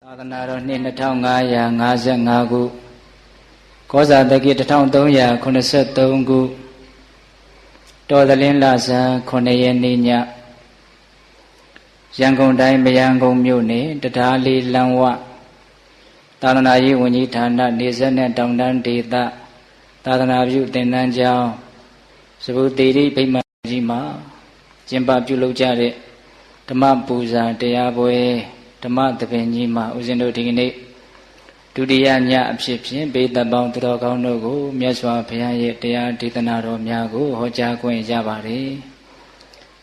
သာသနာတော်နှစ်2555ခုကောဇာတက္ကိ1383ခုတော်သလင်းလဆန်း9ရက်နေ့ညရန်ကုန်တိုင်းမယန်းကုန်းမြို့နယ်တရားလေးလမ်းဝသာသနာရေးဝန်ကြီးဌာနနေဆက်နဲ့တောင်တန်းဒေသသာသနာပြုသင်တန်းကျောင်းစဗုတေရိဗိမာန်ကြီးမှာကျင်းပပြုလုပ်ကြတဲ့ဓမ္မပူဇာတရားပွဲဓမ္မသဘင်ကြီးမှာဦးဇင်းတို့ဒီကနေ့ဒုတိယညအဖြစ်ဖြင့်ဘေးသက်ပေါင်းသူတော်ကောင်းတို့ကိုမြတ်စွာဘုရားရဲ့တရားဒေသနာတော်များကိုဟောကြားခွင့်ရပါတယ်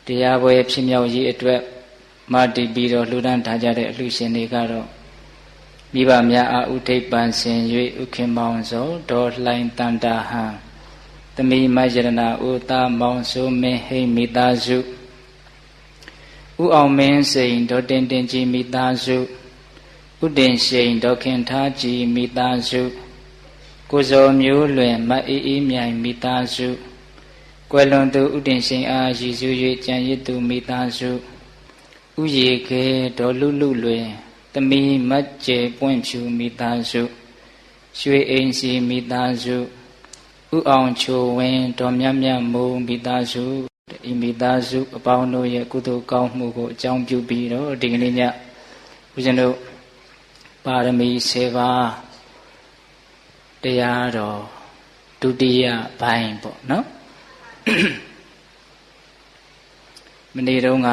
တရားပွဲဖြစ်မြောက်ရေးအတွက်မတည်ပြီးတော့လှူဒန်းထားကြတဲ့အလှူရှင်တွေကတော့မိဘများအားဥထိပ်ပန်ဆင်၍ဥခင်မောင်စောဒေါ်လှိုင်းတန်တာဟံသမီးမယရဏဥတာမောင်စိုးမင်းဟိမိသားစုဥအောင်မင်းစိန်ဒေါ်တင်တင်ကြီးမိသားစုဥတင်ရှိန်ဒေါ်ခင်ထားကြီးမိသားစုကိုဇော်မျိုးလွင်မအေးအေးမြိုင်မိသားစုကွယ်လွန်သူဥတင်ရှိန်အားရည်စူး၍ကြံရစ်သူမိသားစုဥရေခဲဒေါ်လူလူလွင်သမီးမတ်ကျေပွင့်ဖြူမိသားစုရွှေအိမ်စီမိသားစုဥအောင်ချိုဝင်းဒေါ်မြတ်မြတ်မိုးမိသားစုဤမိသားစုအပေါင်းတို့ရဲ့ကုသိုလ်ကောင်းမှုကိုအကြောင်းပြုပြီးတော့ဒီကနေ့ညဦးဇင်းတို့ပါရမီ7ပါးတရားတော်ဒုတိယပိုင်းပေါ့နော်မနေ့တုန်းက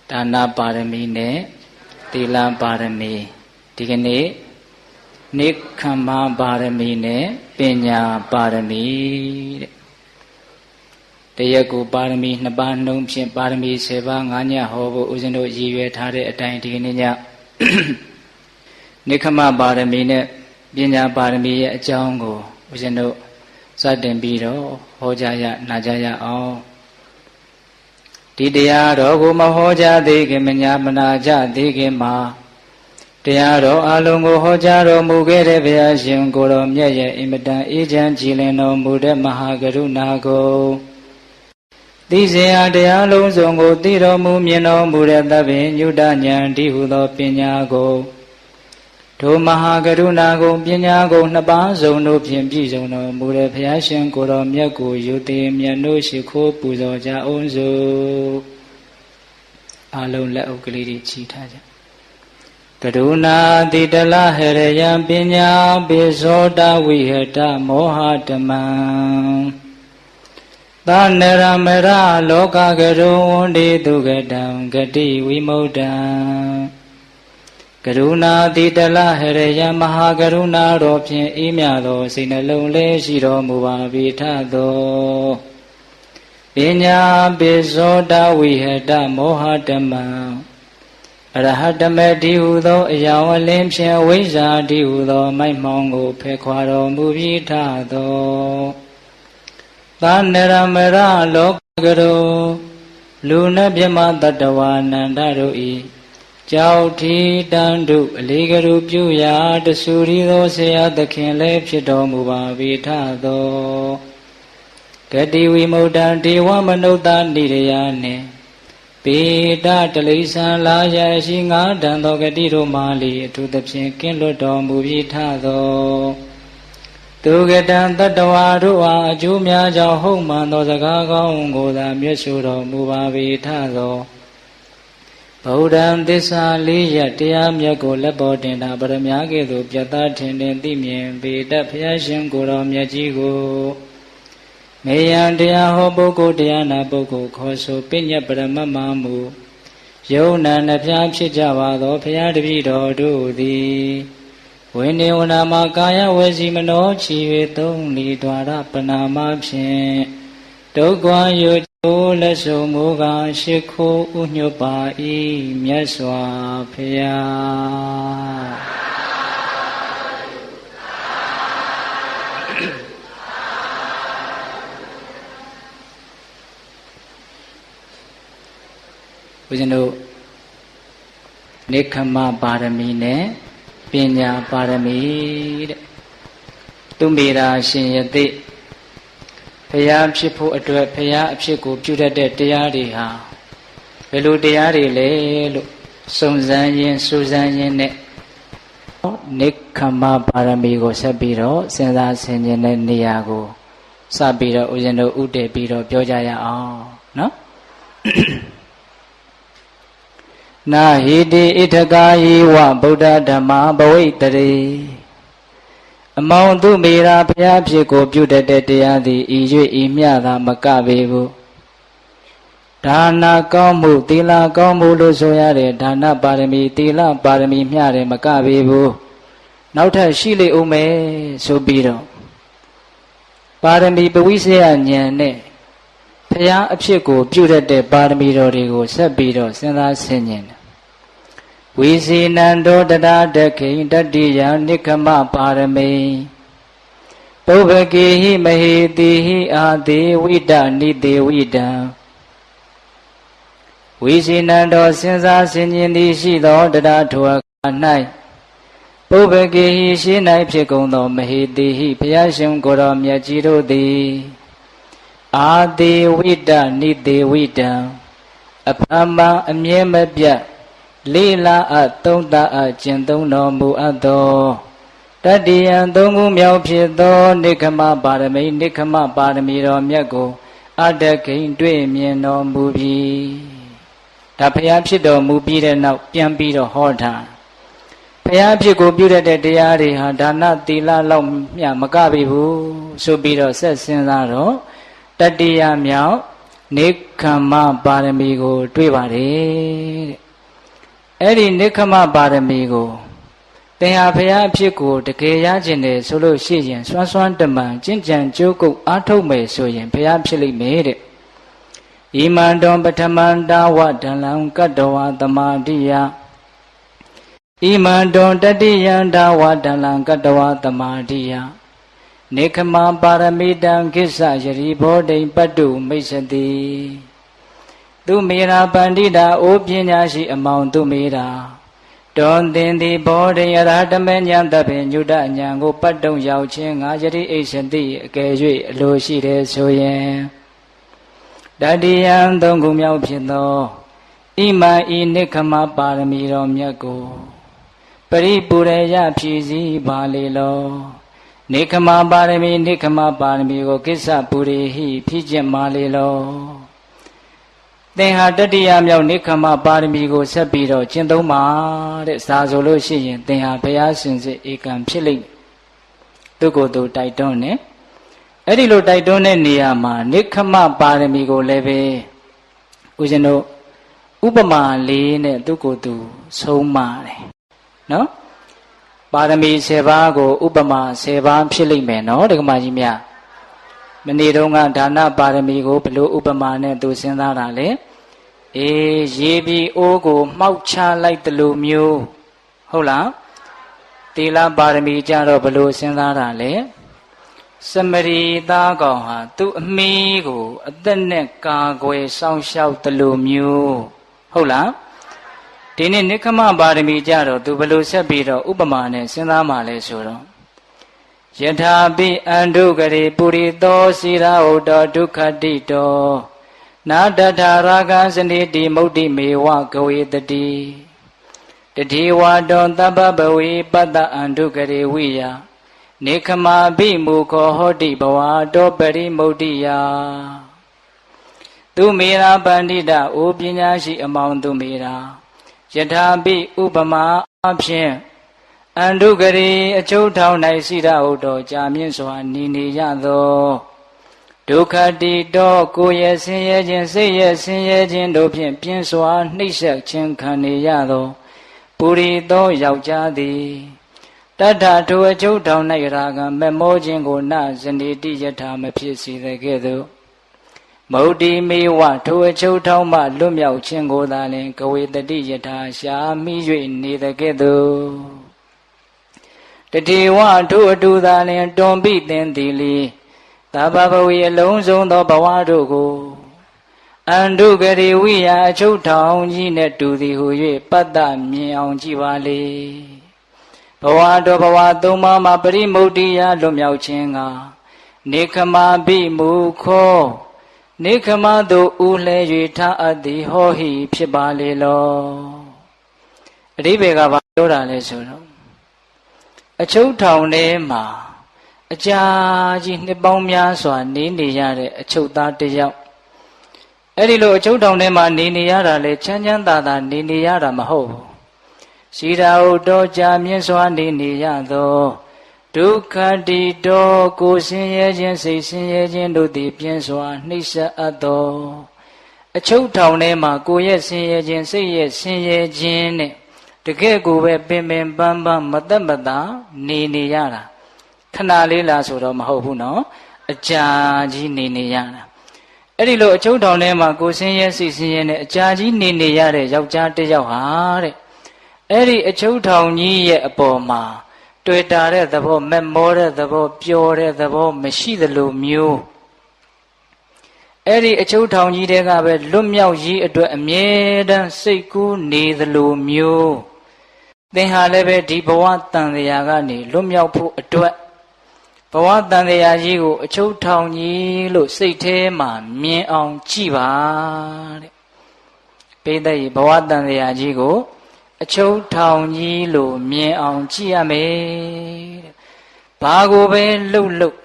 ဒါနပါရမီနဲ့သီလပါရမီဒီကနေ့နိက္ခမပါရမီနဲ့ပညာပါရမီတဲ့တရက်ကိုပါရမီ2ပါးနှုံးဖြင့်ပါရမီ10ပါး9ညဟောဖို့ဦးဇင်းတို့ရည်ရွယ်ထားတဲ့အတိုင်းဒီကနေ့ညနိက္ခမပါရမီနဲ့ပညာပါရမီရဲ့အကြောင်းကိုဦးဇင်းတို့စတင်ပြီးတော့ဟောကြားရနာကြားရအောင်ဒီတရားတော်ကိုမဟောကြားသေးခင်မညာမနာကြသေးခင်မှာတရားတော်အလုံးကိုဟောကြားတော်မူခဲ့တဲ့ဘုရားရှင်ကိုယ်တော်မြတ်ရဲ့အင်မတန်အေးချမ်းကြည်လင်တော်မူတဲ့မဟာကရုဏာကိုသိစေအပ်တရားလုံးစုံကိုသိတော်မူမြင်တော်မူတဲ့သဗ္ဗညုတဉာဏ်ဒီဟုသောပညာကိုထိုမဟာကရုဏာကိုပညာကို2ပါးစုံတို့ဖြင့်ပြည့်စုံတော်မူတဲ့ဘုရားရှင်ကိုယ်တော်မြတ်ကိုယုတိမြတ်တို့ရှိခိုးပူဇော်ကြအောင်စို့အလုံးလက်အုပ်ကလေးတွေချီထားကြကရုဏာတိတလဟရယံပညာပိဇောတဝိဟတမောဟဓမ္မံသနရမရလောကကရုဝန္တိသူကတံဂတိဝိမု ढ ံကရုဏာတိတလဟရယံမဟာကရုဏာတော်ဖြင့်အေးမြသောစိတ်နှလုံးလေးရှိတော်မူပါပြီထသောပညာပိဇောတဝိဟတမောဟဓမ္မံအရဟတမေတိဟုသောအယောင်အလင်းဖြင့်ဝိဇ္ဇာတိဟုသောမိုက်မှောင်ကိုဖယ်ခွာတော်မူပြီးထသောသနရမရလောကရောလူနှင့်မြမတတဝါနန္ဒတို့ဤကြောက်ထီတန်တုအလေးကရုပြုရာတဆူရီသောဆရာသခင်လည်းဖြစ်တော်မူပါပြီထသောဂတိဝိမု ढ ံဒေဝမနုဿနိရယနှင့်ပေတတလိษံလာရရှိငါးတန်သောဂတိတို့မှလီအထူးသဖြင့်ကင်းလွတ်တော်မူပြီထသောသူကတံတတဝါတို့အားအကျိုးများကြောင့်ဟုတ်မှန်သောစကားကောင်းကိုသာမြတ်ဆိုတော်မူပါပြီထသောဗုဒ္ဓံသစ္စာ4ရပ်တရားမြတ်ကိုလက်ပေါ်တင်တာပရမကဲ့သို့ပြတ်သားထင်ထင်သိမြင်ပေတတ်ဘုရားရှင်ကိုယ်တော်မြတ်ကြီးကိုမေယံတရားဟောပုဂ္ဂိုလ်တရားနာပုဂ္ဂိုလ်ခေါ်ဆိုပညတ်ပရမတ်မမူယုံနာနှဖျားဖြစ်ကြပါသောဘုရားတပည့်တော်တို့သည်ဝိနေဝနာမှာကာယဝစီမနောချီ၍သုံးလီဒွါရပနာမဖြင့်ဒုက္ခယုတိုးလက်ဆုံမူကားရှိခိုးဥညွတ်ပါ၏မြတ်စွာဘုရားဦးဇင်းတို့နိက္ခမပါရမီနဲ့ပညာပါရမီတဲ့သူမေရာရှင်ယသိဘုရားဖြစ်ဖို့အတွက်ဘုရားအဖြစ်ကိုပြုတတ်တဲ့တရားတွေဟာဘယ်လိုတရားတွေလဲလို့စုံစမ်းရင်းစူးစမ်းရင်းနဲ့ နိခမပါရမီကိုဆက်ပြီးတော့စဉ်းစားဆင်ခြင်တဲ့နေရာကိုစပြီးတော့ဦးဇင်းတို့ဥတည်ပြီးတော့ပြောကြရအောင်နော်နာဟိတိဣထကာယေဝဗုဒ္ဓဓမ္မဘဝိတရေအမောင်သူမေရာဘုရားဖြစ်ကိုပြုတတ်တဲ့တရားသည်ဤ၍ဤမျှသာမကပေဘူးဒါနကောင်းမှုသီလကောင်းမှုလို့ဆိုရတဲ့ဒါနပါရမီသီလပါရမီမျှတယ်မကပေဘူးနောက်ထပ်ရှိလေဦးမယ်ဆိုပြီးတော့ပါရမီပဝိစယဉာဏ်နဲ့ဘုရားအဖြစ်ကိုပြုတတ်တဲ့ပါရမီတော်တွေကိုဆက်ပြီးတော့စဉ်းစားဆင်ခြင်တယ်ဝိစီနန္တောတတတခိတတိယနိခမပါရမေပုဗ္ဗကေဟိမဟေတိဟိအာတိဝိတနိတေဝိတံဝိစီနန္တောစဉ်းစားဆင်ခြင်သည်ရှိသောတတထိုအခါ၌ပုဗ္ဗကေဟိရှင်း၌ဖြစ်ကုန်သောမဟေတိဟိဘုရားရှင်ကိုယ်တော်မြတ်ကြီးတို့သည်အာတိဝိတနိတေဝိတံအဖမအမြဲမပြတ်လေးလာအသုံးတအကျင့်သုံးတော်မူအပ်သောတတိယသုံးခုမြောက်ဖြစ်သောနိခမပါရမီနိခမပါရမီတော်မြတ်ကိုအတ္တခိန်တွေ့မြင်တော်မူပြီဒါဘုရားဖြစ်တော်မူပြီးတဲ့နောက်ပြန်ပြီးတော့ဟောတာဘုရားဖြစ်ကိုပြုတတ်တဲ့တရားတွေဟာဒါနသီလလောက်မျှမကပြီဘူးဆိုပြီးတော့ဆက်စဉ်းစားတော့တတိယမြောက်နိခမပါရမီကိုတွေ့ပါတယ်တဲ့အဲ့ဒီနိခမပါရမီကိုသင်ဟာဘုရားအဖြစ်ကိုတကယ်ရခြင်းတယ်ဆိုလို့ရှိရင်စွမ်းစွမ်းတမန်ကျင့်ကြံကြိုးကုပ်အားထုတ်မယ်ဆိုရင်ဘုရားဖြစ်လိမ့်မယ်တဲ့ဣမန္တောပထမန္တာဝဒလံကတ္တဝသမာဓိယဣမန္တောတတိယန္တာဝဒလံကတ္တဝသမာဓိယနိခမပါရမိတံခိစ္ဆယရိဘောဓိပတ္တုမိစ္ဆတိသူမေရာပန္တိတာအိုပညာရှိအမောင်သူမေရာတွန်သင်သည်ဘောဓိယရဟတမေဉာဏ်တပင်ညုတဉာဏ်ကိုပတ္တုံရောက်ခြင်းငါယရိအိစ္ဆတိအကယ်၍အလိုရှိတယ်ဆိုရင်တတိယံသုံးခုမြောက်ဖြစ်သောဣမံဤနိခမပါရမီတော်မြတ်ကိုပရိပူရယဖြည့်စည်းပါလေလောနိခမပါရမီနိခမပါရမီကိုကိစ္စပူရိဟိဖြည့်ကျင့်ပါလေလောသင်ဟာတတိယမြောက်နိခမပါရမီကိုဆက်ပြီးတော့ကျင့်သုံးပါတဲ့စာဆိုလို့ရှိရင်သင်ဟာဘုရားရှင်စစ်ဧကံဖြစ်လိမ့်မယ်သူကိုယ်သူတိုက်တွန်းတယ်အဲ့ဒီလိုတိုက်တွန်းတဲ့နေရာမှာနိခမပါရမီကိုလည်းပဲဦးဇင်းတို့ဥပမာလေးနဲ့သူကိုယ်သူဆုံးမတယ်နော်ပါရမီ10ပါးကိုဥပမာ10ပါးဖြစ်လိမ့်မယ်နော်ဒကမကြီးများမနေ့တုန်းကဒါနပါရမီကိုဘယ်လိုဥပမာနဲ့သူစဉ်းစားတာလဲရေပြီးအိုးကိုမှောက်ချလိုက်တယ်လို့မျိုးဟုတ်လားသီလပါရမီကြတော့ဘယ်လိုစဉ်းစားတာလဲစမရီသားကောင်ဟာသူ့အမီးကိုအသက်နဲ့ကာကွယ်စောင့်ရှောက်တယ်လို့မျိုးဟုတ်လားဒီနေ့နိခမပါရမီကြတော့သူဘယ်လိုဆက်ပြီးတော့ဥပမာနဲ့စဉ်းစားမှလဲဆိုတော့ယထာပိအန္တုဂရေပုရိသောစီရာဟုတောဒုက္ခတိတောနာတထာရာဂစနိတိမုဒ္ဓိမေဝကဝေတတိတတိဝါတောသဗ္ဗဘဝေပတ္တအန္တုဂရေဝိယနိခမပိမူခောဟောတိဘဝတောပရိမုဒ္ဓိယသူမေရာပန္တိတအိုပညာရှိအမောင်သူမေရာယထာပိဥပမာအဖြင့်အန္တုဂရေအချုပ်ထောင်၌ရှိရဟုသောကြာမြင့်စွာနေရသောဒုက္ခတိတောကိုယ်ရဲ့ဆင်းရဲခြင်းစိတ်ရဲ့ဆင်းရဲခြင်းတို့ဖြင့်ပြင်းစွာနှိပ်စက်ခြင်းခံနေရသောပုရိသောယောက်ျားသည်တတ္ထထိုအချုပ်ထောင်၌ရာဂံမမောခြင်းကိုနဇနိတိယထာမဖြစ်စေတဲ့ကဲ့သို့မௌတိမေဝထိုအချုပ်ထောင်မှလွတ်မြောက်ခြင်းကိုသာလျှင်ကဝေတတိယထာရှာမိ၍နေတဲ့ကဲ့သို့တတိဝထိုအတူသာလျှင်တွန်ပိသင်သည်လီသဗ္ဗဗဝေအလုံးစုံသောဘဝတို့ကိုအန္တုဂရေဝိယအချုပ်ထောင်ကြီးနဲ့တူသည်ဟု၍ပတ္တမြင်အောင်ကြည့်ပါလေဘဝတော်ဘဝသုံးပါးမှာပရိမုဒ္ဓိယလွတ်မြောက်ခြင်းကနေခမပိမူခောနေခမသို့ဥလှဲ၍ထားအပ်သည်ဟောဟိဖြစ်ပါလေလောအဓိပ္ပာယ်ကဘာပြောတာလဲဆိုတော့ အချုပ်ထောင်ထဲမှာအကြာကြီးနှစ်ပေါင်းများစွာနေရတဲ့အချုပ်သားတစ်ယောက်အဲ့ဒီလိုအချုပ်ထောင်ထဲမှာနေရတာလေချမ်းချမ်းသာသာနေရတာမဟုတ်ဘူးရှိတာဟုတ်တော့ကြာမြင့်စွာနေရသောဒုက္ခတိတောကိုယ်ဆင်းရဲခြင်းစိတ်ဆင်းရဲခြင်းတို့သည်ပြင်းစွာနှိမ့်ဆက်အပ်သောအချုပ်ထောင်ထဲမှာကိုယ်ရဲ့ဆင်းရဲခြင်းစိတ်ရဲ့ဆင်းရဲခြင်းနဲ့တကယ်ကိုပဲပင်ပန်းမသက်မသာနေရတာခဏလေးလားဆိုတော့မဟုတ်ဘူးနော်အကြာကြီးနေရတာအဲ့ဒီလိုအချုပ်ထောင်ထဲမှာကိုယ်ဆင်းရဲစိတ်ဆင်းရဲနဲ့အကြာကြီးနေရတဲ့ယောက်ျားတစ်ယောက်ဟာတဲ့အဲ့ဒီအချုပ်ထောင်ကြီးရဲ့အပေါ်မှာတွေ့တာတဲ့သဘောမက်မောတဲ့သဘောပျော်တဲ့သဘောမရှိသလိုမျိုးအဲ့ဒီအချုပ်ထောင်ကြီးတဲကပဲလွတ်မြောက်ရေးအတွက်အမြဲတမ်းစိတ်ကူးနေသလိုမျိုးသင်ဟာလည်းပဲဒီဘဝတန်တရားကနေလွတ်မြောက်ဖို့အတွက်ဘဝတန်တရားကြီးကိုအချုပ်ထောင်ကြီးလို့စိတ်ထဲမှာမြင်အောင်ကြည့်ပါတဲ့ပိဋကရဲ့ဘဝတန်တရားကြီးကိုအချုပ်ထောင်ကြီးလို့မြင်အောင်ကြည့်ရမယ်တဲ့ဘာကိုပဲလှုပ်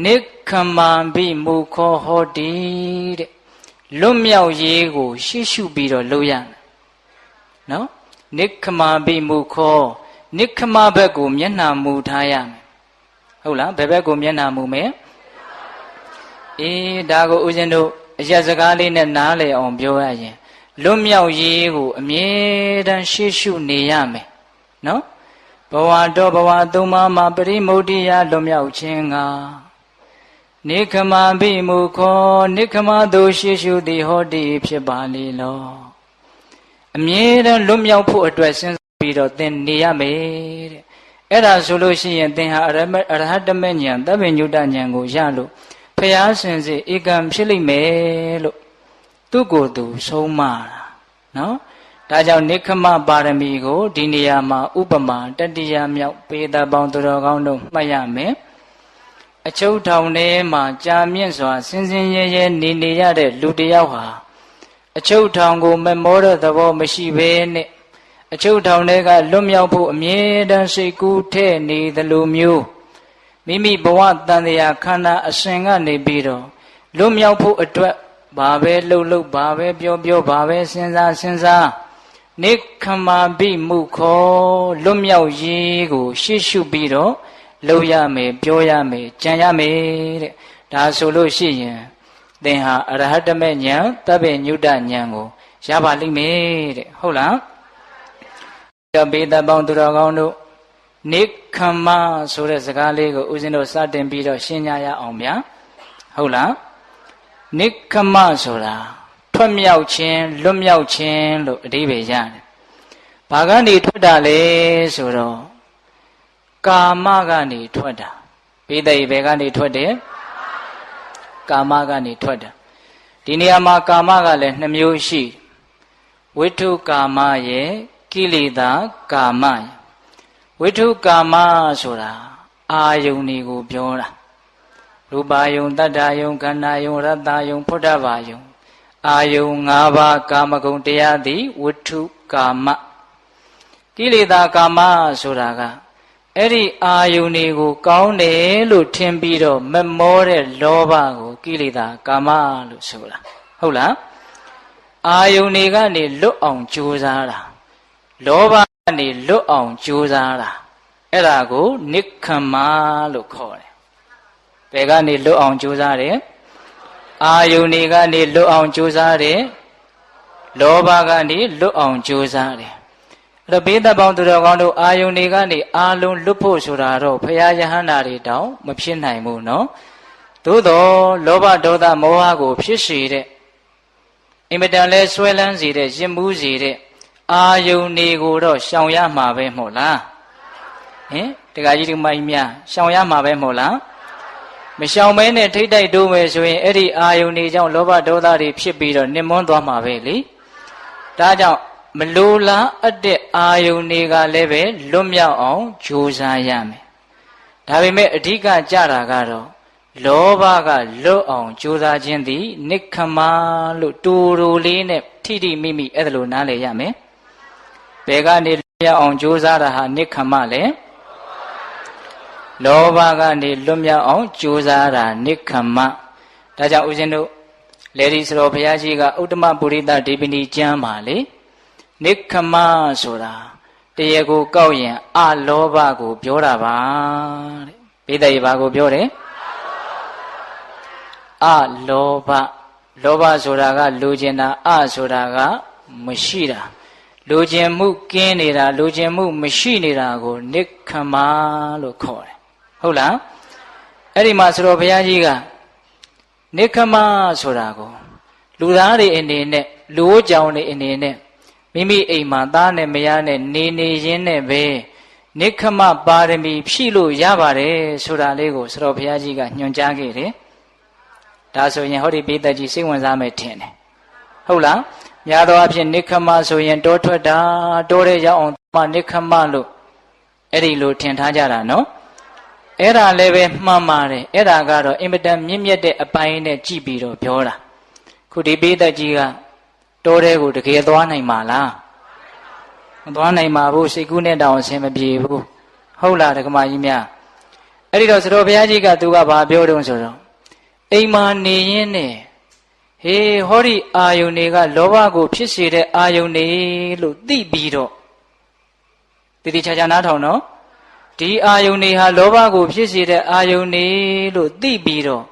နိခမံဘိမုခောဟောတိတဲ့လွတ်မြောက်ရေးကိုရှေ့ရှုပြီးတော့လုပ်ရမယ်နော်နိခမံဘိမုခောနိခမဘက်ကိုမျက်နှာမူထားရမယ်ဟုတ်လားဘယ်ဘက်ကိုမျက်နှာမူမယ်အေးဒါကိုဦးဇင်းတို့အရက်စကားလေးနဲ့နားလည်အောင်ပြောရရင်လွတ်မြောက်ရေးကိုအမြဲတမ်းရှေ့ရှုနေရမယ်နော်ဘဝတော်ဘဝသုံးပါးမှာပရိမုဒ္ဒိယလွတ်မြောက်ခြင်းကနိခမဘိမုခောနိခမသို့ရှေ့ရှုသည်ဟောတိဖြစ်ပါလေလောအမြဲတမ်းလွတ်မြောက်ဖို့အတွက်စဉ်းစားပြီးတော့သင်နေရမယ်တဲ့အဲ့ဒါဆိုလို့ရှိရင်သင်ဟာအရဟတမေဉာဏ်သဗ္ဗညုတဉာဏ်ကိုရလို့ဖျားရှင်စေဧကံဖြစ်လိမ့်မယ်လို့သူ့ကိုယ်သူဆုံးမတာနော်ဒါကြောင့်နိခမပါရမီကိုဒီနေရာမှာဥပမာတတိယမြောက်ပေတပေါင်းသူတော်ကောင်းတို့မှတ်ရမယ်အချုပ်ထောင်ထဲမှာကြာမြင့်စွာစင်စင်ရဲရဲနေရတဲ့လူတစ်ယောက်ဟာအချုပ်ထောင်ကိုမမောတဲ့သဘောမရှိဘဲနဲ့အချုပ်ထောင်ထဲကလွတ်မြောက်ဖို့အမြဲတမ်းစိတ်ကူးထဲ့နေသလိုမျိုးမိမိဘဝတန်တရားခန္ဓာအစဉ်ကနေပြီးတော့လွတ်မြောက်ဖို့အတွက်ဘာပဲလှုပ်ဘာပဲပြောဘာပဲစဉ်းစားနိခမဘိမုခောလွတ်မြောက်ရေးကိုရှေ့ရှုပြီးတော့လုပ်ရမယ်ပြောရမယ်ကြံရမယ်တဲ့ဒါဆိုလို့ရှိရင်သင်ဟာအရဟတမေဉာဏ်သဗ္ဗညုတဉာဏ်ကိုရပါလိမ့်မယ်တဲ့ဟုတ်လားတပိတပေါင်းသူတော်ကောင်းတို့နိခမဆိုတဲ့စကားလေးကိုဦးဇင်းတို့စတင်ပြီးတော့ရှင်းကြရအောင်ဗျာဟုတ်လားနိခမဆိုတာထွက်မြောက်ခြင်းလွတ်မြောက်ခြင်းလို့အဓိပ္ပာယ်ရတယ်ဘာကနေထွက်တာလဲဆိုတော့ကာမကနေထွက်တာပိဋိဘယ်ကနေထွက်တယ်ကာမကနေထွက်တာဒီနေရာမှာကာမကလည်း2မျိုးရှိဝိထုကာမရဲ့ကိလေသာကာမရဲ့ဝိထုကာမဆိုတာအာယုန်တွေကိုပြောတာရူပါယုံတတ္တယုံခန္ဓာယုံရတ္တယုံဖုဒ္ဓဘာယုံအာယုံ၅ပါးကာမဂုဏ်တရားသည်ဝိထုကာမကိလေသာကာမဆိုတာကအဲ့ဒီအာယုန်တွေကိုကောင်းတယ်လို့ထင်ပြီးတော့မမောတဲ့လောဘကိုကိလေသာကာမလို့ဆိုတာဟုတ်လားအာယုန်တွေကနေလွတ်အောင်ကြိုးစားတာလောဘကနေလွတ်အောင်ကြိုးစားတာအဲ့ဒါကိုနိက္ခမလို့ခေါ်တယ်ဘယ်ကနေလွတ်အောင်ကြိုးစားတယ်အာယုန်တွေကနေလွတ်အောင်ကြိုးစားတယ်လောဘကနေလွတ်အောင်ကြိုးစားတယ်အဲ့တော့ဘေးသက်ပေါင်းသူတော်ကောင်းတို့အာယုန်တွေကနေအာလုံးလွတ်ဖို့ဆိုတာတော့ဘုရားယဟန္တာတွေတောင်မဖြစ်နိုင်ဘူးနော်သို့တော့လောဘဒေါသမောဟကိုဖြစ်စေတဲ့အင်မတန်လဲဆွဲလန်းစေတဲ့ရင်မှုစေတဲ့အာယုန်တွေကိုတော့ရှောင်ရမှာပဲမဟုတ်လားဟင်တခါကြီးဒီမိုင်းများရှောင်ရမှာပဲမဟုတ်လားမရှောင်မဲနဲ့ထိတ်တိုက်တိုးမယ်ဆိုရင်အဲ့ဒီအာယုန်တွေကြောင့်လောဘဒေါသတွေဖြစ်ပြီးတော့နှိမ့်မွန်းသွားမှာပဲလေဒါကြောင့်မလိုလားအပ်တဲ့အာယုန်တွေကလည်းပဲလွတ်မြောက်အောင်ကြိုးစားရမယ်ဒါပေမဲ့အဓိကကြတာကတော့လောဘကလွတ်အောင်ကြိုးစားခြင်းသည်နိက္ခမလို့တူတူလေးနဲ့ထိထိမိမိအဲ့ဒါလိုနားလည်ရမယ်ဘယ်ကနေလွတ်အောင်ကြိုးစားတာဟာနိက္ခမလဲ လောဘကနေလွတ်မြောက်အောင်ကြိုးစားတာနိခမ္မဒါကြောင့်ဦးဇင်းတို့လေဒီစတော်ဘုရားကြီးကဥတ္တမပုရိသဒေပိနိကျမ်းပါလေနိခမ္မဆိုတာတရားကိုကောက်ရင်အလောဘကိုပြောတာပါတဲ့ပိဋကရေဘာကိုပြောတယ်အလောဘလောဘဆိုတာကလူကျင်တာအဆိုတာကမရှိတာလူကျင်မှုကင်းနေတာလူကျင်မှုမရှိနေတာကိုနိခမ္မလို့ခေါ်တယ်ဟုတ်လားအဲ့ဒီမှာဆိုတော့ဘုရားကြီးကနိခမ္မဆိုတာကိုလူသားတွေအနေနဲ့လူ့ကြောင်တွေအနေနဲ့မိမိအိမ်မှာသားနဲ့မယားနဲ့နေရင်းနဲ့ပဲနိခမ္မပါရမီဖြည့်လို့ရပါတယ်ဆိုတာလေးကိုဆိုတော့ဘုရားကြီးကညွှန်ကြားခဲ့တယ်ဒါဆိုရင်ဟောဒီပိဋကကြီးစိတ်ဝင်စားမယ်ထင်တယ်ဟုတ်လားများသောအားဖြင့်နိခမ္မဆိုရင်တောထွက်တာတောထဲရောက်အောင်မှနိခမ္မလို့အဲ့ဒီလိုထင်ထားကြတာနော်အဲ့ဒါလည်းပဲမှန်ပါတယ်အဲ့ဒါကတော့အင်မတန်မြင့်မြတ်တဲ့အပိုင်းနဲ့ကြည့်ပြီးတော့ပြောတာခုဒီပိဋကကြီးကတောထဲကိုတကယ်သွားနိုင်မှာလားမသွားနိုင်ပါဘူးစိတ်ကူးနဲ့တောင်အဆင်မပြေဘူးဟုတ်လားဓမ္မကြီးများအဲ့ဒီတော့စတော်ဘုရားကြီးကသူကဘာပြောတုံးဆိုတော့အိမ်မှာနေရင်းနဲ့ဟေးဟောဒီအာယုန်တွေကလောဘကိုဖြစ်စေတဲ့အာယုန်တွေလို့သိပြီးတော့တတိချာချာနားထောင်နော်ဒီအာယုန်တွေဟာလောဘကိုဖြစ်စေတဲ့အာယုန်တွေလို့သိပြီးတော့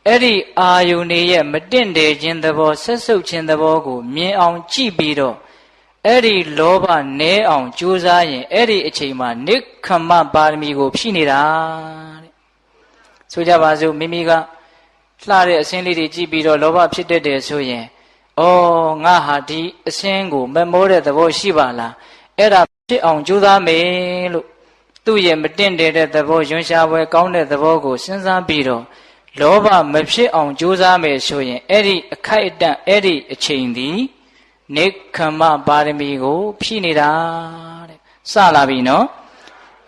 အဲ့ဒီအာယုန်တွေရဲ့မတင့်တယ်ခြင်းသဘောဆက်ဆုပ်ခြင်းသဘောကိုမြင်အောင်ကြည့်ပြီးတော့အဲ့ဒီလောဘနည်းအောင်ကြိုးစားရင်အဲ့ဒီအချိန်မှာနိခမ္မပါရမီကိုဖြည့်နေတာတဲ့ဆိုကြပါစို့မိမိကလှတဲ့အစင်းလေးတွေကြည့်ပြီးတော့လောဘဖြစ်တတ်တယ်ဆိုရင်ဩငါဟာဒီအစင်းကိုမမောတဲ့သဘောရှိပါလားအဲ့ဒါဖြစ်အောင်ကြိုးစားမယ်လို့သူ့ရဲ့မတင့်တယ်တဲ့သဘောယွန်းရှားပွဲကောင်းတဲ့သဘောကိုစဉ်းစားပြီးတော့လောဘမဖြစ်အောင်ကြိုးစားမယ်ဆိုရင်အဲ့ဒီအခိုက်အတန့်အဲ့ဒီအချိန်သည်နိခမ္မပါရမီကိုဖြည့်နေတာတဲ့စလာပြီနော်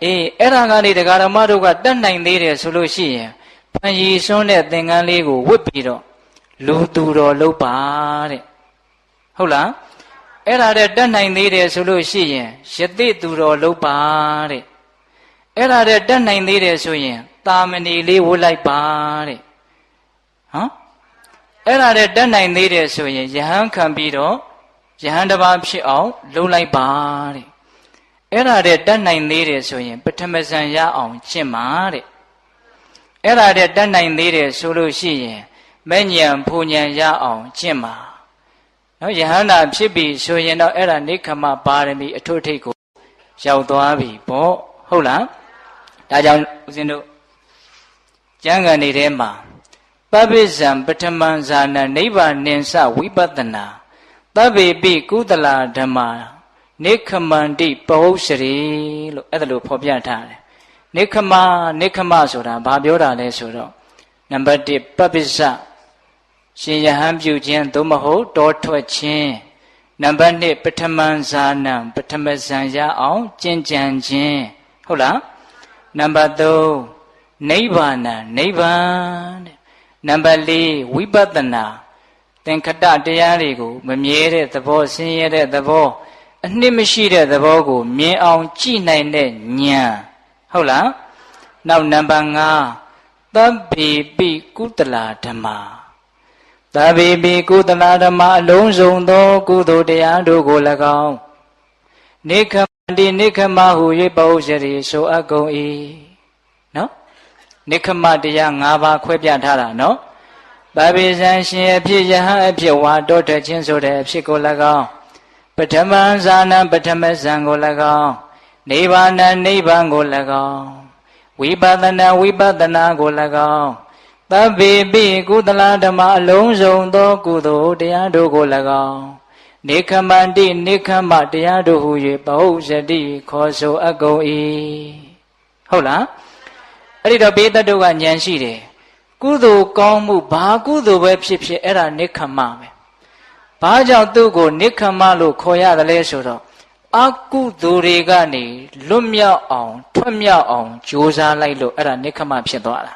အေးအဲ့ဒါကနေတရားဓမ္မတို့ကတတ်နိုင်သေးတယ်ဆိုလို့ရှိရင်ဖန်ရည်စွန်းတဲ့သင်္ကန်းလေးကိုဝတ်ပြီးတော့လူသူတော်လုပ်ပါတဲ့ဟုတ်လားအဲ့ဒါတဲ့တတ်နိုင်သေးတယ်ဆိုလို့ရှိရင်ယသိသူတော်လုပ်ပါတဲ့အဲ့ဒါတဲ့တတ်နိုင်သေးတယ်ဆိုရင်တာမဏေလေးဝတ်လိုက်ပါတဲ့ဟမ်အဲ့ဒါတဲ့တတ်နိုင်သေးတယ်ဆိုရင်ယဟန်ခံပြီးတော့ယဟန်တစ်ပါးဖြစ်အောင်လုပ်လိုက်ပါတဲ့အဲ့ဒါတဲ့တတ်နိုင်သေးတယ်ဆိုရင်ပထမဇန်ရအောင်ကျင့်ပါတဲ့အဲ့ဒါတဲ့တတ်နိုင်သေးတယ်ဆိုလို့ရှိရင်မဲ့ညံဖူညံရအောင်ကျင့်ပါနော်ယဟန္တာဖြစ်ပြီဆိုရင်တော့အဲ့ဒါနိခမပါရမီအထွတ်ထိပ်ကိုရောက်သွားပြီပေါ့ဟုတ်လားဒါကြောင့်ဦးဇင်းတို့ကျမ်းဂန်တွေထဲမှာပပိဇံပထမံဇာနနိဗ္ဗာန်ဉ္စဝိပဿနာသဗ္ဗေပိကုသလာဓမ္မာနိခမန္တိပဟုစရိလို့အဲ့ဒါလိုဖော်ပြထားတယ်နိခမဆိုတာဘာပြောတာလဲဆိုတော့နံပါတ်1ပပိစရှင်ယဟန်ပြုခြင်းသို့မဟုတ်တောထွက်ခြင်းနံပါတ်2ပထမံဇာနံပထမဇန်ရအောင်ကျင့်ကြံခြင်းဟုတ်လားနံပါတ်3နိဗ္ဗာန်နိဗ္ဗာန်တဲ့နံပါတ်4ဝိပဿနာသင်္ခတတရားတွေကိုမမြဲတဲ့သဘောဆင်းရဲတဲ့သဘောအနှစ်မရှိတဲ့သဘောကိုမြင်အောင်ကြည့်နိုင်တဲ့ဉာဏ်ဟုတ်လားနောက်နံပါတ်5သဗ္ဗေပိကုသလာဓမ္မာသဗ္ဗေပိကုသလာဓမ္မာအလုံးစုံသောကုသိုလ်တရားတို့ကို၎င်းနိခမန္တိနိခမဟု၍ပဟုစရိဆိုအပ်ကုန်၏နော်နိခမတရား5ပါးခွဲပြထားတာနော်ပပိဇံရှင်အဖြစ်ယဟန်အဖြစ်ဝါတောထွက်ခြင်းဆိုတဲ့အဖြစ်ကို၎င်းပထမဇာနံပထမဇံကို၎င်းနိဗ္ဗာန်နိဗ္ဗာန်ကို၎င်းဝိပဿနာဝိပဿနာကို၎င်းသဗ္ဗေပိကုသလဓမ္မအလုံးစုံသောကုသိုလ်တရားတို့ကို၎င်းနိခမန္တိနိခမတရားတို့ဟု၍ပဟုစတိခေါ်ဆိုအပ်ကုန်၏ဟုတ်လားအဲ့ဒီတော့ဘေးတတ်တို့ကဉာဏ်ရှိတယ်ကုသိုလ်ကောင်းမှုဘာကုသိုလ်ပဲဖြစ်ဖြစ်အဲ့ဒါနိခမပဲဘာကြောင့်သူ့ကိုနိခမလို့ခေါ်ရတယ်လဲဆိုတော့အကုသိုလ်တွေကနေလွတ်မြောက်အောင်ထွက်မြောက်အောင်ကြိုးစားလိုက်လို့အဲ့ဒါနိခမဖြစ်သွားတာ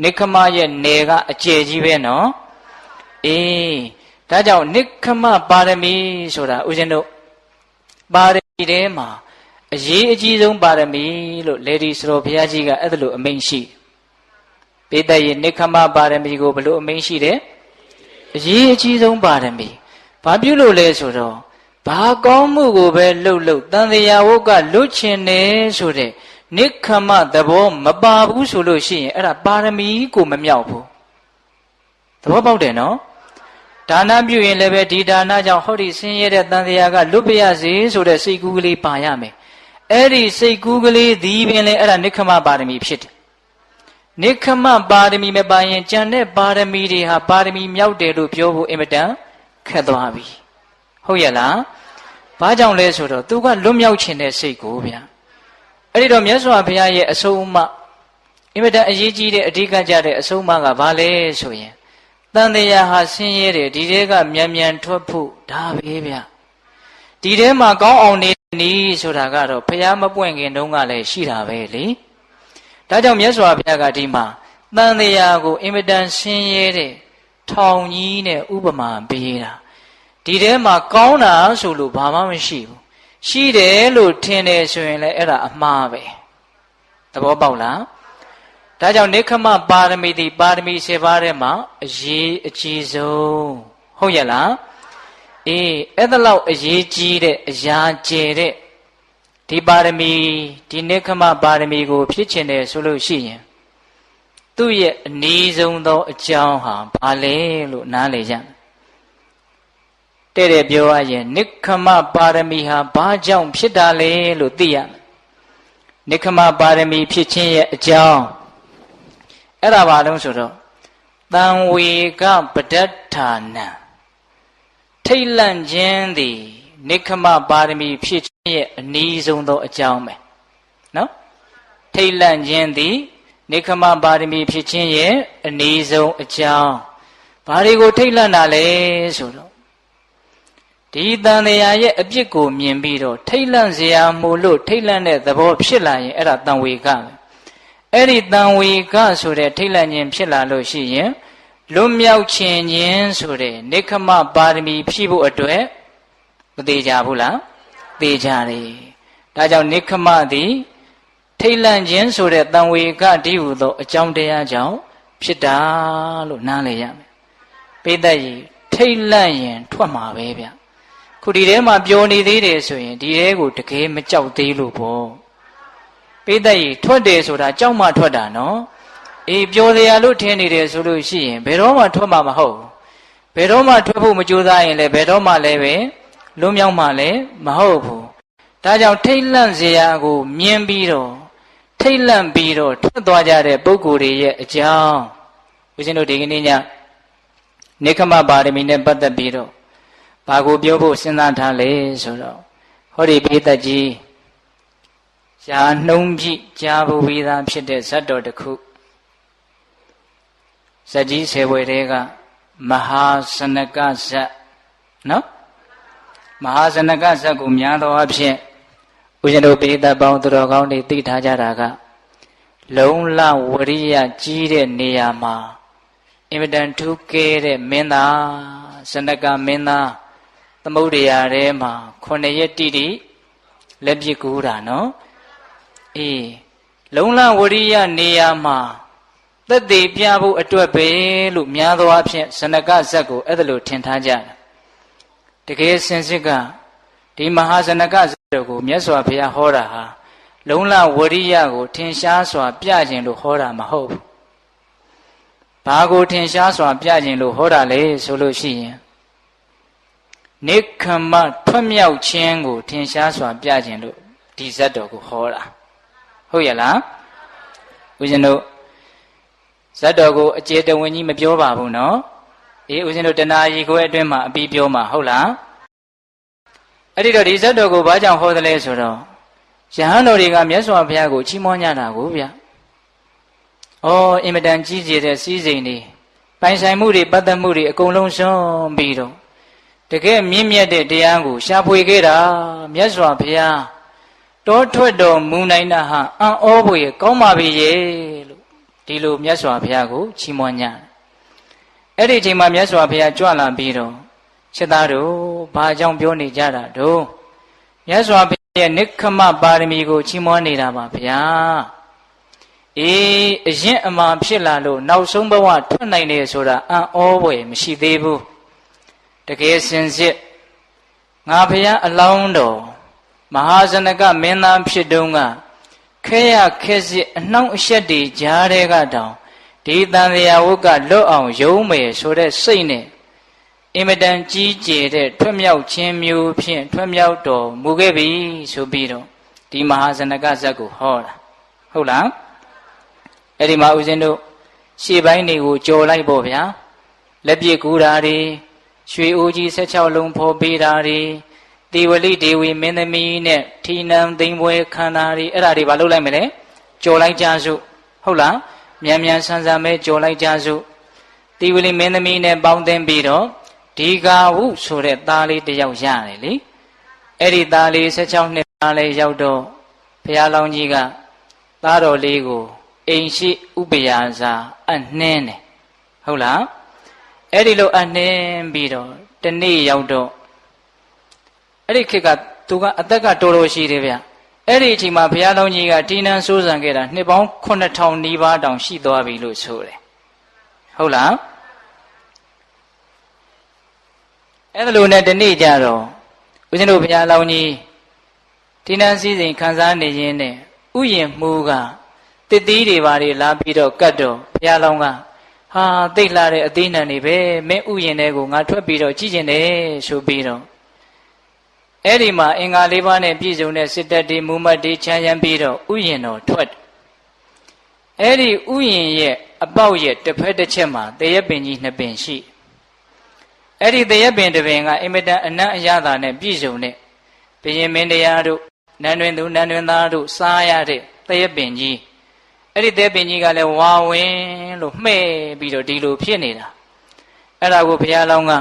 နိခမရဲ့နယ်ကအကျယ်ကြီးပဲနော်အေးဒါကြောင့်နိခမပါရမီဆိုတာဦးဇင်းတို့ပါရမီထဲမှာ အရေးအကြီးဆုံးပါရမီလို့လေဒီစတော်ဘုရားကြီးကအဲ့ဒါလိုအမိန့်ရှိပိဋကရဲ့နိခမပါရမီကိုဘလို့အမိန့်ရှိတယ်အရေးအကြီးဆုံးပါရမီဘာပြုလို့လဲဆိုတော့ဘာကောင်းမှုကိုပဲလှုပ်တန်တရားဝုတ်ကလွတ်ချင်တယ်ဆိုတဲ့နိခမသဘောမပါဘူးဆိုလို့ရှိရင်အဲ့ဒါပါရမီကိုမမြောက်ဘူးသဘောပေါက်တယ်နော်ဒါနပြုရင်လည်းပဲဒီဒါနကြောင့်ဟောဒီဆင်းရဲတဲ့တန်တရားကလွတ်ပြရစေဆိုတဲ့စိတ်ကူးကလေးပါရမယ်အဲ့ဒီစိတ်ကူးကလေးဒီပင်လေအဲ့ဒါနိခမပါရမီဖြစ်တယ်နိခမပါရမီမပါရင်ကြံတဲ့ပါရမီတွေဟာပါရမီမြောက်တယ်လို့ပြောဖို့အင်မတန်ခက်သွားပြီဟုတ်ရဲ့လားဘာကြောင့်လဲဆိုတော့သူကလွတ်မြောက်ခြင်းတဲ့စိတ်ကိုဗျာအဲ့ဒီတော့မြတ်စွာဘုရားရဲ့အဆုံးအမအင်မတန်အရေးကြီးတဲ့အဓိကကြတဲ့အဆုံးအမကဘာလဲဆိုရင်တန်တရားဟာဆင်းရဲတယ်ဒီထဲကမြန်ထွက်ဖို့ဒါပဲဗျာဒီထဲမှာကောင်းအောင်နေနီးဆိုတာကတော့ဘုရားမပွင့်ခင်တုန်းကလည်းရှိတာပဲလေဒါကြောင့်မြတ်စွာဘုရားကဒီမှာတန်တရားကိုအင်မတန်ဆင်းရဲတဲ့ထောင်ကြီးနဲ့ဥပမာပေးတာဒီထဲမှာကောင်းတာဆိုလို့ဘာမှမရှိဘူးရှိတယ်လို့ထင်တယ်ဆိုရင်လည်းအဲ့ဒါအမှားပဲသဘောပေါက်လားဒါကြောင့်နိခမပါရမီတိပါရမီ7ပါးထဲမှာအရေးအကြီးဆုံးဟုတ်ရဲ့လားအေးအဲ့ဒါလောက်အရေးကြီးတဲ့အရာကျယ်တဲ့ဒီပါရမီဒီနိခမပါရမီကိုဖြစ်ချင်တယ်ဆိုလို့ရှိရင်သူ့ရဲ့အနည်းဆုံးသောအကြောင်းဟာဘာလဲလို့နားလည်ကြတဲ့ပြောရရင်နိခမပါရမီဟာဘာကြောင့်ဖြစ်တာလဲလို့သိရမယ်နိခမပါရမီဖြစ်ခြင်းရဲ့အကြောင်းအဲ့ဒါဘာလို့ဆိုတော့တံဝေကပဋ္ဌာနံထိတ်လန့်ခြင်းသည်နိခမပါရမီဖြစ်ခြင်းရဲ့အနည်းဆုံးသောအကြောင်းပဲနော်ထိတ်လန့်ခြင်းသည်နိခမပါရမီဖြစ်ခြင်းရဲ့အနည်းဆုံးအကြောင်းဘာတွေကိုထိတ်လန့်တာလဲဆိုတော့ဒီတန်တရားရဲ့အပြစ်ကိုမြင်ပြီးတော့ထိတ်လန့်เสียမှုလို့ထိတ်လန့်တဲ့သဘောဖြစ်လာရင်အဲ့ဒါတန်ဝေကပဲအဲ့ဒီတန်ဝေကဆိုတဲ့ထိတ်လန့်ခြင်းဖြစ်လာလို့ရှိရင်လွတ်မြောက်ခြင်းဆိုတဲ့နိခမပါရမီဖြည့်ဖို့အတွက်မသေးကြဘူးလားသေကြတယ်ဒါကြောင့်နိခမသည်ထိတ်လန့်ခြင်းဆိုတဲ့တန်ဝေကတည်းဟူသောအကြောင်းတရားကြောင့်ဖြစ်တာလို့နားလည်ရမယ်ပိဋကကြီးထိတ်လန့်ရင်ထွက်မှာပဲဗျခုဒီထဲမှာပျော်နေသေးတယ်ဆိုရင်ဒီထဲကိုတကယ်မကြောက်သေးလို့ပေါ့ပိဋကကြီးထွက်တယ်ဆိုတာကြောက်မှထွက်တာနော်အေးပျော်စရာလို့ထင်နေတယ်ဆိုလို့ရှိရင်ဘယ်တော့မှထွက်မှာမဟုတ်ဘူးဘယ်တော့မှထွက်ဖို့မကြိုးစားရင်လည်းဘယ်တော့မှလည်းပဲလွတ်မြောက်မှလည်းမဟုတ်ဘူးဒါကြောင့်ထိတ်လန့်စရာကိုမြင်ပြီးတော့ထိတ်လန့်ပြီးတော့ထွက်သွားကြတဲ့ပုဂ္ဂိုလ်တွေရဲ့အကြောင်းဦးဇင်းတို့ဒီကနေ့ညနိခမပါရမီနဲ့ပတ်သက်ပြီးတော့ဘာကိုပြောဖို့စဉ်းစားထားလဲဆိုတော့ဟောဒီပိဋကကြီးရှားနှုံးပြကြားဖို့ပြီးသားဖြစ်တဲ့ဇတ်တော်တစ်ခုဇတ်ကြီး10ဘွယ်တဲကမဟာစနကဇတ်နော်မဟာစနကဇတ်ကိုများသောအားဖြင့်ဦးဇင်းတို့ပိဋကပေါင်းသူတော်ကောင်းတွေသိထားကြတာကလုံလဝရိယကြီးတဲ့နေရာမှာအင်မတန်ထူးကဲတဲ့မင်းသားစနကမင်းသားသမုဒ္ဒရာထဲမှာ9ရက်တိတိလက်ပြကူးတာနော်အေးလုံလဝရိယနေရာမှာသက်သေပြဖို့အတွက်ပဲလို့များသောအားဖြင့်စနကဇတ်ကိုအဲ့ဒါလို့ထင်ထားကြတယ်တကယ်စင်စစ်ကဒီမဟာစနကဇတ်တော်ကိုမြတ်စွာဘုရားဟောတာဟာလုံလဝရိယကိုထင်ရှားစွာပြခြင်းလို့ဟောတာမဟုတ်ဘူးဘာကိုထင်ရှားစွာပြခြင်းလို့ဟောတာလဲဆိုလို့ရှိရင်နိခမထွက်မြောက်ခြင်းကိုထင်ရှားစွာပြခြင်းလို့ဒီဇတ်တော်ကိုဟောတာဟုတ်ရဲ့လားဦးဇင်းတို့ဇတ်တော်ကိုအကျေတဝင်းကြီးမပြောပါဘူးနော်အေးဦးဇင်းတို့တဏှာကြီးကိုအတွင်းမှာအပြီးပြောမှာဟုတ်လားအဲ့ဒီတော့ဒီဇတ်တော်ကိုဘာကြောင့်ဟောသလဲဆိုတော့ယဟန်တော်တွေကမြတ်စွာဘုရားကိုချီးမွမ်းကြတာကိုဗျဩအင်မတန်ကြီးကျယ်တဲ့စည်းစိမ်တွေပိုင်ဆိုင်မှုတွေပတ်သက်မှုတွေအကုန်လုံးစွန့်ပြီးတော့တကယ်မြင့်မြတ်တဲ့တရားကိုရှာဖွေခဲ့တာမြတ်စွာဘုရားတောထွက်တော်မူနိုင်တာဟာအံ့ဩဖွယ်ကောင်းပါပြီရဲ့လို့ဒီလိုမြတ်စွာဘုရားကိုချီးမွမ်းကြတယ်အဲ့ဒီအချိန်မှာမြတ်စွာဘုရားကြွလာပြီးတော့ချက်သားတို့ဘာကြောင့်ပြောနေကြတာတို့မြတ်စွာဘု ရဲ့နိခမပါရမီကိုချီးမွမ်းနေတာပါဗျာအေးအရင်အမှန်ဖြစ်လာလို့နောက်ဆုံးဘဝထွက်နိုင်တယ်ဆိုတာအံ့ဩဖွယ်မရှိသေးဘူးတကယ်စင်စစ်ငါဘုရားအလောင်းတော်မဟာဇနကမင်းသားဖြစ်တုန်းကခဲရခဲစစ်အနှောင့်အယှက်တွေကြားတဲ့ကတောင်ဒီတန်တရားဝုတ်ကလွတ်အောင်ယုံမယ်ဆိုတဲ့စိတ်နဲ့အင်မတန်ကြီးကျယ်တဲ့ထွတ်မြောက်ခြင်းမျိုးဖြင့်ထွတ်မြောက်တော်မူခဲ့ပြီဆိုပြီးတော့ဒီမဟာဇနကဇတ်ကိုဟောတာဟုတ်လားအဲ့ဒီမှာဦးဇင်းတို့ရှေ့ပိုင်းတွေကိုကြော်လိုက်ပေါ့ဗျာလက်ပြကူတာတွေရွှေအိုးကြီး16လုံးဖော်ပေးတာတွေတေဝလိဒေဝီမင်းသမီးနဲ့ထီနံသိမ့်ပွဲခန္ဓာတွေအဲ့ဒါတွေဘာလုပ်လိုက်မလဲကြော်လိုက်ကြစို့ဟုတ်လားမြန်မြန်ဆန်ဆန်ပဲကြော်လိုက်ကြစို့တေဝလိမင်းသမီးနဲ့ပေါင်းသင်းပြီးတော့ဒီကာဝုဆိုတဲ့သားလေးတစ်ယောက်ရတယ်လေအဲ့ဒီသားလေး16နှစ်သားလေးရောက်တော့ဘုရားလောင်းကြီးကသားတော်လေးကိုအိမ်ရှိဥပယာစာအနှင်းတယ်ဟုတ်လားအဲ့ဒီလိုအနှင်းပြီးတော့တနေ့ရောက်တော့အဲ့ဒီခေတ်ကသူကအသက်ကတော်တော်ရှိတယ်ဗျအဲ့ဒီအချိန်မှာဘုရားလောင်းကြီးကတီးနှံစိုးစံခဲ့တာနှစ်ပေါင်း9000နီးပါးတောင်ရှိသွားပြီလို့ဆိုတယ်ဟုတ်လားအဲ့ဒါလိုနဲ့တနေ့ကြတော့ဦးဇင်းတို့ဘုရားလောင်းကြီးတီးနှံစည်းစိမ်ခံစားနေရင်းနဲ့ဥယျာဉ်မှုကတစ်သီးတွေပါတွေလာပြီးတော့ကတ်တော့ဘုရားလောင်းကဟာသိတ်လာတဲ့အသေးနံတွေပဲမင်းဥယျာဉ်တွေကိုငါထွက်ပြီးတော့ကြည့်ကျင်တယ်ဆိုပြီးတော့အဲ့ဒီမှာအင်္ဂါ၄ပါးနဲ့ပြည့်စုံတဲ့စစ်တပ်တွေမူမတ်တွေချမ်းရမ်းပြီးတော့ဥယျာဉ်တော်ထွက်အဲ့ဒီဥယျာဉ်ရဲ့အပေါက်ရဲ့တစ်ဖက်တစ်ချက်မှာတရက်ပင်ကြီးနှစ်ပင်ရှိအဲ့ဒီတရက်ပင်တစ်ပင်ကအင်မတန်အနံ့အရသာနဲ့ပြည့်စုံတဲ့ဘုရင်မင်းတရားတို့နန်းတွင်သူနန်းတွင်သားတို့စားရတဲ့တရက်ပင်ကြီးအဲ့ဒီတရက်ပင်ကြီးကလည်းဝါဝင်လို့မှဲ့ပြီးတော့ဒီလိုဖြစ်နေတာအဲ့ဒါကိုဘုရားလောင်းက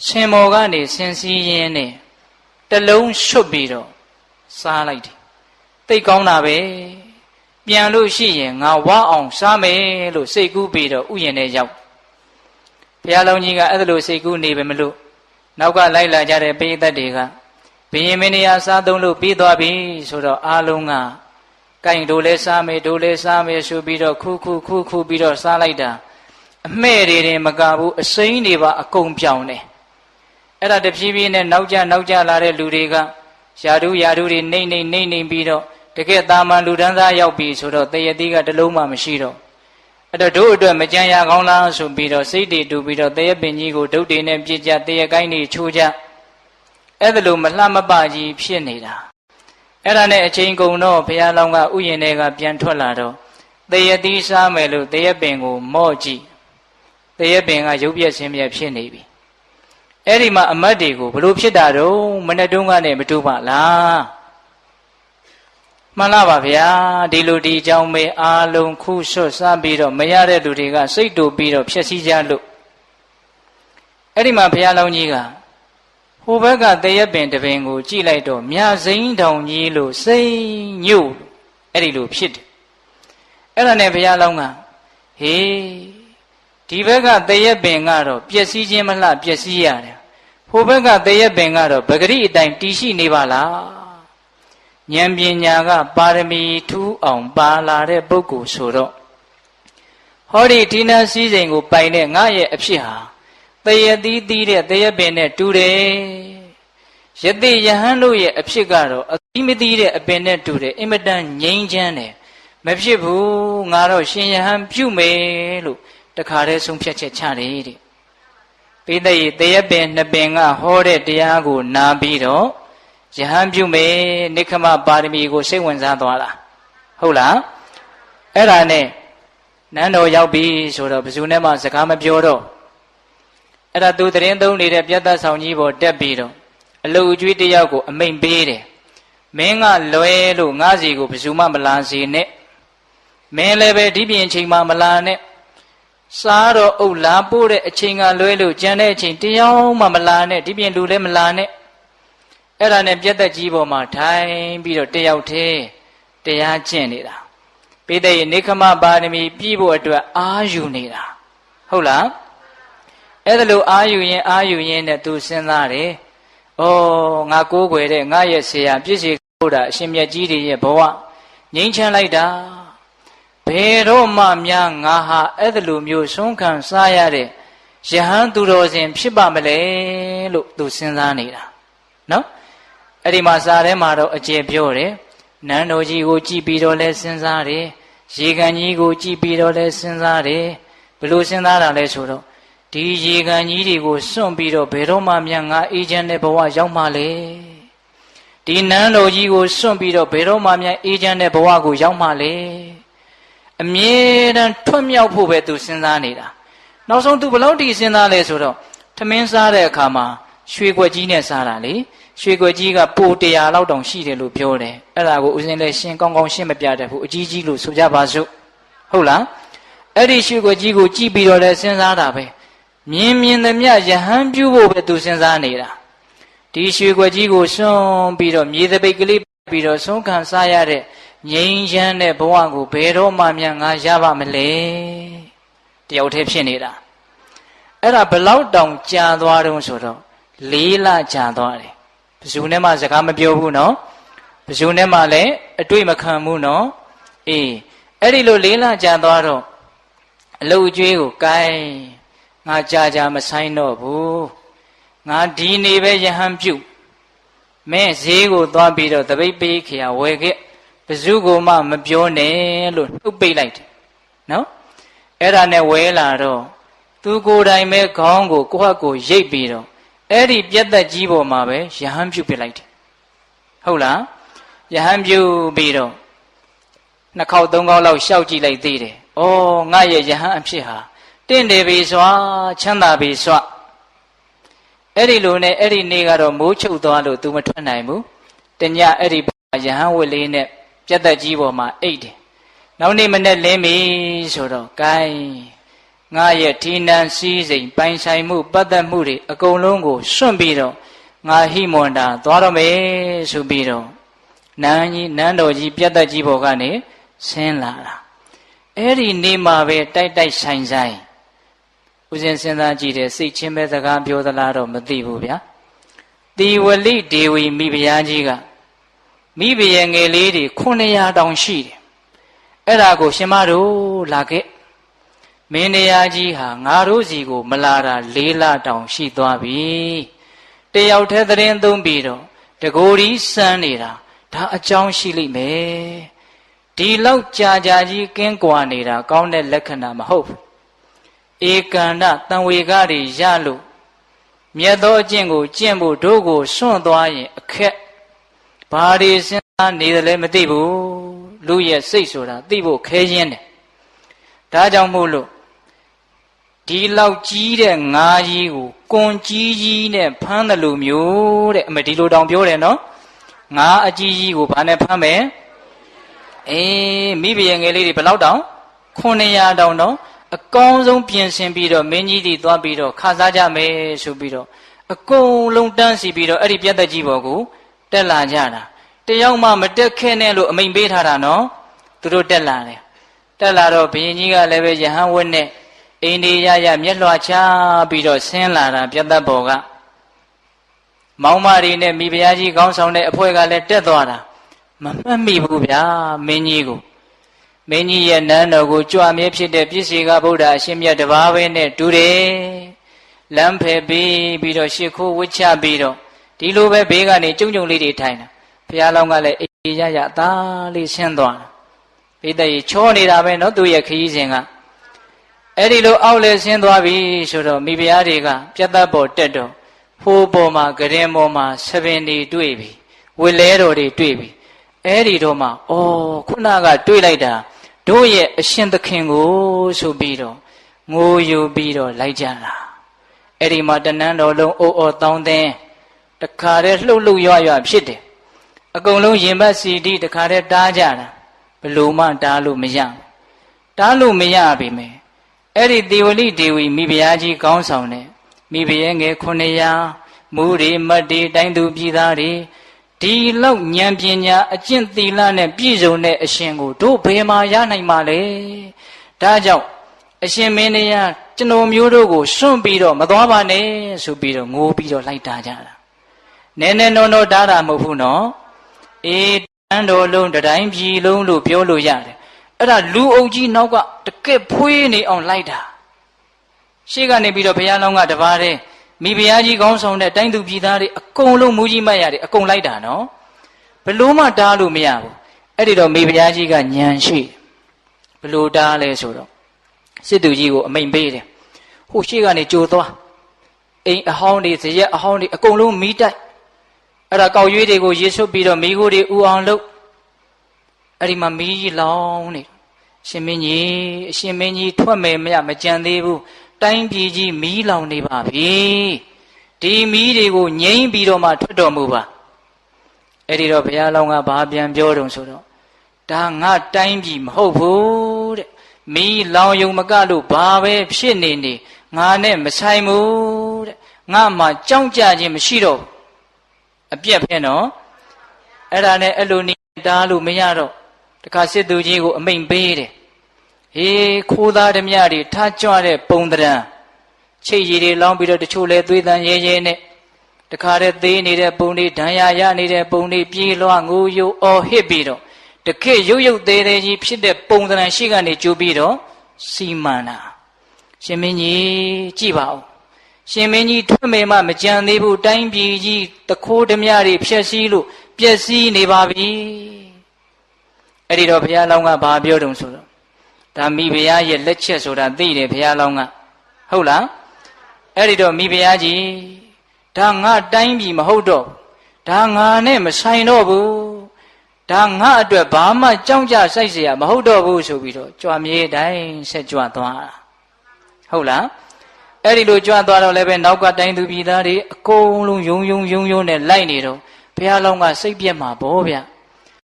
ရှင်မော်ကနေဆင်စည်းရင်းနဲ့တလုံးရှုပ်ပြီးတော့စားလိုက်တယ်သိကောင်းတာပဲပြန်လို့ရှိရင်ငါဝါအောင်စားမယ်လို့စိတ်ကူးပြီးတော့ဥယျာဉ်ထဲရောက်ဘုရားလောင်းကြီးကအဲ့ဒါလိုစိတ်ကူးနေပဲမလို့နောက်ကလိုက်လာကြတဲ့ပိဋကတ်တွေကဘုရင်မင်းတရားစားသုံးလို့ပြီးသွားပြီဆိုတော့အားလုံးကကိုင်တို့လဲစားမယ်တို့လဲစားမယ်ဆိုပြီးတော့ခုပြီးတော့စားလိုက်တာအမှဲ့တွေတင်မကဘူးအစိမ်းတွေပါအကုန်ပြောင်းတယ်အဲ့ဒါတဖြည်းဖြည်းနဲ့နောက်ကျလာတဲ့လူတွေကယာဓုတွေနှိမ့်ပြီးတော့တကယ်တာမန်လူတန်းသားရောက်ပြီဆိုတော့တရတိကတလုံးမှမရှိတော့အဲ့တော့တို့အတွက်မကြံရကောင်းလားဆိုပြီးတော့စိတ်တွေတူပြီးတော့တရပင်ကြီးကိုဒုတ်တွေနဲ့ပြစ်ကြတရကိုင်းတွေချိုးကြအဲ့ဒါလိုမလှမပကြီးဖြစ်နေတာအဲ့ဒါနဲ့အချိန်ကုန်တော့ဘုရားလောင်းကဥယျာဉ်ထဲကပြန်ထွက်လာတော့တရတိစားမယ်လို့တရပင်ကိုမော့ကြည့်တရပင်ကရုပ်ပြက်ဆင်းပြက်ဖြစ်နေပြီအဲ့ဒီမှာအမတ်တွေကိုဘလို့ဖြစ်တာတော့မနဲ့တုန်းကနဲ့မတူပါလားမှန်လားပါဗျာဒီလိုဒီအကြောင်းပဲအားလုံးခုဆွတ်စားပြီးတော့မရတဲ့လူတွေကစိတ်တူပြီးတော့ဖြည့်ဆည်းကြလို့အဲ့ဒီမှာဘုရားလောင်းကြီးကဟိုဘက်ကတရက်ပင်တပင်ကိုကြည့်လိုက်တော့မြစိမ့်တောင်ကြီးလို့စိမ့်ညို့အဲ့ဒီလိုဖြစ်တယ်အဲ့ဒါနဲ့ဘုရားလောင်းကဟေးဒီဘက်ကတရက်ပင်ကတော့ပျက်စီးခြင်းမလှပျက်စီးရတယ်ဟိုဘက်ကတရက်ပင်ကတော့ပဂရိအတိုင်းတည်ရှိနေပါလားဉာဏ်ပညာကပါရမီထူးအောင်ပါလာတဲ့ပုဂ္ဂိုလ်ဆိုတော့ဟောဒီဌိနစည်းစိမ်ကိုပိုင်တဲ့ငါရဲ့အဖြစ်ဟာတရတိတီးတဲ့တရက်ပင်နဲ့တူတယ်ယတိယဟန်တို့ရဲ့အဖြစ်ကတော့အတိမတိတဲ့အပင်နဲ့တူတယ်အင်မတန်ငြိမ်းချမ်းတယ်မဖြစ်ဘူးငါတော့ရှင်ယဟန်ပြုမယ်လို့တခါတည်းဆုံးဖြတ်ချက်ချတယ်တဲ့ပိဿယေတရက်ပင်နှစ်ပင်ကဟောတဲ့တရားကိုနာပြီးတော့ယဟန်ပြုမယ်နိခမပါရမီကိုစိတ်ဝင်စားသွားတာဟုတ်လားအဲ့ဒါနဲ့နန်းတော်ရောက်ပြီဆိုတော့ဘယ်သူနဲ့မှစကားမပြောတော့အဲ့ဒါသူသတင်းသုံးနေတဲ့ပြတ်သက်ဆောင်ကြီးပေါ်တက်ပြီးတော့အလုအကျွေးတယောက်ကိုအမိန်ပေးတယ်မင်းကလွယ်လို့ငါးစီကိုဘယ်သူမှမလာစေနဲ့မင်းလည်းပဲဒီပြင်ချိန်မှမလာနဲ့စားတော့အုပ်လာပို့တဲ့အချိန်ကလွဲလို့ကြံတဲ့အချိန်တရားမှမလာနဲ့ဒီပြင်လူလည်းမလာနဲ့အဲ့ဒါနဲ့ပြတ်သက်ကြီးပေါ်မှာထိုင်ပြီးတော့တယောက်တည်းတရားကျင့်နေတာပိဿယေနိခမပါရမီပြည့်ဖို့အတွက်အာယူနေတာဟုတ်လားအဲ့ဒါလိုအာယူရင်နဲ့သူစဉ်းစားတယ်ဩ ငါကိုးကွယ်တဲ့ငါရဲ့ဆရာပြည့်စုံဖို့တာအရှင်မြတ်ကြီးတွေရဲ့ဘဝငြိမ်းချမ်းလိုက်တာဘယ်တော့မှများငါဟာအဲ့ဒါလိုမျိုးဆုံးခံစားရတဲ့ယဟန်သူတော်စင်ဖြစ်ပါမလဲလို့သူစဉ်းစားနေတာနော်အဲ့ဒီမှာစာထဲမှာတော့အကျေပြောတယ်နန်းတော်ကြီးကိုကြည်ပြီးတော့လဲစဉ်းစားတယ်ရေကန်ကြီးကိုကြည်ပြီးတော့လဲစဉ်းစားတယ်ဘယ်လိုစဉ်းစားတာလဲဆိုတော့ဒီရေကန်ကြီးတွေကိုစွန့်ပြီးတော့ဘယ်တော့မှမြန်ငါအေးချမ်းတဲ့ဘဝရောက်မှလဲဒီနန်းတော်ကြီးကိုစွန့်ပြီးတော့ဘယ်တော့မှမြန်အေးချမ်းတဲ့ဘဝကိုရောက်မှလဲအမြဲတမ်းထွတ်မြောက်ဖို့ပဲသူစဉ်းစားနေတာနောက်ဆုံးသူဘလို့ဒီစဉ်းစားလဲဆိုတော့ထမင်းစားတဲ့အခါမှာရွှေကွက်ကြီးနဲ့စားတာလေရွှေကွက်ကြီးကပို100လောက်တောင်ရှိတယ်လို့ပြောတယ်အဲ့ဒါကိုဦးဇင်းလည်းရှင်းကောင်းကောင်းရှင်းမပြတတ်ဘူးအကြီးကြီးလို့ဆိုကြပါစို့ဟုတ်လားအဲ့ဒီရွှေကွက်ကြီးကိုကြည့်ပြီးတော့လည်းစဉ်းစားတာပဲမြင်သမျှယဟန်ပြုဖို့ပဲသူစဉ်းစားနေတာဒီရွှေကွက်ကြီးကိုစွန့်ပြီးတော့မြေသပိတ်ကလေးပြီးတော့ဆုံးခံစားရတဲ့ငြိမ်းချမ်းတဲ့ဘဝကိုဘယ်တော့မှမြန်ငါရပါမလဲတယောက်တည်းဖြစ်နေတာအဲ့ဒါဘလောက်တောင်ကြာသွားတုံးဆိုတော့4 လကြာသွားတယ်ဘယ်သူနဲ့မှစကားမပြောဘူးနော်ဘယ်သူနဲ့မှလည်းအတွေ့မခံဘူးနော်အေးအဲ့ဒီလို4 လကြာသွားတော့အလုတ်အကျွေးကိုကိုင်းငါကြာမဆိုင်တော့ဘူးငါဒီနေပဲယဟန်ပြုမင်းဈေးကိုသွားပြီးတော့တပိတ်ပေးခရဝယ်ခဲ့ဘယ်သူကိုမှမပြောနဲ့လို့နှုတ်ပိတ်လိုက်တယ်နော်အဲ့ဒါနဲ့ဝဲလာတော့သူကိုယ်တိုင်ပဲခေါင်းကိုကိုယ့်ဟက်ကိုရိပ်ပြီးတော့အဲ့ဒီပြက်သက်ကြီးပေါ်မှာပဲယဟန်ပြုတ်ပြလိုက်တယ်ဟုတ်လားယဟန်ပြုတ်ပြီးတော့2 ခေါက် 3 ခေါက်လောက်ရှောက်ကြည့်လိုက်သေးတယ်ဩငါရဲ့ယဟန်အဖြစ်ဟာတင့်တယ်ပြီစွာချမ်းသာပြီစွာအဲ့ဒီလိုနဲ့အဲ့ဒီနေ့ကတော့မိုးချုပ်သွားလို့ तू မထွက်နိုင်ဘူးတညအဲ့ဒီယဟန်ဝတ်လေးနဲ့ပြက်သက်ကြီးပေါ်မှာအိတ်တယ်နောက်နေ့မနေ့လင်းပြီဆိုတော့ gain ငါရဲ့ထီနန်စည်းစိမ်ပိုင်ဆိုင်မှုပတ်သက်မှုတွေအကုန်လုံးကိုစွန့်ပြီးတော့ငါဟိမွန်တာသွားတော့မယ်ဆိုပြီးတော့နန်းတော်ကြီးပြတ်သက်ကြီးဘောကနေဆင်းလာတာအဲ့ဒီနေ့မှာပဲတိုက်ဆိုင်ဦးဇင်းစဉ်းစားကြည့်တယ်စိတ်ချင်းပဲစကားပြောသလားတော့မသိဘူးဗျာတီဝလိဒေဝီမိဖုရားကြီးကမိဖုရားငယ်လေးတွေ900တောင်ရှိတယ်အဲ့ဒါကိုရှင်မတို့လာခဲ့မင်းတရားကြီးဟာငါတို့စီကိုမလာတာ4 လတောင်ရှိသွားပြီတယောက်တည်းသတင်းသုံးပြီးတော့တကိုယ်ကြီးစမ်းနေတာဒါအကြောင်းရှိလိမ့်မယ်ဒီလောက်ကြာကြီးကင်းကွာနေတာကောင်းတဲ့လက္ခဏာမဟုတ်ဘူးဧကန္တတံဝေကတွေရလို့မြတ်သောအကျင့်ကိုကျင့်ဖို့တို့ကိုစွန့်သွားရင်အခက်ဘာတွေစဉ်းစားနေတယ်လဲမသိဘူးလူရဲ့စိတ်ဆိုတာသိဖို့ခဲရင်းတယ်ဒါကြောင့်မို့လို့ဒီလောက်ကြီးတဲ့ငါးကြီးကိုကွန်ကြီးနဲ့ဖမ်းတယ်လို့မျိုးတဲ့အမဒီလိုတောင်ပြောတယ်နော်ငါးအကြီးကြီးကိုဘာနဲ့ဖမ်းမယ်မိဘရဲ့ငယ်လေးတွေဘယ်လောက်တောင်900တောင်တော့အကောင်းဆုံးပြင်ဆင်ပြီးတော့မင်းကြီးတွေသွားပြီးတော့ခါစားကြမယ်ဆိုပြီးတော့အကုန်လုံးတန်းစီပြီးတော့အဲ့ဒီပြတ်သက်ကြီးဘောကိုတက်လာကြတာတယောက်မှမတက်ခဲ့နဲ့လို့အမိန်ပေးထားတာနော်သူတို့တက်လာတယ်တက်လာတော့ဘုရင်ကြီးကလည်းပဲယဟန်ဝတ်နဲ့အိန္ဒိယမျက်လွှာချပြီးတော့ဆင်းလာတာပြတ်သက်ဘောကမောင်မတွေနဲ့မိဖုရားကြီးခေါင်းဆောင်တဲ့အဖွဲ့ကလည်းတက်သွားတာမမှတ်မိဘူးဗျာမင်းကြီးကိုမင်းကြီးရဲ့နန်းတော်ကိုကြွမြဲဖြစ်တဲ့ပြည့်စေကဗုဒ္ဓအရှင်မြတ်တပါးပဲနဲ့တူတယ်လမ်းဖယ်ပြီးတော့ရှ िख ိုးဝှချပြီးတော့ဒီလိုပဲဘေးကနေကျုံလေးတွေထိုင်တာဘုရားလောင်းကလည်းအေးရအသားလေးဆင်းသွားတာပိဿကြီးချောနေတာပဲနော်သူ့ရဲ့ခရီးစဉ်ကအဲ့ဒီလိုအောက်လဲဆင်းသွားပြီဆိုတော့မိဖုရားတွေကပြတ်သက်ပေါ်တက်တော့ဟိုးပေါ်မှာဂရင်ပေါ်မှာဆပင်တွေတွေ့ပြီဝေလဲတော်တွေတွေ့ပြီအဲ့ဒီတော့မှခုနကတွေ့လိုက်တာတို့ရဲ့အရှင်သခင်ကိုဆိုပြီးတော့ငိုယူပြီးတော့လိုက်ကြတာအဲ့ဒီမှာတဏန်းတော်လုံးအော်တောင်းတဲ့တခါတည်းလှုပ်ရွဖြစ်တယ်အကုန်လုံးရင်ဘတ်စီတီတခါတည်းတားကြတာဘလို့မှတားလို့မရပြီမယ်အဲ့ဒီတေဝလိဒေဝီမိဖုရားကြီးကောင်းဆောင်တဲ့မိဖုရားငယ်900မူတွေမတ်တွေတိုင်းသူပြည်သားတွေဒီလောက်ဉာဏ်ပညာအကျင့်သီလနဲ့ပြည့်စုံတဲ့အရှင်ကိုတို့ဘယ်မှာရနိုင်မှာလဲဒါကြောင့်အရှင်မင်းတရားကျွန်တော်မျိုးတို့ကိုစွန့်ပြီးတော့မသွားပါနဲ့ဆိုပြီးတော့ငိုပြီးတော့လိုက်တာကြတာ နဲနဲနောနောတားတာမဟုတ်ဘူးနော်အေးတန်းတော်လုံးတိုင်းပြည်လုံးလို့ပြောလို့ရတယ်အဲ့ဒါလူအုပ်ကြီးနောက်ကတကက်ဖွေးနေအောင်လိုက်တာရှေ့ကနေပြီးတော့ဘုရားလောင်းကတပါးတည်းမိဖုရားကြီးကောင်းဆောင်တဲ့တိုင်းသူပြည်သားတွေအကုန်လုံးမူကြီးမတ်ရတယ်အကုန်လိုက်တာနော်ဘလို့မှတားလို့မရဘူးအဲ့ဒီတော့မိဖုရားကြီးကညံရှိဘလို့တားလဲဆိုတော့စစ်သူကြီးကိုအမိန်ပေးတယ်ဟိုရှေ့ကနေကြိုသွားအိမ်အဟောင်းတွေဇရက်အဟောင်းတွေအကုန်လုံးမီးတိုက်အဲ့ဒါကောက်ရွေးတွေကိုရေဆွတ်ပြီးတော့မိခိုးတွေဥအောင်လုပ်အဲ့ဒီမှာမီးကြီးလောင်းနေရှင်မင်းကြီးထွက်မယ်မကြံသေးဘူးတိုင်းပြည်ကြီးမီးလောင်နေပါပြီဒီမီးတွေကိုငြိမ်းပြီးတော့မှထွက်တော်မူပါအဲ့ဒီတော့ဘုရားလောင်းကဘာပြန်ပြောတုံဆိုတော့ဒါငါတိုင်းပြည်မဟုတ်ဘူးတဲ့မီးလောင်ယုံမကလို့ဘာပဲဖြစ်နေငါနဲ့မဆိုင်ဘူးတဲ့ငါမှကြောက်ကြခြင်းမရှိတော့အပြက်ပဲနော်အဲ့ဒါနဲ့အဲ့လိုနေတားလို့မရတော့တခါစစ်သူကြီးကိုအမိန်ပေးတယ်ဟေးခိုးသားဓမြတွေထားကြွတဲ့ပုံတရံချိတ်ရည်တွေလောင်းပြီးတော့တချို့လဲသွေးတန်ရဲနဲ့တခါတည်းသေးနေတဲ့ပုံတွေဒဏ်ရာရနေတဲ့ပုံတွေပြေးလွှားငိုယိုအော်ဟစ်ပြီးတော့တခေတ်ရုပ်သေးသေးကြီးဖြစ်တဲ့ပုံတရံရှိကနေကြိုးပြီးတော့စီမံတာရှင်မင်းကြီးကြည့်ပါဦးရှင်မင်းကြီးထွက်မယ်မှမကြံသေးဘူးတိုင်းပြည်ကြီးတခိုးဓမြတွေဖျက်ဆီးလို့ပျက်စီးနေပါပြီအဲ့ဒီတော့ဘုရားလောင်းကဘာပြောတုံဆိုတော့ဒါမိဖုရားရဲ့လက်ချက်ဆိုတာသိတယ်ဘုရားလောင်းကဟုတ်လားအဲ့ဒီတော့မိဖုရားကြီးဒါငါတိုင်းပြည်မဟုတ်တော့ဒါငါနဲ့မဆိုင်တော့ဘူးဒါငါအတွက်ဘာမှကြောက်ကြစိုက်เสียမဟုတ်တော့ဘူးဆိုပြီးတော့ကြွမြေတိုင်းဆက်ကြွသွားတာဟုတ်လားအဲ့ဒီလိုကြွသွားတော့လည်းပဲနောက်ကတိုင်းသူပြည်သားတွေအကုန်လုံးယုံနဲ့လိုက်နေတော့ဘုရားလောင်းကစိတ်ပြက်မှာဗောဗျ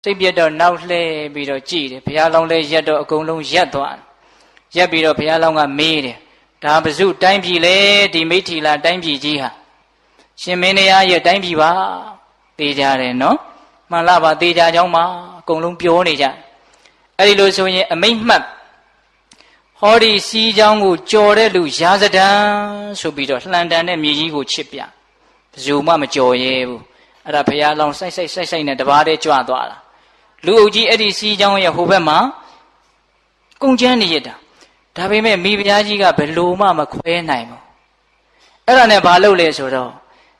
စိတ်ပြက်တော့နောက်လှည့်ပြီးတော့ကြည်တယ်ဘုရားလောင်းလည်းရက်တော့အကုန်လုံးရက်သွားရက်ပြီးတော့ဘုရားလောင်းကမေးတယ်ဒါဘစုတိုင်းပြည်လေဒီမိထီလာတိုင်းပြည်ကြီးဟာရှင်မင်းတရားရဲ့တိုင်းပြည်ပါသိကြတယ်နော်မှန်လားပါသိကြကြောင်းပါအကုန်လုံးပြောနေကြအဲ့ဒီလိုဆိုရင်အမိတ်မှတ်ဟောဒီစီးကြောင်းကိုကြော်တဲ့လူရာဇဒံဆိုပြီးတော့လှန်တန်တဲ့မြေကြီးကိုချစ်ပြဘယ်သူမှမကြော်ရဲဘူးအဲ့ဒါဘုရားလောင်းစိုက်နဲ့တပါးတည်းကြွသွားတာလူအုပ်ကြီးအဲ့ဒီစီးကြောင်းရဲ့ဟိုဘက်မှာကုန်ကျန်းနေရတာဒါပေမဲ့မိဖုရားကြီးကဘယ်လိုမှမခွဲနိုင်ဘူးအဲ့ဒါနဲ့ဘာလုပ်လဲဆိုတော့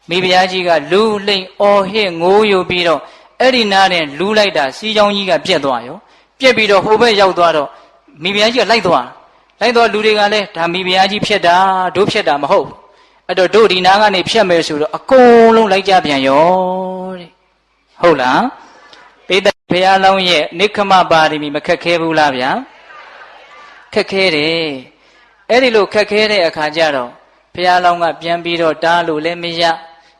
မိဖုရားကြီးကလူလိမ့်အော်ဟစ်ငိုးယူပြီးတော့အဲ့ဒီနားနဲ့လူလိုက်တာစီးကြောင်းကြီးကပြက်သွားရောပြက်ပြီးတော့ဟိုဘက်ရောက်သွားတော့မိဖုရားကြီးကလိုက်သွားလူတွေကလည်းဒါမိဖုရားကြီးဖြတ်တာတို့ဖြတ်တာမဟုတ်အဲ့တော့တို့ဒီနားကနေဖြတ်မယ်ဆိုတော့အကုန်လုံးလိုက်ကြပြန်ရောတဲ့ဟုတ်လားပိဋကဘုရားလောင်းရဲ့နိက္ခမပါရမီမခက်ခဲဘူးလားဗျာခက်ခဲတယ်အဲ့ဒီလိုခက်ခဲတဲ့အခါကျတော့ဘုရားလောင်းကပြန်ပြီးတော့တားလို့လည်းမရ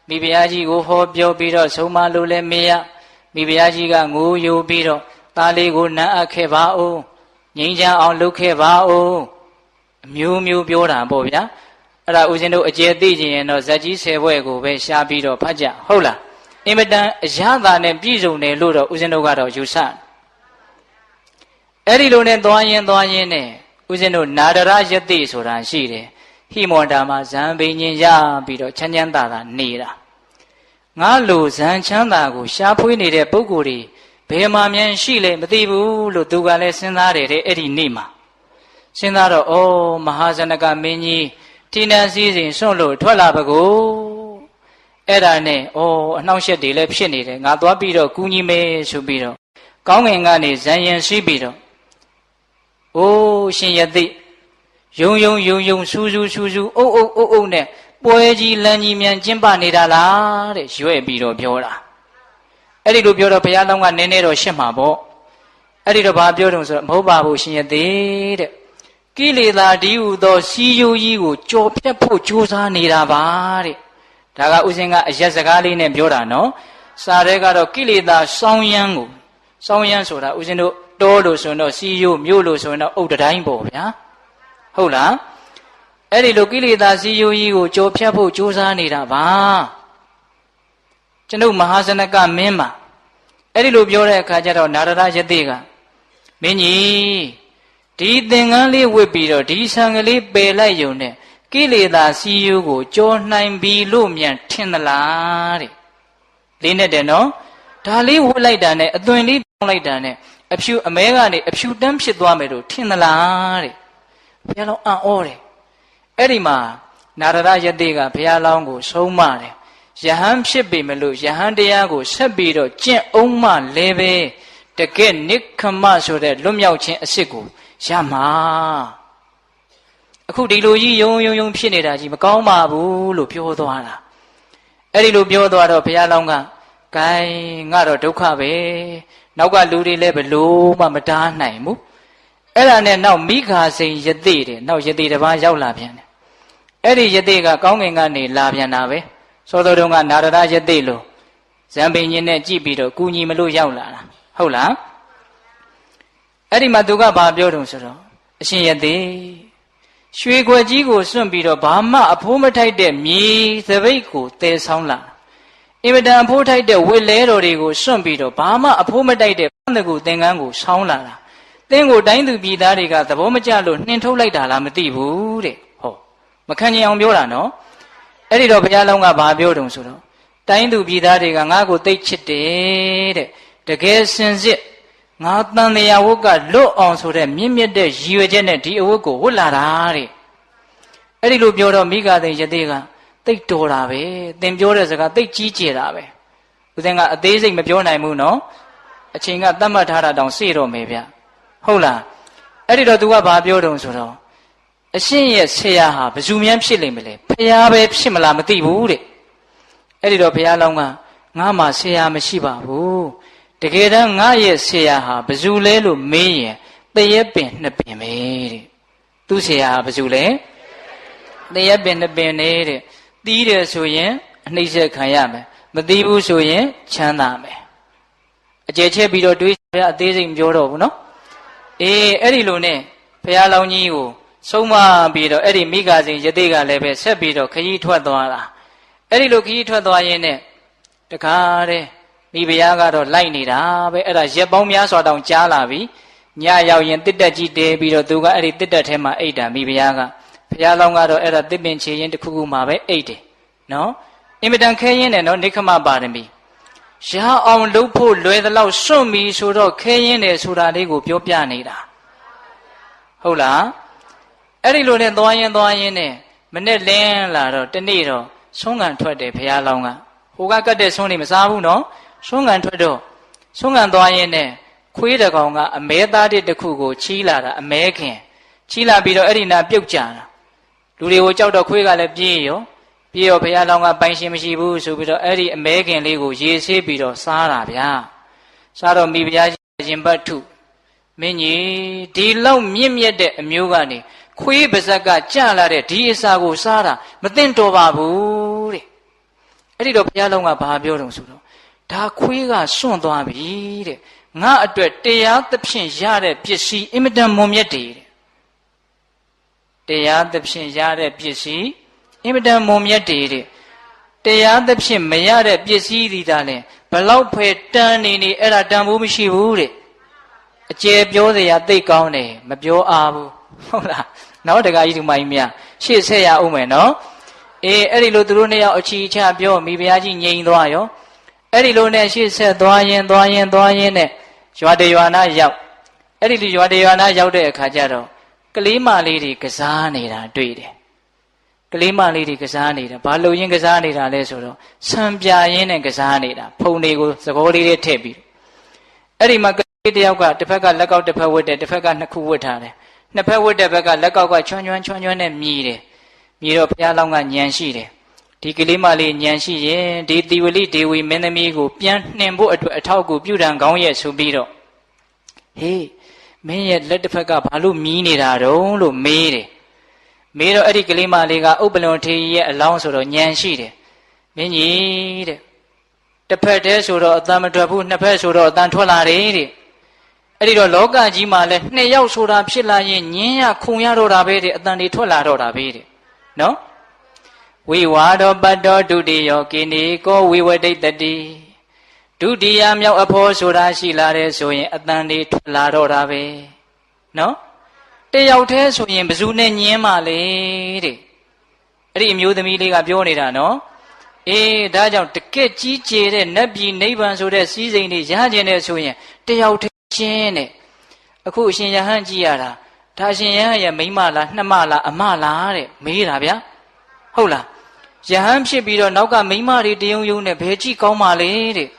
မိဖုရားကြီးကိုဟောပြောပြီးတော့ဆုံးမလို့လည်းမရမိဖုရားကြီးကငိုယိုပြီးတော့သားလေးကိုနမ်းအပ်ခဲ့ပါဦးငြိမ်းချမ်းအောင်လုပ်ခဲ့ပါဦးအမျိုးပြောတာပေါ့ဗျာအဲ့ဒါဦးဇင်းတို့အကျယ်သိကြရင်တော့ဇက်ကြီး10ဘွဲ့ကိုပဲရှားပြီးတော့ဖတ်ကြဟုတ်လားအင်မတန်အရသာနဲ့ပြည့်စုံတယ်လို့တော့ဦးဇင်းတို့ကတော့ယူဆအဲ့ဒီလိုနဲ့သွားရင်နဲ့ဦးဇင်းတို့နာဒရယတိဆိုတာရှိတယ်ဟိမန္တာမှာဇံပင်ညင်ရပြီးတော့ချမ်းသာနေတာငါလိုဇံချမ်းသာကိုရှားဖွေးနေတဲ့ပုဂ္ဂိုလ်တွေဘယ်မှာမြန်ရှိလဲမသိဘူးလို့သူကလည်းစဉ်းစားတယ်တဲ့အဲ့ဒီနေ့မှာစဉ်းစားတော့ဩမဟာဇနကမင်းကြီးထိနန်းစည်းစိမ်စွန့်လို့ထွက်လာပကိုအဲ့ဒါနဲ့ဩအနှောင့်အယှက်တွေလည်းဖြစ်နေတယ်ငါသွားပြီးတော့ကူညီမယ်ဆိုပြီးတော့ကောင်းငင်ကနေဇံရင်ရှိပြီးတော့အိုးရှင်ယသိယုံစူးအုပ်နဲ့ပွဲကြီးလမ်းကြီးမြန်ကျင်းပနေတာလားတဲ့ရွဲ့ပြီးတော့ပြောတာအဲ့ဒီလိုပြောတော့ဘုရားလောင်းကနည်းနည်းတော့ရှင်းမှာပေါ့အဲ့ဒီတော့ဘာပြောတုံဆိုတော့မဟုတ်ပါဘူးရှင်ယသိတဲ့ကိလေသာဒီဟုသောစီယိုကြီးကိုကြော်ဖြတ်ဖို့ကြိုးစားနေတာပါတဲ့ဒါကဥစဉ်ကအရက်စကားလေးနဲ့ပြောတာနော်စာရဲကတော့ကိလေသာစောင်းရမ်းဆိုတာဥစဉ်တို့တောလို့ဆိုရင်တော့စီယိုမြို့လို့ဆိုရင်တော့အုတ်တိုင်းပေါ့ဗျာဟုတ်လားအဲ့ဒီလိုကိလေသာစီယိုကြီးကိုကြော်ဖြတ်ဖို့ကြိုးစားနေတာပါကျွန်ုပ်မဟာဇနကမင်းမှာအဲ့ဒီလိုပြောတဲ့အခါကျတော့နာရဒယတိကမင်းကြီးဒီသင်္ကန်းလေးဝတ်ပြီးတော့ဒီဆံကလေးပယ်လိုက်ယုံနဲ့ကိလေသာစီယိုကိုကြော်နိုင်ပြီလို့မြန်ထင်သလားတဲ့ လေးနဲ့တယ်နော်ဒါလေးဝှက်လိုက်တာနဲ့အသွင်လေးတောင်းလိုက်တာနဲ့အဖြူအမဲကနေအဖြူတန်းဖြစ်သွားမယ်လို့ထင်သလားတဲ့ဘုရားလောင်းအံ့ဩတယ်အဲ့ဒီမှာနာရဒယတိကဘုရားလောင်းကိုဆုံးမတယ်ယဟန်ဖြစ်ပေမလို့ယဟန်တရားကိုဆက်ပြီးတော့ကျင့်အောင်မှလည်းပဲတကယ်နိက္ခမဆိုတဲ့လွတ်မြောက်ခြင်းအစစ်ကိုရမှာအခုဒီလိုကြီးယုံဖြစ်နေတာကြီးမကောင်းပါဘူးလို့ပြောသွားတာအဲ့ဒီလိုပြောသွားတော့ဘုရားလောင်းကဂိုင်းငါတော့ဒုက္ခပဲနောက်ကလူတွေလည်းဘလို့မှမတားနိုင်ဘူးအဲ့ဒါနဲ့နောက်မိခါစိန်ယသိတယ်နောက်ယသိတစ်ပါးရောက်လာပြန်တယ်အဲ့ဒီယသိကကောင်းကင်ကနေလာပြန်တာပဲစောစောတုန်းကနာရဒယသိလို့ဇံပင်ကြီးနဲ့ကြည့်ပြီးတော့ကူညီမလို့ရောက်လာတာဟုတ်လားအဲ့ဒီမှာသူကဘာပြောတုံဆိုတော့အရှင်ယသိရွှေခွက်ကြီးကိုစွန့်ပြီးတော့ဘာမှအဖိုးမထိုက်တဲ့မြေသပိတ်ကိုတည်ဆောင်လာအင်မတန်အဖိုးထိုက်တဲ့ဝစ်လဲတော်တွေကိုစွန့်ပြီးတော့ဘာမှအဖိုးမတိုက်တဲ့ပန်းတကူသင်္ကန်းကိုဆောင်းလာတာသင်ကိုတိုင်းသူပြည်သားတွေကသဘောမကျလို့နှင်ထုတ်လိုက်တာလားမသိဘူးတဲ့ဟောမခံချင်အောင်ပြောတာနော်အဲ့ဒီတော့ဘုရားလောင်းကဘာပြောတုံဆိုတော့တိုင်းသူပြည်သားတွေကငါ့ကိုသိချစ်တယ်တဲ့တကယ်စင်စစ်ငါတန်တရားဝတ်ကလွတ်အောင်ဆိုတဲ့မြင့်မြတ်တဲ့ရည်ရွယ်ချက်နဲ့ဒီအဝတ်ကိုဝတ်လာတာတဲ့အဲ့ဒီလိုပြောတော့မိဂသိယသိကသိတော်တာပဲသင်ပြောတဲ့စကားသိကြီးကျယ်တာပဲဦးဇင်းကအသေးစိတ်မပြောနိုင်ဘူးနော်အချိန်ကသတ်မှတ်ထားတာတောင်စေတော့မယ်ဗျဟုတ်လားအဲ့ဒီတော့ तू ကဘာပြောတုံဆိုတော့အရှင်ရဲ့ဆရာဟာဘယ်သူများဖြစ်လိမ့်မလဲဖရာပဲဖြစ်မလားမသိဘူးတဲ့အဲ့ဒီတော့ဘုရားလောင်းကငါမှဆရာမရှိပါဘူးတကယ်တမ်းငါရဲ့ဆရာဟာဘယ်သူလဲလို့မေးရင်တရက်ပင်နှစ်ပင်ပဲတဲ့သူဆရာဟာဘယ်သူလဲတရက်ပင်နှစ်ပင်နေတဲ့တီးတယ်ဆိုရင်အနှိမ့်ဆက်ခံရမယ်မတီးဘူးဆိုရင်ချမ်းသာမယ်အကျယ်ချက်ပြီးတော့တွေးရအသေးစိတ်မပြောတော့ဘူးနော်အေးအဲ့ဒီလိုနဲ့ဘုရားလောင်းကြီးကိုဆုံးမပြီးတော့အဲ့ဒီမိဂစိန်ယသိကလည်းပဲဆက်ပြီးတော့ခရီးထွက်သွားတာအဲ့ဒီလိုခရီးထွက်သွားရင်းနဲ့တခါတည်းမိဖုရားကတော့လိုက်နေတာပဲအဲ့ဒါရက်ပေါင်းများစွာတောင်ကြားလာပြီညရောက်ရင်တစ်တက်ကြီးတဲပြီးတော့သူကအဲ့ဒီတစ်တက်ထဲမှာအိတ်တာမိဖုရားကဘုရားလောင်းကတော့အဲ့ဒါတစ်ပင်ချေရင်တစ်ခုခုမှာပဲအိတ်တယ်နော်အင်မတန်ခဲရင်နဲ့နော်နိခမပါရမီရအောင်လုပ်ဖို့လွယ်သလောက်စွန့်ပြီဆိုတော့ခဲရင်တယ်ဆိုတာလေးကိုပြောပြနေတာဟုတ်လားအဲ့ဒီလိုနဲ့သွားရင်နဲ့မနဲ့လင်းလာတော့တနေ့တော့ဆုံးကန်ထွက်တယ်ဘုရားလောင်းကဟိုကကတ်တဲ့ဆုံးနေမစားဘူးနော်ဆုံးကန်ထွက်တော့ဆုံးကန်သွားရင်နဲ့ခွေးတကောင်ကအမဲသားတစ်ခုကိုချီးလာတာအမဲခင်ချီးလာပြီးတော့အဲ့ဒီနာပြုတ်ကြတာလူတွေကိုကြောက်တော့ခွေးကလည်းပြေးရောဘုရားလောင်းကပိုင်ရှင်မရှိဘူးဆိုပြီးတော့အဲ့ဒီအမဲခင်လေးကိုရေဆေးပြီးတော့စားတာဗျာစားတော့မိဖုရားရှင်ဘတ်ထုမင်းကြီးဒီလောက်မြင့်မြတ်တဲ့အမျိုးကနေခွေးပါဇက်ကကြလာတဲ့ဒီအစာကိုစားတာမသင့်တော်ပါဘူးတဲ့အဲ့ဒီတော့ဘုရားလောင်းကဘာပြောတုံဆိုတော့ဒါခွေးကစွန့်သွားပြီတဲ့ငါအတွက်တရားသဖြင့်ရတဲ့ပစ္စည်းအင်မတန်မွန်မြတ်တယ်တဲ့တရားသဖြင့်ရတဲ့ပစ္စည်းအင်မတန်မွန်မြတ်တယ်တဲ့တရားသဖြင့်မရတဲ့ပစ္စည်းတွေဒါလည်းဘလောက်ဖယ်တန်နေအဲ့ဒါတန်ဖို့မရှိဘူးတဲ့အကျယ်ပြောစရာသိကောင်းတယ်မပြောအားဘူးဟုတ်လားနောက်တကကြီးဒီမိုင်းမြရှေ့ဆက်ရအောင်မယ်နော်အေးအဲ့ဒီလိုသူတို့နှစ်ယောက်အချီချပြောမိဖုရားကြီးငြိမ်သွားရောအဲ့ဒီလိုနဲ့ရှေ့ဆက်သွားရင်နဲ့ရွာတရွာနာရောက်အဲ့ဒီလိုရွာတရွာနာရောက်တဲ့အခါကျတော့ကလေးမလေးတွေကစားနေတာတွေ့တယ်ကလေးမလေးတွေကစားနေတာဘာလို့ရင်ကစားနေတာလဲဆိုတော့ဆံပြရင်းနဲ့ကစားနေတာဖုန်တွေကိုသကောလေးတွေထည့်ပြီးအဲ့ဒီမှာကလေးတယောက်ကတစ်ဖက်ကလက်ကောက်တစ်ဖက်ဝတ်တယ်တစ်ဖက်ကနှစ်ခုဝတ်ထားတယ်နှစ်ဖက်ဝတ်တဲ့ဘက်ကလက်ကောက်ကချွန်းနဲ့မြည်တယ်မြည်တော့ဘုရားလောင်းကညံရှိတယ်ဒီကလေးမလေးညံရှိရင်ဒီတိဝလိဒေဝီမင်းသမီးကိုပြန်နှင်ဖို့အတွက်အထောက်အကူပြုတံကောင်းရဲ့ဆိုပြီးတော့ဟေးမင်းရဲ့လက်တစ်ဖက်ကဘာလို့မြည်နေတာတုံးလို့မေးတယ်မေးတော့အဲ့ဒီကလေးမလေးကဥပ္ပလွန်ထေကြီးရဲ့အလောင်းဆိုတော့ညံရှိတယ်မင်းကြီးတဲ့တစ်ဖက်တည်းဆိုတော့အတန်မထွက်ဘူးနှစ်ဖက်ဆိုတော့အတန်ထွက်လာတယ်တဲ့အဲ့ဒီတော့လောကကြီးမှာလဲနှစ်ယောက်ဆိုတာဖြစ်လာရင်ညင်းရခုံရတော့တာပဲတဲ့အတန်တွေထွက်လာတော့တာပဲတဲ့နော်ဝိဝါဒောပတ္တောဒုတိယောကိနေကောဝိဝဒိတတိဒုတိယမြောက်အဖို့ဆိုတာရှိလာတယ်ဆိုရင်အတန်တွေထွက်လာတော့တာပဲနော်တယောက်တည်းဆိုရင်ဘယ်သူနဲ့ညင်းမှလဲတဲ့အဲ့ဒီအမျိုးသမီးလေးကပြောနေတာနော် ဒါကြောင့်တကက်ကြီးကျယ်တဲ့နတ်ပြည်နိဗ္ဗာန်ဆိုတဲ့စည်းစိမ်တွေရကျင်နေဆိုရင်တယောက်တည်းချင်းတဲ့အခုအရှင်ယဟန်ကြည့်ရတာဒါအရှင်ယဟန်ရဲ့မိန်းမလားနှမလားအမလားတဲ့မေးတာဗျာဟုတ်လားယဟန်ဖြစ်ပြီးတော့နောက်ကမိန်းမတွေတယုံယုံနဲ့ဘယ်ကြည့်ကောင်းပါလေတဲ့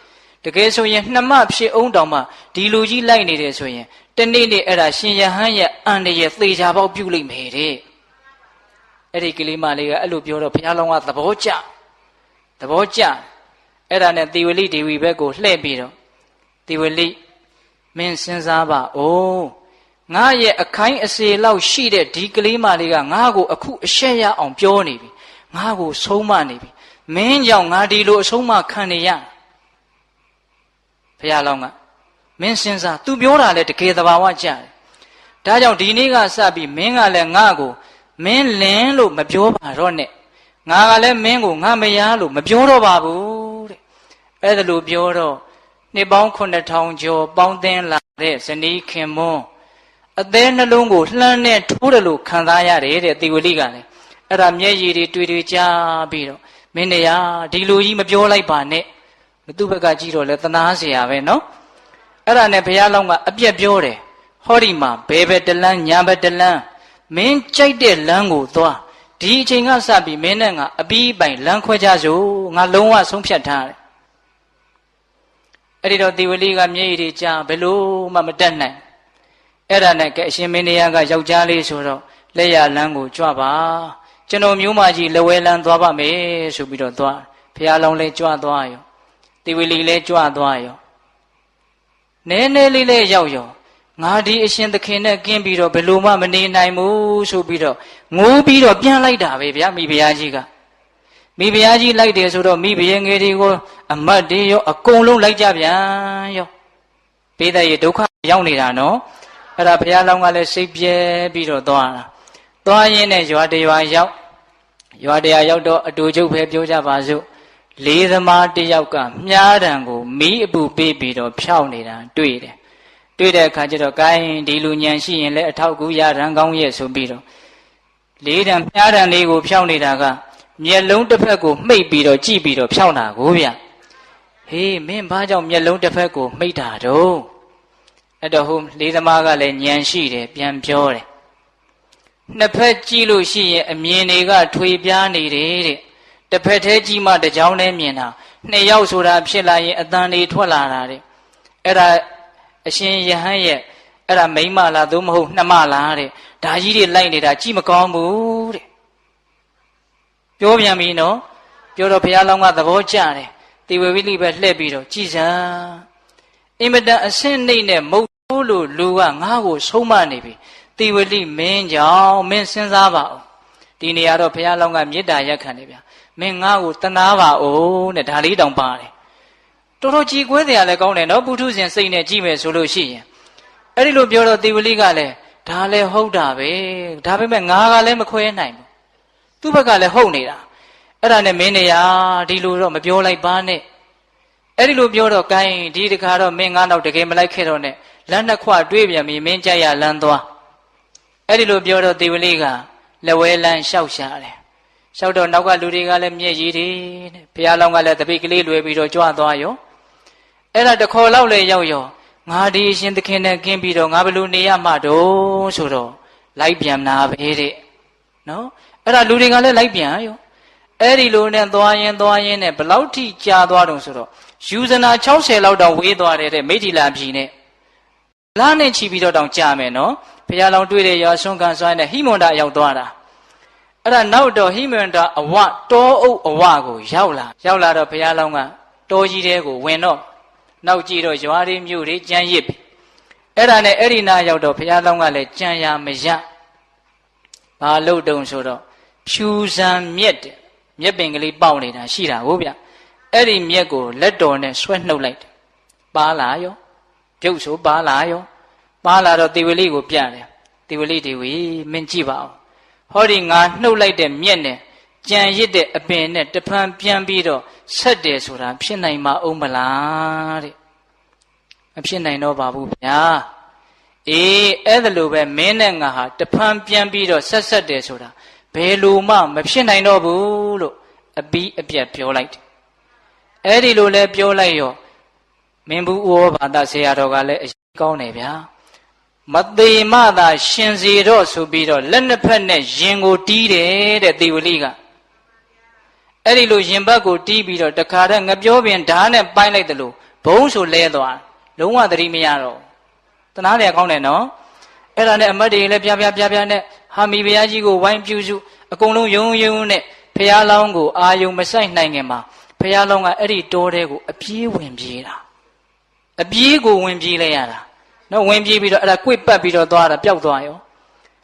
တကယ်ဆိုရင်နှမဖြစ်အောင်တောင်မှဒီလူကြီးလိုက်နေတယ်ဆိုရင်တနေ့နေ့အဲ့ဒါရှင်ယဟန်ရဲ့အန္တရာယ်သေချာပေါက်ပြုတ်လိုက်မယ်တဲ့အဲ့ဒီကလေးမလေးကအဲ့လိုပြောတော့ဘုရားလောင်းကသဘောကျအဲ့ဒါနဲ့သေဝလိဒေဝီဘက်ကိုလှည့်ပြီးတော့သေဝလိမင်းစဉ်းစားပါဦးငါရဲ့အခိုင်းအစေလောက်ရှိတဲ့ဒီကလေးမလေးကငါ့ကိုအခုအရှက်ရအောင်ပြောနေပြီငါ့ကိုဆုံးမနေပြီမင်းကြောင့်ငါဒီလိုအဆုံးမခံနေရဘုရားလောင်းကမင်းစဉ်းစား तू ပြောတာလဲတကယ်သဘာဝကျတယ်ဒါကြောင့်ဒီနေ့ကစပြီးမင်းကလည်းငါ့ကိုမင်းလင်းလို့မပြောပါတော့နဲ့ငါကလည်းမင်းကိုငါမယားလို့မပြောတော့ပါဘူးတဲ့အဲ့ဒါလို့ပြောတော့နှစ်ပေါင်း9000ကျော်ပေါင်းသင်းလာတဲ့ဇနီးခင်မွန်းအသေးနှလုံးကိုလှမ်းနဲ့ထိုးတယ်လို့ခံစားရတယ်တဲ့သေဝလိကလည်းအဲ့ဒါမျက်ရည်တွေတွေ့တွေ့ကြားပြီးတော့မင်းတရားဒီလိုကြီးမပြောလိုက်ပါနဲ့သူ့ဘက်ကကြည့်တော့လဲသနာเสียပဲနော်အဲ့ဒါနဲ့ဘုရားလောင်းကအပြက်ပြောတယ်ဟောဒီမှာဘယ်ဘက်တလန်းညာဘက်တလန်းမင်းကြိုက်တဲ့လမ်းကိုသွားဒီအချိန်ကစပြီးမင်းနဲ့ငါအပြီးပိုင်လမ်းခွဲကြစို့ငါလုံးဝဆုံးဖြတ်ထားတယ်အဲ့ဒီတော့သေဝလိကမျက်ရည်တွေကြားဘယ်လို့မှမတက်နိုင်အဲ့ဒါနဲ့ကဲအရှင်မင်းတရားကယောက်ျားလေးဆိုတော့လက်ရလမ်းကိုကြွပါကျွန်တော်မျိုးမကြီးလက်ဝဲလမ်းသွားပါမယ်ဆိုပြီးတော့သွားဘုရားလောင်းလဲကြွသွားရောသေဝလိလဲကြွသွားရောနည်းနည်းလေးလဲရောက်ရောငါဒီအရှင်သခင်နဲ့ကင်းပြီးတော့ဘယ်လိုမှမနေနိုင်ဘူးဆိုပြီးတော့ငိုးပြီးတော့ပြန်လိုက်တာပဲဗျာမိဖုရားကြီးကမိဖုရားကြီးလိုက်တယ်ဆိုတော့မိဘရဲ့ငယ်တွေကိုအမတ်တွေရောအကုန်လုံးလိုက်ကြပြန်ရောပေးတဲ့ရဒုက္ခရောက်နေတာနော်အဲ့ဒါဘုရားလောင်းကလည်းစိတ်ပြဲပြီးတော့သွားရင်းနဲ့ရွာတရွာရောက်တော့အတူချုပ်ပဲပြောကြပါစို့လေးသမားတယောက်ကမြားတံကိုမီးအပူပေးပြီးတော့ဖြောက်နေတာတွေ့တဲ့အခါကျတော့ကိုင်းဒီလူညံရှိရင်လည်းအထောက်ကူရရန်ကောင်းရဲ့ဆိုပြီးတော့လေးတံမြားတံလေးကိုဖြောက်နေတာကမျက်လုံးတစ်ဖက်ကိုမှိတ်ပြီးတော့ကြည့်ပြီးတော့ဖြောက်တာကိုဗျဟေးမင်းဘာကြောင့်မျက်လုံးတစ်ဖက်ကိုမှိတ်တာတော့အဲ့တော့ဟိုလေးသမားကလည်းညံရှိတယ်ပြန်ပြောတယ်နှစ်ဖက်ကြည့်လို့ရှိရင်အမြင်တွေကထွေပြားနေတယ်တဲ့တစ်ဖက်သေးကြည့်မှတစ်ကြောင်းနဲ့မြင်တာနှစ်ယောက်ဆိုတာဖြစ်လာရင်အတန်တွေထွက်လာတာတဲ့အဲ့ဒါအရှင်ယဟန်ရဲ့အဲ့ဒါမိန်းမလားသို့မဟုတ်နှမလားတဲ့ဒါကြီးတွေလိုက်နေတာကြည့်မကောင်းဘူးတဲ့ပြောပြန်ပြီနော်ပြောတော့ဘုရားလောင်းကသဘောကျတယ်သေဝဝိလိပဲလှည့်ပြီးတော့ကြည်စံအင်မတန်အဆင့်နှိမ့်နဲ့မုတ်ထိုးလို့လူကငါ့ကိုဆုံးမနေပြီသေဝလိမင်းကြောင့်မင်းစဉ်းစားပါဦးဒီနေရာတော့ဘုရားလောင်းကမေတ္တာရက်ခံတယ်ဗျာမင်းငါ့ကိုတနာပါဦးတဲ့ဒါလေးတောင်ပါတယ်တော်တော်ကြည်ကွဲတယ်လည်းကောင်းတယ်နော်ပုထုဇဉ်စိတ်နဲ့ကြည့်မယ်ဆိုလို့ရှိရင်အဲ့ဒီလိုပြောတော့သေဝလိကလည်းဒါလည်းဟုတ်တာပဲဒါပေမဲ့ငါကလည်းမခွဲနိုင်ဘူးသူ့ဘက်ကလည်းဟုတ်နေတာအဲ့ဒါနဲ့မင်းနေရဒီလိုတော့မပြောလိုက်ပါနဲ့အဲ့ဒီလိုပြောတော့ကိုင်းဒီတခါတော့မင်းငါတော့တကယ်မလိုက်ခဲ့တော့နဲ့လမ်းနှစ်ခွတွေးပြန်ပြီးမင်းကြိုက်ရလမ်းသွားအဲ့ဒီလိုပြောတော့သေဝလိကလက်ဝဲလမ်းလျှောက်ရှာတယ်လျှောက်တော့နောက်ကလူတွေကလည်းမျက်ရည်တွေတဲ့ဘုရားလောင်းကလည်းတပိတ်ကလေးလွယ်ပြီးတော့ကြွသွားရောအဲ့ဒါတခေါ်လောက်လေရောက်ရောငါဒီအရှင်သခင်နဲ့ကင်းပြီးတော့ငါဘယ်လိုနေရမှာတော့ဆိုတော့လိုက်ပြန်နာပဲတဲ့နော်အဲ့ဒါလူတွေကလည်းလိုက်ပြန်ရောအဲ့ဒီလိုနဲ့သွားရင်နဲ့ဘလောက်ထိကြာသွားတုံဆိုတော့ယူဇနာ60လောက်တောင်ဝေးသွားတယ်တဲ့မိထီလာပြည်နဲ့လားနဲ့ချီပြီးတော့တောင်ကြာမယ်နော်ဘုရားလောင်းတွေ့တဲ့ရွာဆွမ်းကန်စွမ်းနဲ့ဟိမွန်တာရောက်သွားတာအဲ့ဒါနောက်တော့ဟိမွန်တာအဝတောအုပ်အဝကိုရောက်လာတော့ဘုရားလောင်းကတောကြီးတဲကိုဝင်တော့နောက်ကြည့်တော့ရွာတွေမြို့တွေကြမ်းရစ်ပြီအဲ့ဒါနဲ့အဲ့ဒီနာရောက်တော့ဘုရားလောင်းကလည်းကြံရမရဘာလို့တုံဆိုတော့ဖြူစံမြက်တဲ့မြက်ပင်ကလေးပေါက်နေတာရှိတာဟုတ်ဗျအဲ့ဒီမြက်ကိုလက်တော်နဲ့ဆွဲနှုတ်လိုက်တယ်ပါလာရောပြုတ်ဆိုပါလာရောပါလာတော့သေဝလိကိုပြတယ်သေဝလိဒေဝီမင်းကြည့်ပါဦးဟောဒီငါနှုတ်လိုက်တဲ့မြက်နဲ့ကြံရစ်တဲ့အပင်နဲ့တဖန်ပြန်ပြီးတော့ဆက်တယ်ဆိုတာဖြစ်နိုင်မအောင်မလားတဲ့မဖြစ်နိုင်တော့ပါဘူးဗျာအေးအဲ့ဒါလိုပဲမင်းနဲ့ငါဟာတဖန်ပြန်ပြီးတော့ဆက်တယ်ဆိုတာဘယ်လိုမှမဖြစ်နိုင်တော့ဘူးလို့ အပီးအပြတ်ပြောလိုက်အဲ့ဒီလိုလဲပြောလိုက်ရောမင်းဘူးဩဘာသာဆရာတော်ကလည်းအရေးကောင်းတယ်ဗျာမသေးမသာရှင်စီတော့ဆိုပြီးတော့လက်နှစ်ဖက်နဲ့ရင်ကိုတီးတယ်တဲ့သေဝလိကအဲ့ဒီလိုရင်ဘတ်ကိုတီးပြီးတော့တခါတည်းငပြောပင်ဓာတ်နဲ့ပိုင်းလိုက်တယ်လို့ဘုံဆိုလဲသွားလုံးဝသတိမရတော့တနာတယ်ကောင်းတယ်နော်အဲ့ဒါနဲ့အမတ်တွေလည်းပြနဲ့ဟာမီဘုရားကြီးကိုဝိုင်းပြုစုအကုန်လုံးယုံနဲ့ဘုရားလောင်းကိုအာယုံမဆိုင်နိုင်ခင်မှာဘုရားလောင်းကအဲ့ဒီတောထဲကိုအပြေးဝင်ပြေးတာအပြေးကိုဝင်ပြေးလိုက်ရတာနော်ဝင်ပြေးပြီးတော့အဲ့ဒါကွေ့ပတ်ပြီးတော့သွားတာပျောက်သွားရော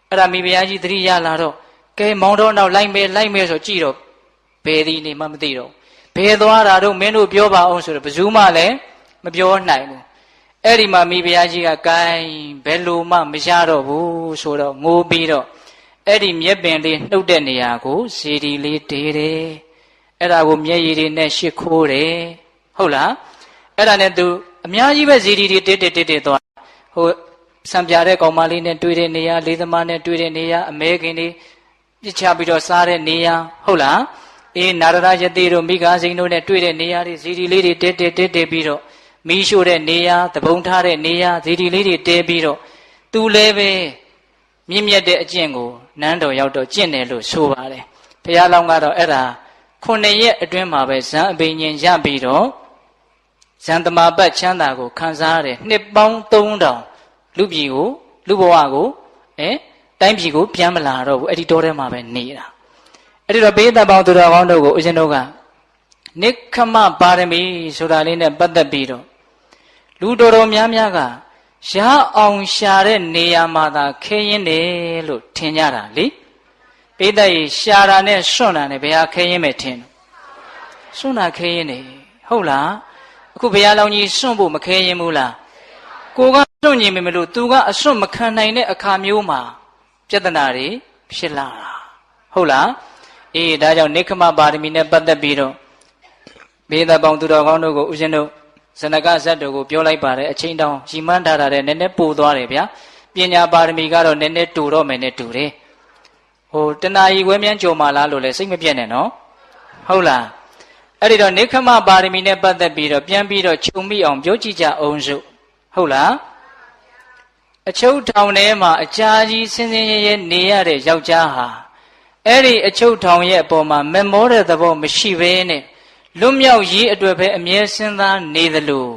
အဲ့ဒါမိဘုရားကြီးသတိရလာတော့ကဲမောင်တော်နောက်လိုက်မဲဆိုကြည့်တော့ဘယ်ဒီနေမှမသိတော့ဘယ်သွားတာတော့မင်းတို့ပြောပါအောင်ဆိုတော့ဘယ်သူမှလည်းမပြောနိုင်ဘူးအဲ့ဒီမှာမိဖုရားကြီးကကိုင်းဘယ်လိုမှမရတော့ဘူးဆိုတော့ငိုပြီးတော့အဲ့ဒီမြက်ပင်လေးနှုတ်တဲ့နေရာကိုဇီဒီလေးတေးတယ်အဲ့ဒါကိုမျက်ရည်တွေနဲ့ရှစ်ခိုးတယ်ဟုတ်လားအဲ့ဒါနဲ့သူအများကြီးပဲဇီဒီတွေတေးသွားဟိုစံပြတဲ့ကောင်မလေးနဲ့တွေ့တဲ့နေရာလေးသမားနဲ့တွေ့တဲ့နေရာအမဲခင်တွေပြစ်ချပြီးတော့စားတဲ့နေရာဟုတ်လားအေးနာရရယတိတို့မိဂါစိန်တို့နဲ့တွေ့တဲ့နေရာတွေဇီဒီလေးတွေတေးပြီးတော့မီးရှို့တဲ့နေရာတပုံထားတဲ့နေရာဇီဒီလေးတွေတဲပြီးတော့သူလည်းပဲမြင့်မြတ်တဲ့အကျင့်ကိုနန်းတော်ရောက်တော့ကျင့်တယ်လို့ဆိုပါတယ်ဘုရားလောင်းကတော့အဲ့ဒါ9ရက်အတွင်းမှာပဲဇန်အဘိညာဉ်ရပြီးတော့ဇန်သမပတ်ချမ်းသာကိုခံစားရတယ်နှစ်ပေါင်း3000လူပြည်ကိုလူဘဝကိုတိုင်းပြည်ကိုပြန်မလာတော့ဘူးအဲ့ဒီတောထဲမှာပဲနေတာအဲ့ဒီတော့ဘေးသက်ပေါင်းသူတော်ကောင်းတို့ကိုဦးဇင်းတို့ကနိက္ခမပါရမီဆိုတာလေးနဲ့ပတ်သက်ပြီးတော့လူတော်များကရအောင်ရှာတဲ့နေရာမှာသာခဲရင်တယ်လို့ထင်ကြတာလေပိဋကရေရှာတာနဲ့စွန့်တာနဲ့ဘယ်ဟာခဲရင်မဲ့ထင်စွန့်တာခဲရင်နေဟုတ်လားအခုဘုရားလောင်းကြီးစွန့်ဖို့မခဲရင်ဘူးလားကိုကစွန့်ညင်ပြီမလို့သူကအစွန့်မခံနိုင်တဲ့အခါမျိုးမှာပြဿနာတွေဖြစ်လာတာဟုတ်လားအေးဒါကြောင့်နိက္ခမပါရမီနဲ့ပတ်သက်ပြီးတော့ဘေးသက်ပေါင်းသူတော်ကောင်းတို့ကိုဦးဇင်းတို့ဇနကဇတ်တို့ကိုပြောလိုက်ပါတယ်အချိန်တောင်ရီမှန်းထားတာတဲ့နည်းနည်းပိုသွားတယ်ဗျာပညာပါရမီကတော့နည်းနည်းတူတော့မယ်နဲ့တူတယ်ဟိုတဏှာကြီးဝဲမြန်းကြော်မာလားလို့လည်းစိတ်မပြတ်နဲ့နော်ဟုတ်လားအဲ့ဒီတော့နိက္ခမပါရမီနဲ့ပတ်သက်ပြီးတော့ပြန်ပြီးတော့ခြုံမိအောင်ပြောကြည့်ကြအောင်စို့ဟုတ်လားအချုပ်ထောင်ထဲမှာအကြာကြီးစင်းရဲနေရတဲ့ယောက်ျားဟာအဲ့ဒီအချုပ်ထောင်ရဲ့အပေါ်မှာမမောတဲ့သဘောမရှိဘဲနဲ့လွတ်မြောက်ရေးအတွက်ပဲအမြဲစဉ်းစားနေသလို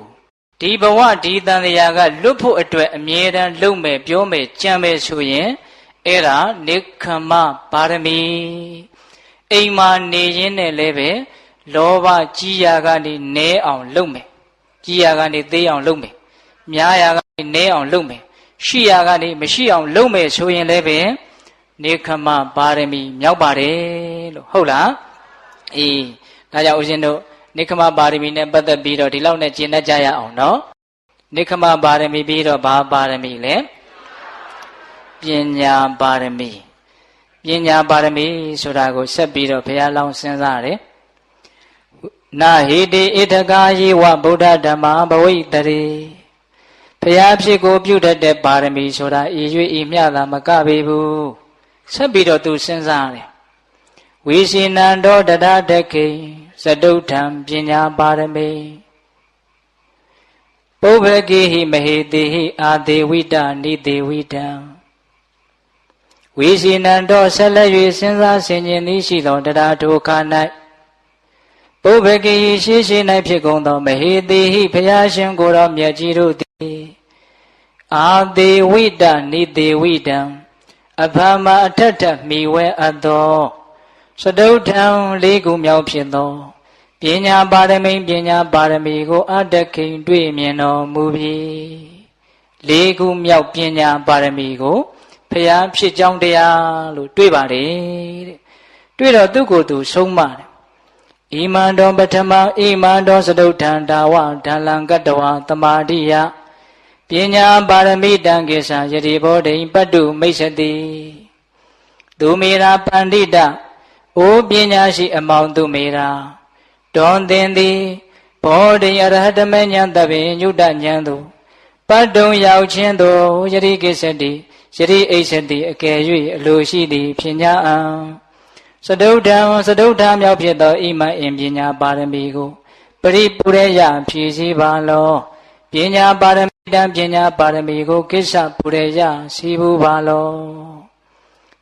ဒီဘဝဒီတန်တရားကလွတ်ဖို့အတွက်အမြဲတမ်းလုပ်မယ်ပြောမယ်ကြံမယ်ဆိုရင်အဲ့ဒါနိက္ခမပါရမီအိမ်မှာနေရင်းနဲ့လည်းပဲလောဘကြီးရာကနေနဲအောင်လုပ်မယ်ကြီးရာကနေသေးအောင်လုပ်မယ်များရာကနေနဲအောင်လုပ်မယ်ရှိရာကနေမရှိအောင်လုပ်မယ်ဆိုရင်လည်းပဲနိက္ခမပါရမီမြောက်ပါတယ်လို့ဟုတ်လားအေးဒါကြောင့်ဦးဇင်းတို့နိက္ခမပါရမီနဲ့ပတ်သက်ပြီးတော့ဒီလောက်နဲ့ကျင့်တတ်ကြရအောင်နော်နိက္ခမပါရမီပြီးတော့ဘာပါရမီလဲပညာပါရမီပညာပါရမီဆိုတာကိုဆက်ပြီးတော့ဘုရားလောင်းစဉ်းစားရတယ်နာဟိတိဣထကာယေဝဗုဒ္ဓဓမ္မဘဝိတရေဘုရားဖြစ်ကိုပြုတတ်တဲ့ပါရမီဆိုတာဤ၍ဤမျှသာမကပေဘူးဆက်ပြီးတော့သူစဉ်းစားရတယ်ဝိရှိနန္တောတတတခိသတုထံပညာပါရမေပုဗ္ဗကေဟိမဟေတိဟိအာဒေဝိတနိဒေဝိတံဝိရှိနန္တောဆက်လက်၍စဉ်းစားဆင်ခြင်သည်ရှိသောတရားထိုခါ၌ပုဗ္ဗကေဟိရှိ၌ဖြစ်ကုန်သောမဟေတိဟိဘုရားရှင်ကိုယ်တော်မြတ်ကြီးတို့သည်အာဒေဝိတနိဒေဝိတံအဖမအထက်ထမိဝဲအပ်သောသတုထံလေးခုမြောက်ဖြစ်သောပညာပါရမီကိုအတ္တခိန်တွေ့မြင်တော်မူပြီလေးခုမြောက်ပညာပါရမီကိုဖျားဖြစ်ကြောင်းတရားလို့တွေ့ပါတယ်တဲ့တွေ့တော့သူ့ကိုယ်သူဆုံးမတယ်ဣမန္တောပထမဣမန္တောသတုထံဒါဝဒလံကတ္တဝသမာဓိယပညာပါရမီတံကိစ္စယတိဘောဓိပတ္တုမိစ္ဆတိသူမေရာပန္တိတအိုပညာရှိအမောင်သူမေရာတွန်သင်သည်ဘောဓိအရဟတမဉ္ဇတပင်ညုတဉ္ဇသူပတ္တုံရောက်ခြင်းသို့ယတိကိစ္စတိယတိအိစ္ဆတိအကယ်၍အလိုရှိသည်ဖြင့်ညာအံ စတုထံမြောက်ဖြစ်သောဣမံအင်ပညာပါရမီကိုပရိပုရေယဖြည့်စည်းပါလောပညာပါရမီတံပညာပါရမီကိုကိစ္စပုရေယစီဘူးပါလော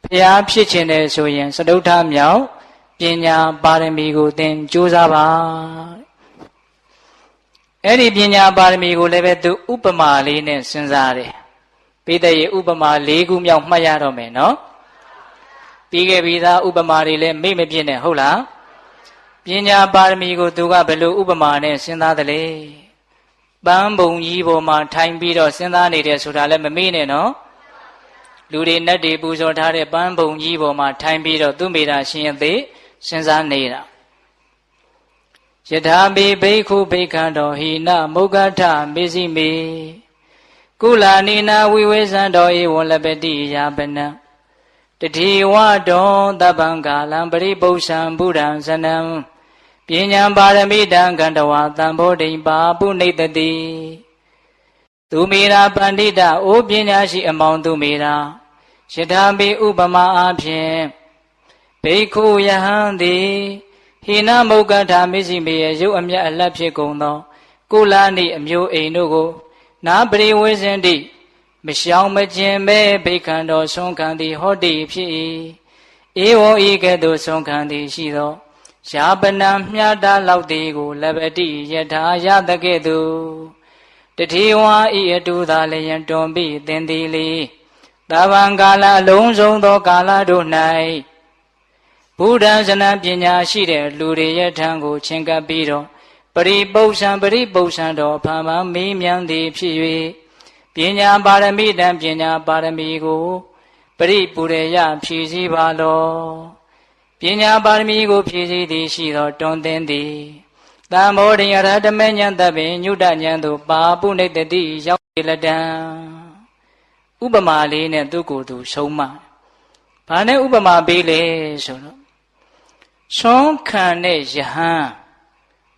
ဘုရားဖြစ်ခြင်းနဲ့ဆိုရင်စတုထမြောက်ပညာပါရမီကိုသင်ကြိုးစားပါအဲ့ဒီပညာပါရမီကိုလည်းပဲသူဥပမာလေးနဲ့စဉ်းစားတယ်ပိဋကရေဥပမာ၄ခုမြောက်မှတ်ရတော့မယ်နော်ပြီးခဲ့ပြီးသားဥပမာတွေလည်းမိတ်မပြည့်နဲ့ဟုတ်လားပညာပါရမီကိုသူကဘယ်လိုဥပမာနဲ့စဉ်းစားသလဲပန်းပုံကြီးပေါ်မှာထိုင်ပြီးတော့စဉ်းစားနေတယ်ဆိုတာလည်းမမေ့နဲ့နော်လူတွေနဲ့တွေပူဇော်ထားတဲ့ပန်းပုံကြီးပေါ်မှာထိုင်ပြီးတော့သူမိတာရှင်အသေးစဉ်းစားနေတာယထာပိဘိက္ခုဘိက္ခန္တောဟိနမုဂ္ဂထမေစီမေကုလာနိနာဝိဝေဇံတောဧဝံလပတိယာပနံတတိဝတောတပ္ပံကာလံပရိပု္ပ္ပံဘုဒ္ဓံဇနံပညာပါရမိတံကန္တဝသံဘောဓိပါပုနိတတိသူမေရာပန္တိတအိုပညာရှိအမောင်သူမေရာယထာပိဥပမာအားဖြင့်ဘိက္ခုယဟန်သည်ဟိနမုဂ္ဂထမေစီမေရဲ့ရုပ်အမြတ်အလတ်ဖြစ်ကုန်သောကုလာနိအမျိုးအိမ်တို့ကိုနာပရိဝေဇင်တိမရှောင်မကျင်ပဲဘိက္ခန္တောဆုံးခံသည်ဟောတိဖြစ်၏ဧဝံဤကဲ့သို့ဆုံးခံသည်ရှိသောယာပနံမြတ်တာလောက်သည်ကိုလပတိယထာယတကဲ့သို့တတိဝါဤအတူသာလျင်တွန်ပြီးသင်သည်လေတဗ္ဗံကာလအလုံးစုံသောကာလတို့၌ဘုဒ္ဓဇနပညာရှိတဲ့လူတွေရဲ့ထံကိုချဉ်ကပ်ပြီးတော့ပရိပု္ပ္ပံတော်ဖန်ဖန်မေးမြန်းသည်ဖြစ်၍ပညာပါရမိတံပညာပါရမီကိုပရိပုရေယဖြည့်စည်းပါလောပညာပါရမီကိုဖြည့်စည်းသည်ရှိသောတွင်သင်သည်သံဘောဓိယရတမေဉ္ဇတပင်ညုတဉ္ဇသို့ပါပုနိတတိရောက်ရလတံဥပမာလေးနဲ့သူကိုယ်သူဆုံးမဘာနဲ့ဥပမာပေးလဲဆိုတော့ဆုံးခံတဲ့ယဟန်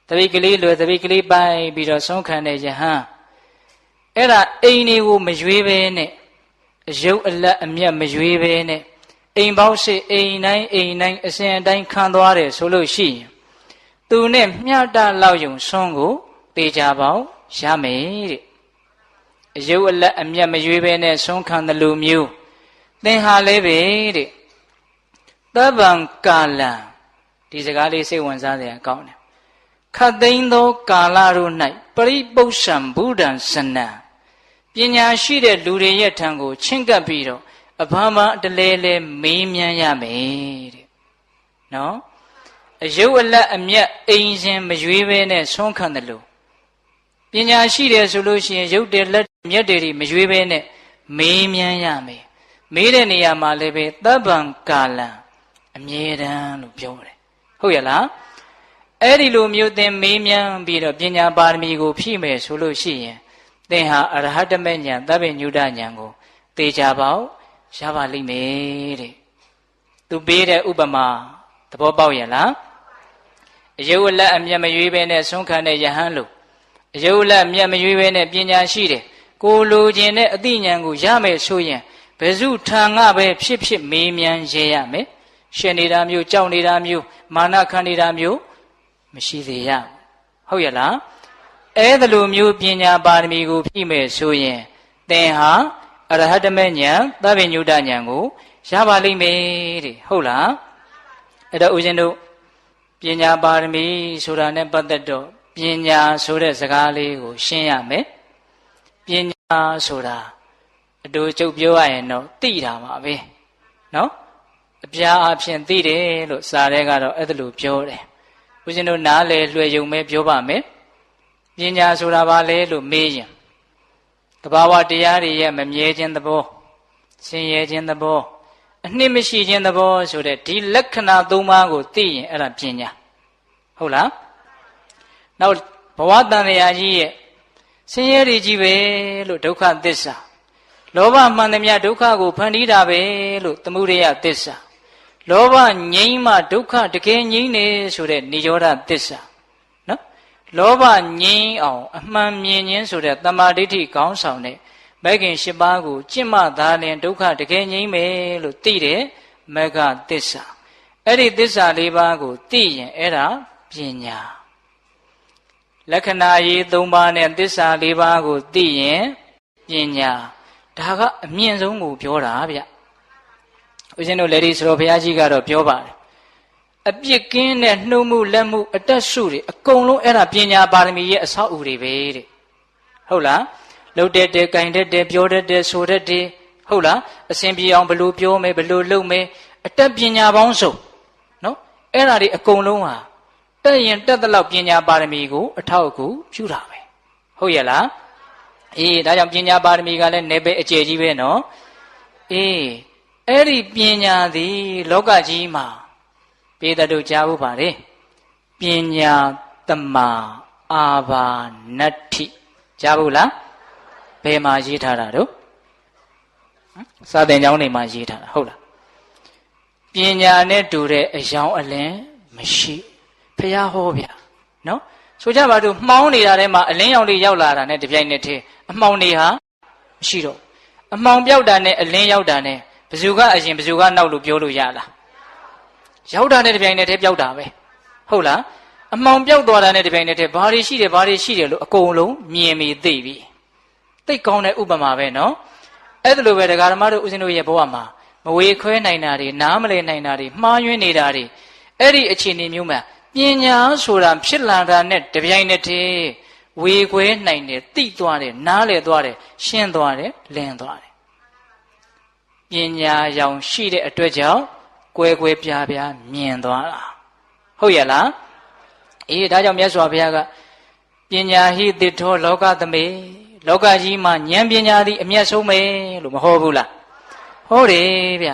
တပိတ်ကလေးလွယ်တပိတ်ကလေးပိုက်ပြီးတော့ဆုံးခံတဲ့ယဟန်အဲ့ဒါအိမ်တွေကိုမရွေးပဲနဲ့အယုတ်အလက်အမျက်မရွေးပဲနဲ့အိမ်ပေါင်းရှိအိမ်တိုင်းအစဉ်အတိုင်းခံသွားတယ်ဆိုလို့ရှိရင်သူနဲ့မျှတလောက်ယုံဆွန်းကိုတေချာပေါင်းရမယ်တဲ့အယုတ်အလက်အမျက်မရွေးပဲနဲ့ဆွန်းခံတယ်လို့မျိုးသင်ဟာလည်းပဲတဲ့တဗ္ဗံကာလံဒီစကားလေးစိတ်ဝင်စားစရာကောင်းတယ်ခတ်သိမ်းသောကာလတို့၌ပရိပု္ပ္ပံဘုဒ္ဓံဇနံပညာရှိတဲ့လူတွေရဲ့ထံကိုချင့်ကပ်ပြီးတော့အဖမ်းဖမ်းတလဲလဲမေးမြန်းရမယ်တဲ့နော်အယုတ်အလက်အမျက်အိမ်ရှင်မရွေးပဲနဲ့ဆုံးခံတယ်လို့ပညာရှိတယ်ဆိုလို့ရှိရင်ရုပ်တယ်လက်မျက်တွေမရွေးပဲနဲ့မေးမြန်းရမယ်မေးတဲ့နေရာမှာလည်းပဲတဗ္ဗံကာလံအမြဲတမ်းလို့ပြောတယ်ဟုတ်ရဲ့လားအဲ့ဒီလိုမျိုးသင်မေးမြန်းပြီးတော့ပညာပါရမီကိုဖြည့်မယ်ဆိုလို့ရှိရင်သင်ဟာအရဟတမေဉာဏ်သဗ္ဗညုတဉာဏ်ကိုသေချာပေါက်ရပါလိမ့်မယ်တဲ့သူပေးတဲ့ဥပမာသဘောပေါက်ရဲ့လားအယုတ်အလက်အမျက်မရွေးပဲနဲ့ဆုံးခံတဲ့ယဟန်လို့အယုတ်အလက်အမျက်မရွေးပဲနဲ့ပညာရှိတယ်ကိုလိုချင်တဲ့အသိဉာဏ်ကိုရမယ်ဆိုရင်ဘယ်စုထံကပဲဖြစ်မေးမြန်းရဲရမယ်ရှင်နေတာမျိုးကြောက်နေတာမျိုးမာနခံနေတာမျိုးမရှိသေးရဟုတ်ရဲ့လားအဲ့ဒါလိုမျိုးပညာပါရမီကိုဖြည့်မယ်ဆိုရင်သင်ဟာအရဟတမေဉာဏ်သဗ္ဗညုတဉာဏ်ကိုရပါလိမ့်မယ်တဲ့ဟုတ်လားအဲ့တော့ဦးဇင်းတို့ပညာပါရမီဆိုတာနဲ့ပတ်သက်တော့ပညာဆိုတဲ့စကားလေးကိုရှင်းရမယ်ပညာဆိုတာအတူကျုပ်ပြောရရင်တော့သိတာပါပဲနော်အပြားအဖြစ်သိတယ်လို့စာထဲကတော့အဲ့ဒါလိုပြောတယ်ဦးဇင်းတို့နားလေလွှဲယုံမဲပြောပါမယ်ပညာဆိုတာဘာလဲလို့မေးရင်တဘာဝတရားတွေရဲ့မမြဲခြင်းသဘောဆင်းရဲခြင်းသဘောအနှစ်မရှိခြင်းသဘောဆိုတဲ့ဒီလက္ခဏာ၃ပါးကိုသိရင်အဲ့ဒါပညာဟုတ်လားနောက်ဘဝတန်ရာကြီးရဲ့ဆင်းရဲတွေကြီးပဲလို့ဒုက္ခသစ္စာလောဘမှန်သမျှဒုက္ခကိုဖန်တီးတာပဲလို့သမုဒယသစ္စာလောဘငြိမ်းမှဒုက္ခတကယ်ငြိမ်းနေဆိုတဲ့နိရောဓသစ္စာနော်လောဘငြိမ်းအောင်အမှန်မြင်ခြင်းဆိုတဲ့တမာဒိဋ္ဌိကောင်းဆောင်တဲ့မဂ်ခင်၈ပါးကိုကျင့်မှသာလျှင်ဒုက္ခတကယ်ငြိမ်းမယ်လို့သိတဲ့မဂ္ဂသစ္စာ အဲ့ဒီသစ္စာ၄ပါးကိုသိရင်အဲ့ဒါပညာလက္ခဏာရေး၃ပါးနဲ့သစ္စာ၄ပါးကိုသိရင်ပညာဒါကအမြင့်ဆုံးကိုပြောတာဗျဦးဇင်းတို့လေဒီဆိုတော့ဘုရားကြီးကတော့ပြောပါတယ်အပြစ်ကင်းတဲ့နှုတ်မှုလက်မှုအတက်စုတွေအကုန်လုံးအဲ့ဒါပညာပါရမီရဲ့အဆောက်အဦတွေပဲတဲ့ဟုတ်လားလှုပ်တဲ့တဲ့ကင်တဲ့တဲ့ပြောတဲ့တဲ့ဆိုတဲ့တဲ့ဟုတ်လားအစဉ်ပြေအောင်ဘယ်လိုပြောမယ်ဘယ်လိုလုပ်မယ်အတက်ပညာပေါင်းစုံနော်အဲ့ဒါတွေအကုန်လုံးဟာတက်ရင်တက်တဲ့လောက်ပညာပါရမီကိုအထောက်အကူပြုတာပဲဟုတ်ရဲ့လားအေးဒါကြောင့်ပညာပါရမီကလည်းနေပဲအကျယ်ကြီးပဲနော်အေးအဲ့ဒီပညာသည်လောကကြီးမှာပေတတို့ကြားဖို့ပါတယ်ပညာတမာအာဘာနတ္ထိကြားဖို့လားဘယ်မှာရေးထားတာတို့စာသင်ကျောင်းတွေမှာရေးထားတာဟုတ်လားပညာနဲ့တူတဲ့အယောင်အလင်းမရှိဖះဟောဗျာနော်ဆိုကြပါတို့မှောင်းနေတာထဲမှာအလင်းရောင်လေးရောက်လာတာနဲ့တပြိုင်နက်တည်းအမှောင်တွေဟာမရှိတော့အမှောင်ပြောက်တာနဲ့အလင်းရောက်တာနဲ့ဘယ်သူကအရင်ဘယ်သူကနောက်လို့ပြောလို့ရလားရောက်တာနဲ့တပြိုင်နက်တည်းပြောက်တာပဲဟုတ်လားအမှောင်ပြောက်သွားတာနဲ့တပြိုင်နက်တည်းဘာတွေရှိတယ်ဘာတွေရှိတယ်လို့အကုန်လုံးမြင်ပြီးသိပြီသိကောင်းတဲ့ဥပမာပဲနော်အဲ့ဒါလိုပဲတရားဓမ္မတို့ဦးဇင်းတို့ရဲ့ဘဝမှာမဝေခွဲနိုင်တာတွေနားမလည်နိုင်တာတွေမှားယွင်းနေတာတွေအဲ့ဒီအခြေအနေမျိုးမှာပညာဆိုတာဖြစ်လာတာနဲ့တပြိုင်နက်တည်းဝေခွဲနိုင်တယ်သိသွားတယ်နားလည်သွားတယ်ရှင်းသွားတယ်လင်းသွားတယ်ပညာရောင်ရှိတဲ့အတွက်ကြောင့်ကွဲကွဲပြားပြားမြင်သွားတာဟုတ်ရဲ့လားအေးဒါကြောင့်မြတ်စွာဘုရားကပညာဟိတိထောလောကသမေလောကကြီးမှာဉာဏ်ပညာသည်အမျက်ဆုံးပဲလို့မဟုတ်ဘူးလားဟုတ်တယ်ဗျ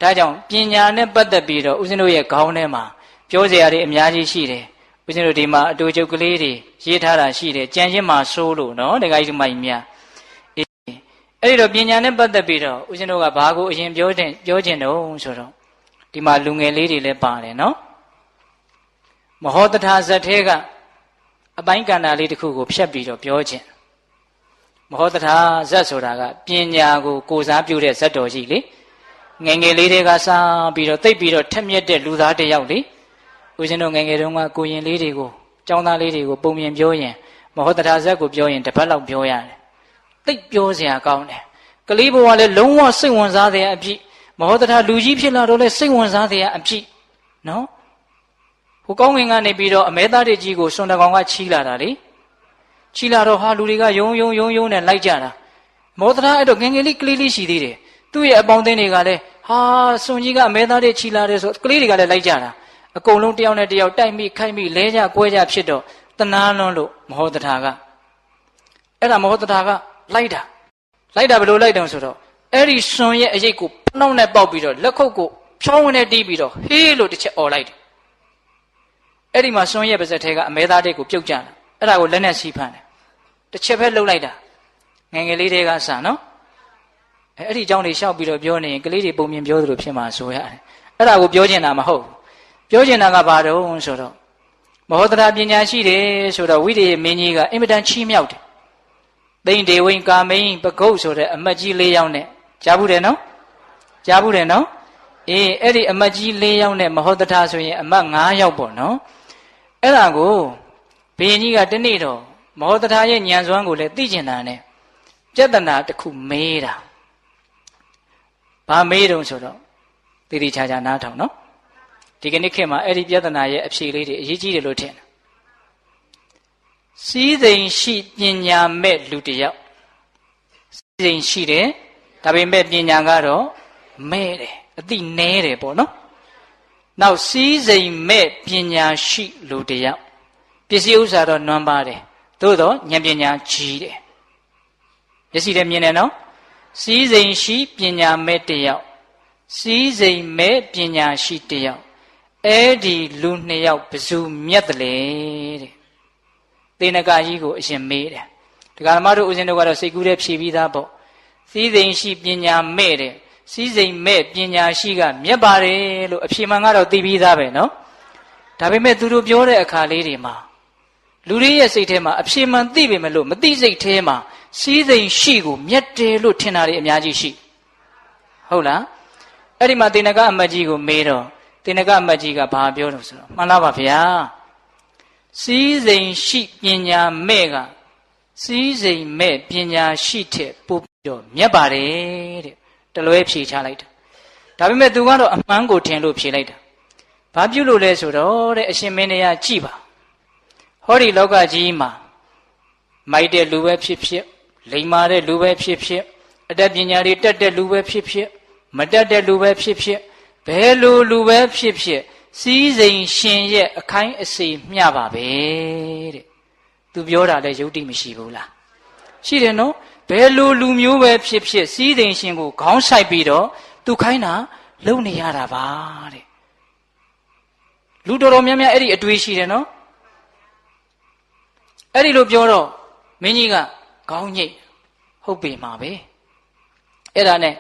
ဒါကြောင့်ပညာနဲ့ပတ်သက်ပြီးတော့ဦးဇင်းတို့ရဲ့ခေါင်းထဲမှာပြောစရာတွေအများကြီးရှိတယ်ဦးဇင်းတို့ဒီမှာအတူချုပ်ကလေးတွေရေးထားတာရှိတယ်ကြံရင်မှာစိုးလို့နော်တခါကြီးမိုင်များအေးအဲ့ဒီတော့ပညာနဲ့ပတ်သက်ပြီးတော့ဦးဇင်းတို့ကဘာကိုအရင်ပြောချင်တော့ဆိုတော့ဒီမှာလူငယ်လေးတွေလည်းပါတယ်နော်မဟောတထာဇတ်ထဲကအပိုင်းကဏ္ဍလေးတစ်ခုကိုဖြတ်ပြီးတော့ပြောခြင်းမဟောတထာဇတ်ဆိုတာကပညာကိုစားပြုတဲ့ဇတ်တော်ကြီးလေငယ်ငယ်လေးတွေကစားပြီးတော့သိပ်ပြီးတော့ထက်မြက်တဲ့လူသားတစ်ယောက်လေဦးဇင်းတို့ငယ်ငယ်တုန်းကကိုရင်လေးတွေကိုကျောင်းသားလေးတွေကိုပုံမြင်ပြောရင်မဟောတထာဇတ်ကိုပြောရင်တစ်ပတ်လောက်ပြောရတယ်သိပ်ပြောစရာကောင်းတယ်ကလေးဘဝလည်းလုံးဝစိတ်ဝင်စားတဲ့အဖြစ်မဟောတထာလူကြီးဖြစ်လာတော့လည်းစိတ်ဝင်စားတဲ့အဖြစ်နော်ဟိုကောင်းကင်ကနေပြီးတော့အမဲသားတွေကြီးကိုစွန်တကောင်ကချီးလာတာလေချီးလာတော့ဟာလူတွေကယုံနဲ့လိုက်ကြတာမောသနာအဲ့တော့ငငယ်လေးကလေးလေးရှိသေးတယ်သူ့ရဲ့အပေါင်းအသင်းတွေကလည်းဟာစွန်ကြီးကအမဲသားတွေချီးလာတယ်ဆိုကလေးတွေကလည်းလိုက်ကြတာအကုန်လုံးတယောက်နဲ့တယောက်တိုက်မိခိုက်မိလဲကြကွဲကြဖြစ်တော့တနာလွန်းလို့မဟောတထာကအဲ့ဒါမဟောတထာကလိုက်တာဘယ်လိုလိုက်တုံဆိုတော့အဲ့ဒီစွန်ရဲ့အရေးကိုနှောင်းနဲ့ပေါက်ပြီးတော့လက်ခုပ်ကိုဖြောင်းဝင်နဲ့တီးပြီးတော့ဟေးလို့တစ်ချက်អော်လိုက်တယ်အဲ့ဒီမှာစွန်ရဲ့ပါဇက်ထဲကအမဲသားတွေကိုပြုတ်ကြတာအဲ့ဒါကိုလက်နဲ့စီးဖမ်းတယ်တစ်ချက်ပဲလှုပ်လိုက်တာငယ်ငယ်လေးတွေကစနော်အဲ့ဒီအကြောင်းတွေရှောက်ပြီးတော့ပြောနေရင်ကလေးတွေပုံမြင်ပြောသလိုဖြစ်မှာဆိုရတယ်အဲ့ဒါကိုပြောချင်တာမဟုတ်ပြောချင်တာကဘာတုံးဆိုတော့မဟောတထာပညာရှိတယ်ဆိုတော့ဝိရိယမင်းကြီးကအင်မတန်ချီးမြှောက်တယ်သိမ့်ဒေဝိကာမိန်ပကုတ်ဆိုတဲ့အမတ်ကြီး၄ယောက်နဲ့ကြားဘူးတယ်နော်အေးအဲ့ဒီအမတ်ကြီး၄ယောက်နဲ့မဟောတထာဆိုရင်အမတ်၅ယောက်ပေါ့နော်အဲ့ဒါကိုဘုရင်ကြီးကတနေ့တော့မဟောတထာရဲ့ဉာဏ်စွမ်းကိုလည်းသိကျင်တာနဲ့ပြဿနာတစ်ခုမေးတာဘာမေးတုံးဆိုတော့တိတိကျကျနားထောင်နော်ဒီကနေ့ခေတ်မှာအဲ့ဒီပြဿနာရဲ့အဖြေလေးတွေအရေးကြီးတယ်လို့ထင်တယ်စီးစိမ်ရှိပညာမဲ့လူတစ်ယောက်စီးစိမ်ရှိတယ်ဒါပေမဲ့ပညာကတော့မဲ့တယ်အသိနည်းတယ်ပေါ့နော်နောက်စီးစိမ်မဲ့ပညာရှိလူတစ်ယောက်ပစ္စည်းဥစ္စာတော့နွမ်းပါတယ်သို့တော့ဉာဏ်ပညာကြီးတယ်မျက်စိနဲ့မြင်တယ်နော်စီးစိမ်ရှိပညာမဲ့တစ်ယောက်စီးစိမ်မဲ့ပညာရှိတစ်ယောက်အဲ့ဒီလူနှစ်ယောက်ဘယ်သူမြတ်တယ်လဲတဲ့သေနကကြီးကိုအရှင်မေးတယ်ဒကာဓမ္မတို့ဦးဇင်းတို့ကတော့စိတ်ကူးတဲ့ဖြေပြီးသားပေါ့စီးစိမ်ရှိပညာမဲ့တဲ့စီးစိမ်မဲ့ပညာရှိကမြတ်ပါတယ်လို့အဖြေမှန်ကတော့သိပြီးသားပဲနော်ဒါပေမဲ့သူတို့ပြောတဲ့အခါလေးတွေမှာလူတွေရဲ့စိတ်ထဲမှာအဖြေမှန်သိပေမဲ့လို့မသိစိတ်ထဲမှာစီးစိမ်ရှိကိုမြတ်တယ်လို့ထင်တာတွေအများကြီးရှိဟုတ်လားအဲ့ဒီမှာသေနကအမတ်ကြီးကိုမေးတော့ တေနကမတ်ကြီးကဘာပြောလို့ဆိုတော့မှန်လားပါဗျာစည်းစိမ်ရှိပညာမဲ့ကစည်းစိမ်မဲ့ပညာရှိတဲ့ပို့ပြီးတော့မြတ်ပါတယ်တဲ့တလွဲဖြေချလိုက်တာဒါပေမဲ့သူကတော့အမှန်ကိုထင်လို့ဖြေလိုက်တာဘာပြုလို့လဲဆိုတော့တဲ့အရှင်မင်းတရားကြည်ပါဟောဒီလောကကြီးမှာမိုက်တဲ့လူပဲဖြစ်ဖြစ်လိမ္မာတဲ့လူပဲဖြစ်ဖြစ်အတတ်ပညာတွေတတ်တဲ့လူပဲဖြစ်ဖြစ်မတတ်တဲ့လူပဲဖြစ်ဖြစ်ဘယ်လိုလူပဲဖြစ်ဖြစ်စည်းစိမ်ရှင်ရဲ့အခိုင်အစေမျှပါပဲတဲ့သူပြောတာလည်းယုတ်တိမရှိဘူးလားရှိတယ်နော်ဘယ်လိုလူမျိုးပဲဖြစ်ဖြစ်စည်းစိမ်ရှင်ကိုခေါင်းဆိုင်ပြီးတော့သူခိုင်းတာလုံနေရတာပါတဲ့လူတော်တော်များများအဲ့ဒီအတွေ့ရှိတယ်နော်အဲ့ဒီလိုပြောတော့မင်းကြီးကခေါင်းညိတ်ဟုတ်ပြီမှာပဲအဲ့ဒါနဲ့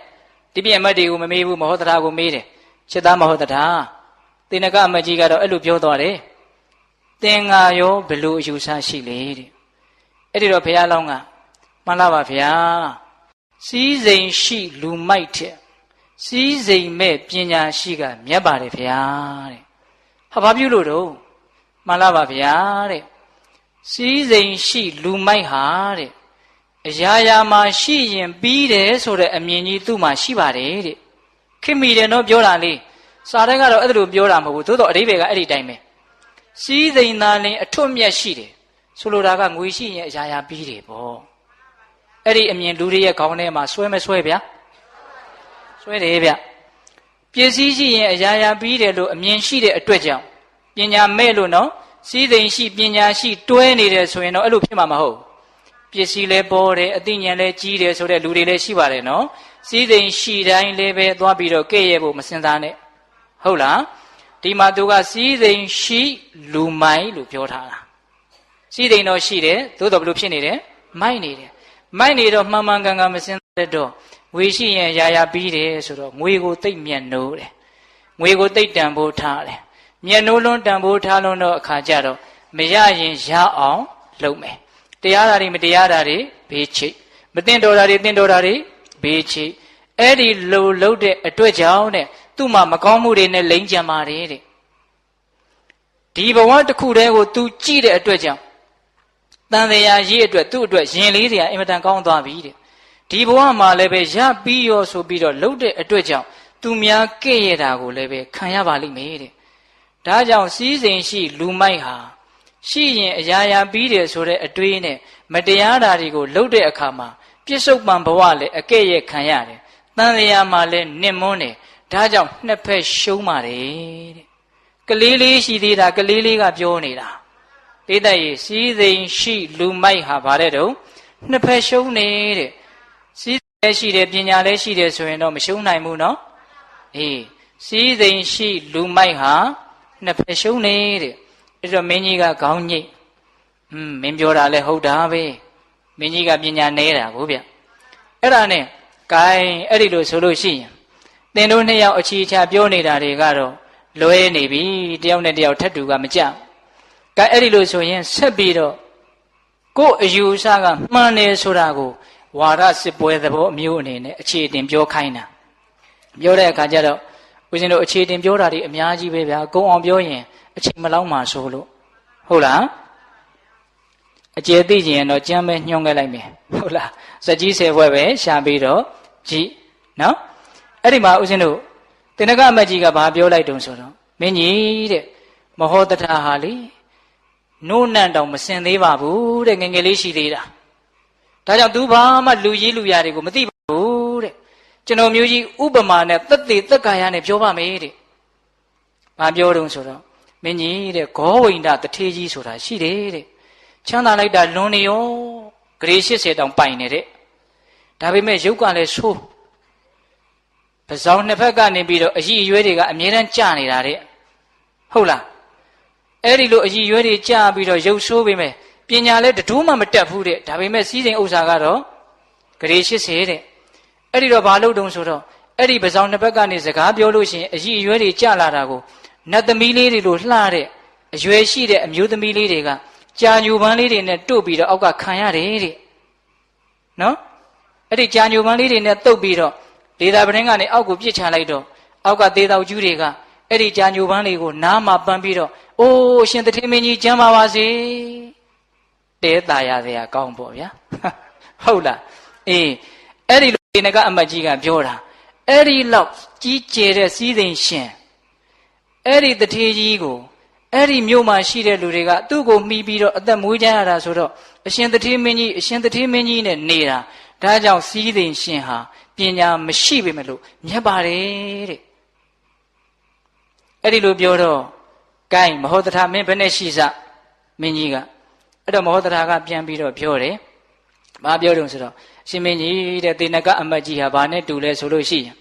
ဒီပြည့်အမတ်တွေကိုမမေးဘူးမဟုတ်တရားကိုမေးတယ်ချက်သားမဟုတ်တရားတေနကအမတ်ကြီးကတော့အဲ့လိုပြောသွားတယ်သင်္ဃာရောဘလို့အယူဆရှိလေတဲ့အဲ့ဒီတော့ဘုရားလောင်းကမှန်လားပါဗျာစီးစိမ်ရှိလူမိုက်တဲ့စီးစိမ်မဲ့ပညာရှိကမြတ်ပါတယ်ဗျာတဲ့ဟာဘာပြုလို့တော့မှန်လားပါဗျာတဲ့စီးစိမ်ရှိလူမိုက်ဟာတဲ့အရာရာမှာရှိရင်ပြီးတယ်ဆိုတဲ့အမြင်ကြီးသူ့မှာရှိပါတယ်တဲ့ခင်မိတယ်နော်ပြောတာလေးစာထဲကတော့အဲ့လိုပြောတာမဟုတ်ဘူးသို့တော့အဓိပ္ပာယ်ကအဲ့ဒီတိုင်းပဲစီးစိမ်သားလင်းအထွတ်မြတ်ရှိတယ်ဆိုလိုတာကငွေရှိရင်အရာရာပြီးတယ်ပေါ့အဲ့ဒီအမြင်လူတွေရဲ့ခေါင်းထဲမှာဆွဲမဆွဲဗျာဆွဲတယ်ဗျပစ္စည်းရှိရင်အရာရာပြီးတယ်လို့အမြင်ရှိတဲ့အတွက်ကြောင့်ပညာမဲ့လို့နော်စီးစိမ်ရှိပညာရှိတွဲနေတယ်ဆိုရင်တော့အဲ့လိုဖြစ်မှာမဟုတ်ပစ္စည်းလည်းပေါ်တယ်အသိဉာဏ်လည်းကြီးတယ်ဆိုတဲ့လူတွေလည်းရှိပါတယ်နော်စီးစိမ်ရှိတိုင်းလည်းပဲသွားပြီးတော့ကဲ့ရဲ့ဖို့မစင်စားနဲ့ဟုတ်လားဒီမှာသူကစီးစိမ်ရှိလူမိုက်လို့ပြောထားတာစီးစိမ်တော့ရှိတယ်သို့တော်ဘယ်လိုဖြစ်နေတယ်မိုက်နေတယ်မိုက်နေတော့မှန်မှန်ကန်ကန်မစင်တဲ့တော့ငွေရှိရင်ရာရာပြီးတယ်ဆိုတော့ငွေကိုသိပ်မြတ်နိုးတယ်ငွေကိုသိပ်တန်ဖိုးထားတယ်မြတ်နိုးလွန်းတန်ဖိုးထားလွန်းတော့အခါကျတော့မရရင်ရအောင်လုပ်မယ်တရားဓာတ်တွေမတရားဓာတ်တွေဘေးချိတ်မသိတော်ဓာတ်တွေသိတော်ဓာတ်တွေဘေးချိတ်အဲ့ဒီလိုလုပ်တဲ့အတွက်ကြောင့်တဲ့သူ့မှာမကောင်းမှုတွေနဲ့လိမ့်ကြံပါတယ်တဲ့ဒီဘဝတစ်ခုတည်းကိုသူကြည့်တဲ့အတွက်ကြောင့်တန်တရားရေးအတွက်သူ့အတွက်ရင်လေးတွေအင်မတန်ကောင်းသွားပြီတဲ့ဒီဘဝမှာလည်းပဲရပြီးရောဆိုပြီးတော့လှုပ်တဲ့အတွက်ကြောင့်သူများကဲ့ရဲ့တာကိုလည်းပဲခံရပါလိမ့်မယ်တဲ့ဒါကြောင့်စီးစိမ်ရှိလူမိုက်ဟာရှိရင်အရာရာပြီးတယ်ဆိုတဲ့အတွေးနဲ့မတရားတာတွေကိုလှုပ်တဲ့အခါမှာပြစ္ဆုတ်ပံဘဝလည်းအကဲ့ရဲ့ခံရတယ်တန်တရားမှာလည်းနစ်မွန်းတယ်ဒါကြောင့်နှစ်ဖက်ရှုံးပါတယ်တဲ့ကလေးလေးရှိသေးတာကလေးလေးကပြောနေတာဒေသရေစီးစိမ်ရှိလူမိုက်ဟာဗါတဲ့တော့နှစ်ဖက်ရှုံးနေတဲ့စီးလည်းရှိတယ်ပညာလည်းရှိတယ်ဆိုရင်တော့မရှုံးနိုင်ဘူးနော်အေးစီးစိမ်ရှိလူမိုက်ဟာနှစ်ဖက်ရှုံးနေတဲ့အဲ့တော့မင်းကြီးကခေါင်းညိတ်မင်းပြောတာလဲဟုတ်တာပဲမင်းကြီးကပညာနေတာကိုဗျအဲ့ဒါနဲ့ gain အဲ့ဒီလိုဆိုလို့ရှိရင်သင်တို့နှစ်ယောက်အချီချပြောနေတာတွေကတော့လွဲနေပြီတယောက်နဲ့တယောက်ထပ်တူကမကြကဲအဲ့ဒီလိုဆိုရင်ဆက်ပြီးတော့ကို့အယူအဆကမှန်တယ်ဆိုတာကိုဝါဒစစ်ပွဲသဘောအမျိုးအနေနဲ့အခြေတင်ပြောခိုင်းတာပြောတဲ့အခါကျတော့ဦးဇင်းတို့အခြေတင်ပြောတာတွေအများကြီးပဲဗျာအကုန်အောင်ပြောရင်အချိန်မလောက်မှဆိုလို့ဟုတ်လားအကျေသိကျင်တော့ကြမ်းပဲညှိုးခဲ့လိုက်မယ်ဟုတ်လားစက်ကြီး10ဘွဲ့ပဲရှာပြီးတော့ကြည့်နော်အဲ့ဒီမှာဦးဇင်းတို့တင်နကအမတ်ကြီးကဘာပြောလိုက်တုံဆိုတော့မင်းကြီးတဲ့မဟောတထဟာလေနိုးနံ့တောင်မစင်သေးပါဘူးတဲ့ငယ်ငယ်လေးရှိသေးတာဒါကြောင့်သူဘာမှလူကြီးလူရတွေကိုမသိပါဘူးတဲ့ကျွန်တော်မျိုးကြီးဥပမာနဲ့သက်သေသက်ကာယနဲ့ပြောပါမယ်တဲ့ဘာပြောတုံဆိုတော့မင်းကြီးတဲ့ဂောဝိန္ဒတထေကြီးဆိုတာရှိတယ်တဲ့ချမ်းသာလိုက်တာလွန်နေရောဂရေ80တောင်ပိုင်နေတဲ့ဒါပေမဲ့ရုပ်ကလည်းဆိုးပဇောင်းနှစ်ဖက်ကနေပြီးတော့အကြီးအရွယ်တွေကအမြဲတမ်းကြနေတာတဲ့ဟုတ်လားအဲ့ဒီလိုအကြီးအရွယ်တွေကြပြီးတော့ရုပ်ဆိုးပေမဲ့ပညာလည်းတူးမှမတက်ဘူးတဲ့ဒါပေမဲ့စီးစိမ်ဥစ္စာကတော့ဂရေ80တဲ့အဲ့ဒီတော့ဘာလို့တုံဆိုတော့အဲ့ဒီပဇောင်းနှစ်ဖက်ကနေစကားပြောလို့ရှိရင်အကြီးအရွယ်တွေကြလာတာကိုနတ်သမီးလေးတွေလိုလှတဲ့အရွယ်ရှိတဲ့အမျိုးသမီးလေးတွေကကြာညူပန်းလေးတွေနဲ့တုတ်ပြီးတော့အောက်ကခံရတယ်တဲ့နော်အဲ့ဒီကြာညူပန်းလေးတွေနဲ့တုတ်ပြီးတော့ဒေတာပရင်းကနေအောက်ကိုပြစ်ချလိုက်တော့အောက်ကသေးတော်ကျူးတွေက အဲ့ဒီကြာညိုပန်းလေးကိုနားမှာပန်းပြီးတော့အိုးရှင်တထေမင်းကြီးကျမ်းပါပါစေတဲตายရစရာကောင်းပေါ့ဗျာဟုတ်လားအေးအဲ့ဒီလိုနေကအမတ်ကြီးကပြောတာအဲ့ဒီလောက်ကြီးကျယ်တဲ့စီးစိမ်ရှင်အဲ့ဒီတထေကြီးကိုအဲ့ဒီမြို့မှာရှိတဲ့လူတွေကသူ့ကိုမှီပြီးတော့အသက်မွေးကြရတာဆိုတော့အရှင်တထေမင်းကြီးနဲ့နေတာဒါကြောင့်စီးစိမ်ရှင်ဟာပညာမရှိပေမဲ့လို့မြတ်ပါတယ်တဲ့အဲ့ဒီလိုပြောတော့ဂိုင်းမဟုတ်တထာမင်းဘယ်နဲ့ရှိစမင်းကြီးကအဲ့တော့မဟုတ်တထာကပြန်ပြီးတော့ပြောတယ်။ဘာပြောတုံဆိုတော့ရှင်မင်းကြီးတဲ့တေနကအမတ်ကြီးဟာဘာနဲ့တူလဲဆိုလို့ရှိရင်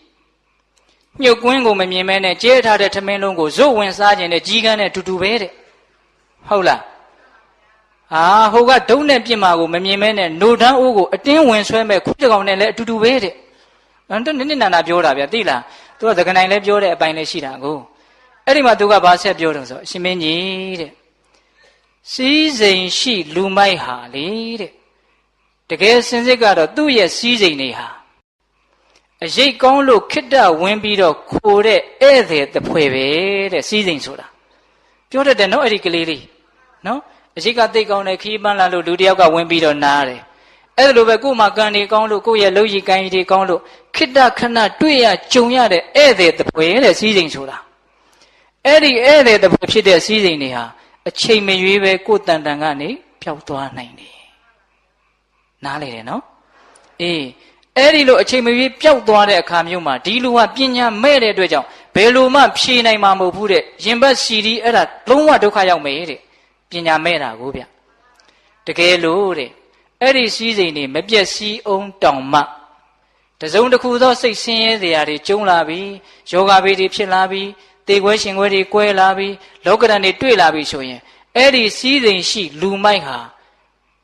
ညုတ်ကွင်းကိုမမြင်မဲနဲ့ကျဲထားတဲ့ထမင်းလုံးကိုဇွတ်ဝင်စားခြင်းနဲ့ကြီးကန်းနဲ့တူတူပဲတဲ့ဟုတ်လားဟာဟိုကဒုံးနဲ့ပြစ်မှာကိုမမြင်မဲနဲ့နိုတန်းအိုးကိုအတင်းဝင်ဆွဲမဲ့ခုတကောင်နဲ့လည်းအတူတူပဲတဲ့အဲ့တော့နည်းနာနာပြောတာဗျသိလားသူကသကနိုင်လည်းပြောတဲ့အပိုင်းလည်းရှိတာကိုအဲ့ဒီမှာသူကဘာဆက်ပြောတုံဆိုရှင်မင်းကြီးတဲ့စီးစိမ်ရှိလူမိုက်ဟာလေတဲ့တကယ်စင်စစ်ကတော့သူ့ရဲ့စီးစိမ်တွေဟာအရေးကောင်းလို့ခိတ္တဝင်ပြီးတော့ခိုတဲ့ဧည့်သည်တဖွဲပဲတဲ့စီးစိမ်ဆိုတာပြောတတ်တယ်နော်အဲ့ဒီကလေးလေးနော်အရေးကသိကောင်းတဲ့ခီးပန်းလာလို့လူတယောက်ကဝင်ပြီးတော့နားတယ်အဲ့ဒါလိုပဲကို့မှာကံတွေကောင်းလို့ကိုယ့်ရဲ့လုပ်ရည်ကံတွေကောင်းလို့ခိတ္တခဏတွေ့ရကြုံရတဲ့ဧည့်သည်တဖွဲတဲ့စီးစိမ်ဆိုတာအဲ့ဒီဧည့်သည်တဖွဲဖြစ်တဲ့စီးစိမ်တွေဟာအချိန်မရွေးပဲကိုယ်တန်တန်ကနေပျောက်သွားနိုင်တယ်နားလေတယ်နော်အေးအဲ့ဒီလိုအချိန်မရွေးပျောက်သွားတဲ့အခါမျိုးမှာဒီလူကပညာမဲ့တဲ့အတွက်ကြောင့်ဘယ်လိုမှဖြေနိုင်မှာမဟုတ်ဘူးတဲ့ရင်ဘတ်စီဒီအဲ့ဒါလုံးဝဒုက္ခရောက်မယ်တဲ့ပညာမဲ့တာကိုဗျတကယ်လို့တဲ့အဲ့ဒီစည်းစိမ်တွေမပြည့်စည်အောင်တောင်မှတစုံတစ်ခုသောစိတ်ဆင်းရဲစရာတွေကျုံလာပြီးယောဂဘေးတွေဖြစ်လာပြီးတေခွဲရှင်ခွဲတွေကွဲလာပြီးလောကဓာတ်တွေတွေ့လာပြီးဆိုရင်အဲ့ဒီစည်းစိမ်ရှိလူမိုက်ဟာ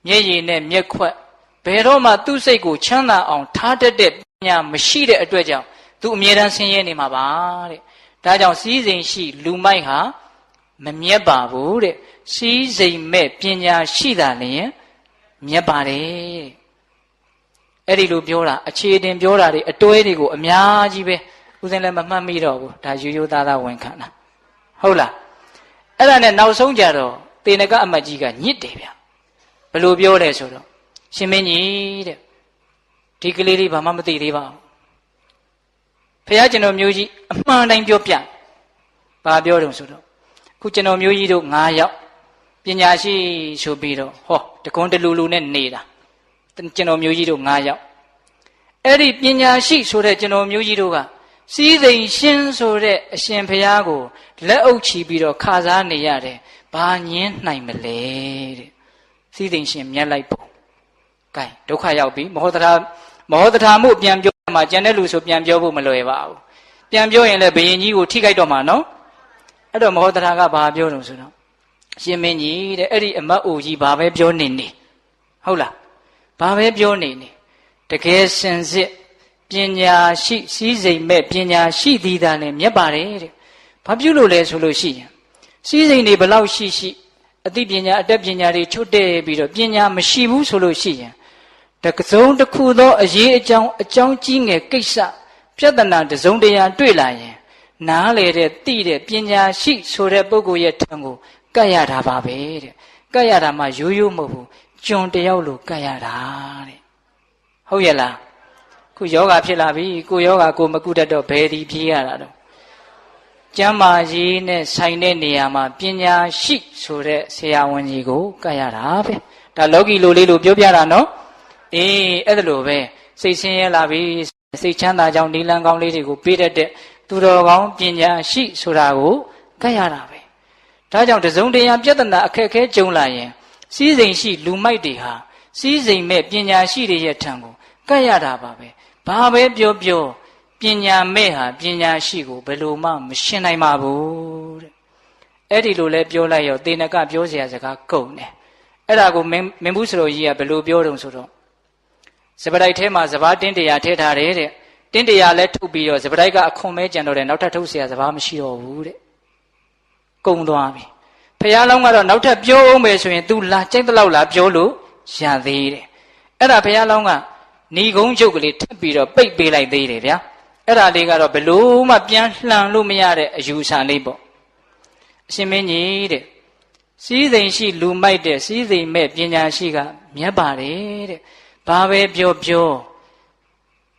မျက်ရည်နဲ့မျက်ခွက်ဘယ်တော့မှသူ့စိတ်ကိုချမ်းသာအောင်ထားတတ်တဲ့ပညာမရှိတဲ့အတွက်ကြောင့်သူအမြဲတမ်းဆင်းရဲနေမှာပါတဲ့ဒါကြောင့်စည်းစိမ်ရှိလူမိုက်ဟာမမြတ်ပါဘူးတဲ့စည်းစိမ်မဲ့ပညာရှိတာလည်းမြတ်ပါတယ်အဲ့ဒီလိုပြောတာအခြေတင်ပြောတာတွေအတွဲတွေကိုအများကြီးပဲဦးဇင်းလည်းမမှတ်မိတော့ဘူးဒါရိုးရိုးသားသားဝန်ခံတာဟုတ်လားအဲ့ဒါနဲ့နောက်ဆုံးကြတော့တေနကအမတ်ကြီးကညစ်တယ်ဗျဘယ်လိုပြောလဲဆိုတော့ရှင်မင်းကြီးတဲ့ဒီကလေးလေးဘာမှမသိသေးပါဘူးဖះကျွန်တော်မျိုးကြီးအမှန်တိုင်းပြောပြဘာပြောတုံဆိုတော့ခုကျွန်တော်မျိုးကြီးတို့9ယောက်ပညာရှိဆိုပြီးတော့ဟောတကွန်းတလူလူနဲ့နေတာကျွန်တော်မျိုးကြီးတို့9ယောက်အဲ့ဒီပညာရှိဆိုတဲ့ကျွန်တော်မျိုးကြီးတို့ကစည်းစိမ်ရှင်ဆိုတဲ့အရှင်ဖះကိုလက်အုပ်ချီပြီးတော့ခါစားနေရတယ်ဘာညင်းနိုင်မလဲတဲ့စည်းစိမ်ရှင်မြတ်လိုက်ပုံကဲဒုက္ခရောက်ပြီမဟုတ်တထာမှုပြန်ပြောမှကျန်တဲ့လူဆိုပြန်ပြောဖို့မလွယ်ပါဘူးပြန်ပြောရင်လည်းဘယင်ကြီးကိုထိခိုက်တော့မှာနော်အဲ့တော့မဟုတ်တထာကဘာပြောတုံဆိုတော့ရှင်မင်းကြီးတဲ့အဲ့ဒီအမတ်အိုကြီးဘာပဲပြောနေနေဟုတ်လားဘာပဲပြောနေနေတကယ်စင်စစ်ပညာရှိစည်းစိမ်မဲ့ပညာရှိသည်သာနဲ့မြတ်ပါတယ်တဲ့ဘာပြုလို့လဲဆိုလို့ရှိရင်စည်းစိမ်တွေဘလောက်ရှိရှိအသိပညာအတတ်ပညာတွေချွတ်တဲ့ပြီးတော့ပညာမရှိဘူးဆိုလို့ရှိရင်တကစုံတစ်ခုသောအရေးအကြောင်းကြီးငယ်ကိစ္စပြဿနာတစုံတရာတွေ့လာရင်နားလေတဲ့သိတဲ့ပညာရှိဆိုတဲ့ပုဂ္ဂိုလ်ရဲ့ထံကိုကပ်ရတာပါပဲတဲ့ကပ်ရတာမှရိုးရိုးမဟုတ်ဘူးကျွန်တယောက်လိုကပ်ရတာတဲ့ဟုတ်ရဲ့လားခုယောဂဖြစ်လာပြီကိုယောဂကိုမကုတတ်တော့ဘယ်ဒီပြေးရတာတော့ကျမ်းမာရေးနဲ့ဆိုင်တဲ့နေရာမှာပညာရှိဆိုတဲ့ဆရာဝန်ကြီးကိုကပ်ရတာပဲဒါလောကီလိုလေးလိုပြောပြတာနော်အေးအဲ့ဒါလိုပဲစိတ်ဆင်းရဲလာပြီစိတ်ချမ်းသာကြောင်းနိလန်းကောင်းလေးတွေကိုပေးတတ်တဲ့သူတော်ကောင်းပညာရှိဆိုတာကိုကပ်ရတာပဲဒါကြောင့်တစုံတရာပြဿနာအခက်အခဲကြုံလာရင်စည်းစိမ်ရှိလူမိုက်တွေဟာစည်းစိမ်မဲ့ပညာရှိတွေရဲ့ထံကိုကပ်ရတာပါပဲဘာပဲပြောပြောပညာမဲ့ဟာပညာရှိကိုဘယ်လိုမှမရှင်းနိုင်ပါဘူးတဲ့အဲ့ဒီလိုလဲပြောလိုက်ရောတေနကပြောเสียစကားကုန်တယ်အဲ့ဒါကိုမင်းဘူးစတော်ကြီးကဘယ်လိုပြောတုံဆိုတော့စပတိုက်ထဲမှာစဘာတင်းတရာထည့်ထားတယ်တဲ့တင်းတရာလဲထုတ်ပြီးတော့စပတိုက်ကအခွန်မဲကြံတော့တယ်နောက်ထပ်ထုတ်เสียစဘာမရှိတော့ဘူးတဲ့ကုန်သွားပြီဖះလောင်းကတော့နောက်ထပ်ပြောအောင်ပဲဆိုရင် तू လာကြိုက်တဲ့လောက်လာပြောလို့ရသေးတယ်အဲ့ဒါဖះလောင်းကဏီကုန်းချုပ်ကလေးထပ်ပြီးတော့ပိတ်ပေးလိုက်သေးတယ်ဗျာ အဲ့ဒါလေးကတော့ဘလို့မှပြန်လှန်လို့မရတဲ့အယူဆလေးပေါ့အရှင်မင်းကြီးတဲ့စီးစိမ်ရှိလူမိုက်တဲ့စီးစိမ်မဲ့ပညာရှိကမြတ်ပါတယ်တဲ့ဘာပဲပြောပြော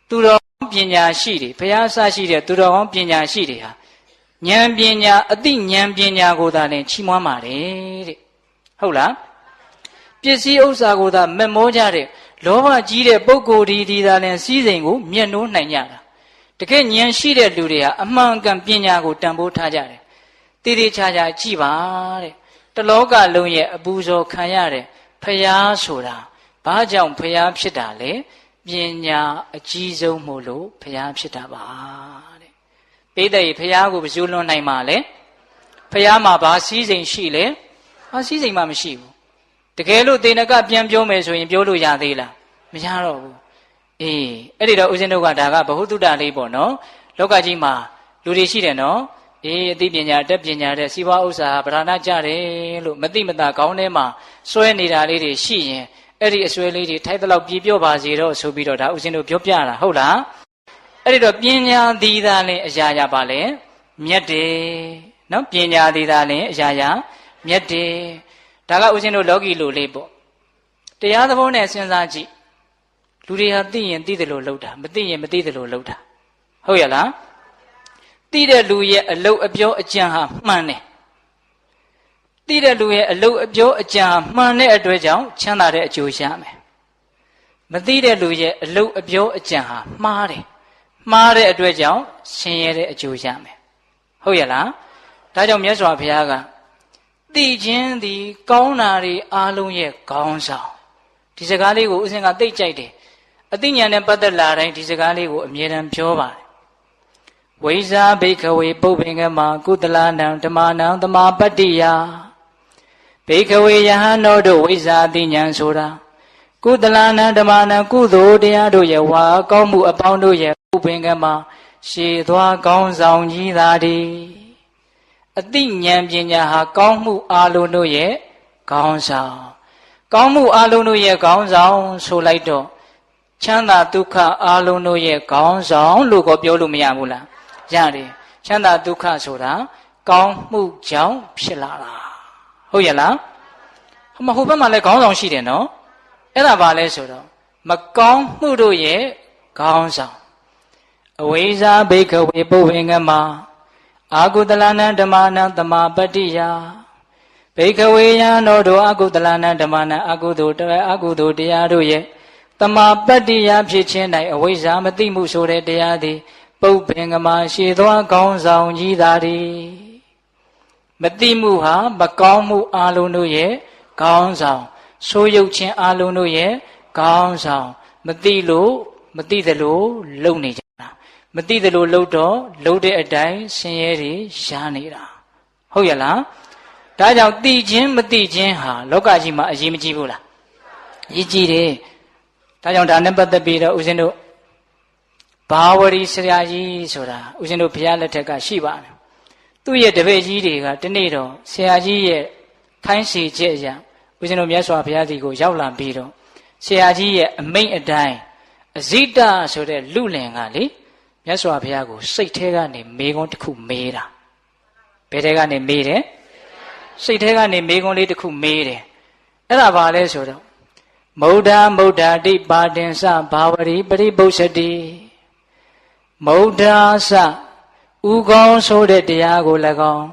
သူတော်ပညာရှိတွေဘုရားဆရှိတဲ့သူတော်ကောင်းပညာရှိတွေဟာဉာဏ်ပညာအသိဉာဏ်ပညာကိုသာလည်းချီးမွမ်းပါတယ်တဲ့ဟုတ်လားပစ္စည်းဥစ္စာကိုသာမက်မောကြတဲ့လောဘကြီးတဲ့ပုဂ္ဂိုလ်ဒီသာလည်းစီးစိမ်ကိုမျက်နှိုးနိုင်ကြတာတကယ်ဉာဏ်ရှိတဲ့လူတွေဟာအမှန်ကန်ပညာကိုတန်ဖိုးထားကြတယ်တည်တည်ချာချာကြည့်ပါတဲ့တလောကလုံးရဲ့အပူဇော်ခံရတဲ့ဖရာဆိုတာဘာကြောင့်ဖရာဖြစ်တာလဲပညာအကြီးဆုံးမို့လို့ဖရာဖြစ်တာပါတဲ့ပိဋကဖရာကိုဘယ်လိုလွန်နိုင်မှာလဲဖရာမှာဘာစည်းစိမ်ရှိလဲဘာစည်းစိမ်မှမရှိဘူးတကယ်လို့သေနကပြန်ပြောမယ်ဆိုရင်ပြောလို့ရသေးလားမရတော့ဘူးအေးအဲ့ဒီတော့ဦးဇင်းတို့ကဒါကဘ ഹു တုတ္တလေးပေါ့နော်လောကကြီးမှာလူတွေရှိတယ်နော်အေးအသိပညာတက်ပညာတဲ့စီးပွားဥစ္စာဗราဏကြတယ်လို့မသိမသာကောင်းထဲမှာစွဲနေတာလေးတွေရှိရင်အဲ့ဒီအစွဲလေးတွေထိုက်တဲ့လောက်ပြေပြောပါစေတော့ဆိုပြီးတော့ဒါဦးဇင်းတို့ပြောပြတာဟုတ်လားအဲ့ဒီတော့ပညာသည်သာလင်အရာရာပါလေမြတ်တယ်နော်ပညာသည်သာလင်အရာရာမြတ်တယ်ဒါကဦးဇင်းတို့လောကီလိုလေးပေါ့တရားသဘောနဲ့စဉ်းစားကြည့်လူတွေဟာသိရင်သိတယ်လို့လုပ်တာမသိရင်မသိတယ်လို့လုပ်တာဟုတ်ရလားသိတဲ့လူရဲ့အလုတ်အပြောအကြံဟာမှန်တယ်သိတဲ့လူရဲ့အလုတ်အပြောအကြံမှန်တဲ့အတွက်ကြောင့်ချမ်းသာတဲ့အကျိုးရမယ်မသိတဲ့လူရဲ့အလုတ်အပြောအကြံဟာမှားတယ်မှားတဲ့အတွက်ကြောင့်ဆင်းရဲတဲ့အကျိုးရမယ်ဟုတ်ရလားဒါကြောင့်မြတ်စွာဘုရားကသိခြင်းသည်ကောင်းတာတွေအားလုံးရဲ့ခေါင်းဆောင်ဒီစကားလေးကိုဦးဇင်းကသိကြိုက်တယ်အသိဉာဏ်နဲ့ပတ်သက်လာတိုင်းဒီစကားလေးကိုအမြဲတမ်းပြောပါတယ်ဝိဇာဘိခဝေပုပ္ပင်္ဂမကုသလနံဓမ္မနံသမာပတ္တိယဘိခဝေယဟန်တော်တို့ဝိဇာအသိဉာဏ်ဆိုတာကုသလနံဓမ္မနံကုသိုလ်တရားတို့ရဲ့ဝါကောင်းမှုအပေါင်းတို့ရဲ့ပုပ္ပင်္ဂမရှည်သွားကောင်းဆောင်ကြီးသာတည်းအသိဉာဏ်ပညာဟာကောင်းမှုအလုံးတို့ရဲ့ခေါင်းဆောင်ကောင်းမှုအလုံးတို့ရဲ့ခေါင်းဆောင်ဆိုလိုက်တော့ချမ်းသာဒုက္ခအလုံးတို့ရဲ့ခေါင်းဆောင်လို့ကိုပြောလို့မရဘူးလားရတယ်ချမ်းသာဒုက္ခဆိုတာကောင်းမှုကြောင့်ဖြစ်လာတာဟုတ်ရလားဟိုဘက်မှာလည်းခေါင်းဆောင်ရှိတယ်နော်အဲ့ဒါဘာလဲဆိုတော့မကောင်းမှုတို့ရဲ့ခေါင်းဆောင်အဝိဇ္ဇာဘိခဝေပုဗ္ဗင်္ဂမအာကုတလနံဓမ္မနံသမာပတ္တိယဘိခဝေယံတော်တို့အာကုတလနံဓမ္မနံအကုသိုလ်တရားတို့ရဲ့သမာပတ္တိယဖြစ်ခြင်း၌အဝိဇ္ဇာမသိမှုဆိုတဲ့တရားသည်ပုပ္ပင်္ဂမရှည်သောကောင်းဆောင်ကြီးသာသည်မသိမှုဟာမကောင်းမှုအလုံးတို့ရဲ့ခေါင်းဆောင်ဆိုးရုပ်ခြင်းအလုံးတို့ရဲ့ခေါင်းဆောင်မသိလို့မသိသလိုလုံနေကြတာမသိသလိုလုံတော့လုံတဲ့အတိုင်းဆင်းရဲတွေရှားနေတာဟုတ်ရလားဒါကြောင့်သိခြင်းမသိခြင်းဟာလောကကြီးမှာအရေးမကြီးဘူးလားအရေးကြီးတယ်ဒါကြောင့်ဒါနဲ့ပတ်သက်ပြီးတော့ဦးဇင်းတို့ဘာဝရီဆရာကြီးဆိုတာဦးဇင်းတို့ဘုရားလက်ထက်ကရှိပါတယ်သူ့ရဲ့တပည့်ကြီးတွေကဒီနေ့တော့ဆရာကြီးရဲ့ခိုင်းစီချက်အရဦးဇင်းတို့မြတ်စွာဘုရားဒီကိုရောက်လာပြီးတော့ဆရာကြီးရဲ့အမိန့်အတိုင်းအဇိတဆိုတဲ့လူလင်ကလေမြတ်စွာဘုရားကိုစိတ်ထဲကနေမေခွန်းတစ်ခုမေးတာဘယ်ထဲကနေမေးတယ်စိတ်ထဲကနေမေခွန်းလေးတစ်ခုမေးတယ်အဲ့ဒါဘာလဲဆိုတော့မௌဒမௌဒတိပါတင်္စဘာဝရီပရိပု္ပ္ပစတိမௌဒစဥကောင်းဆိုတဲ့တရားကို၎င်း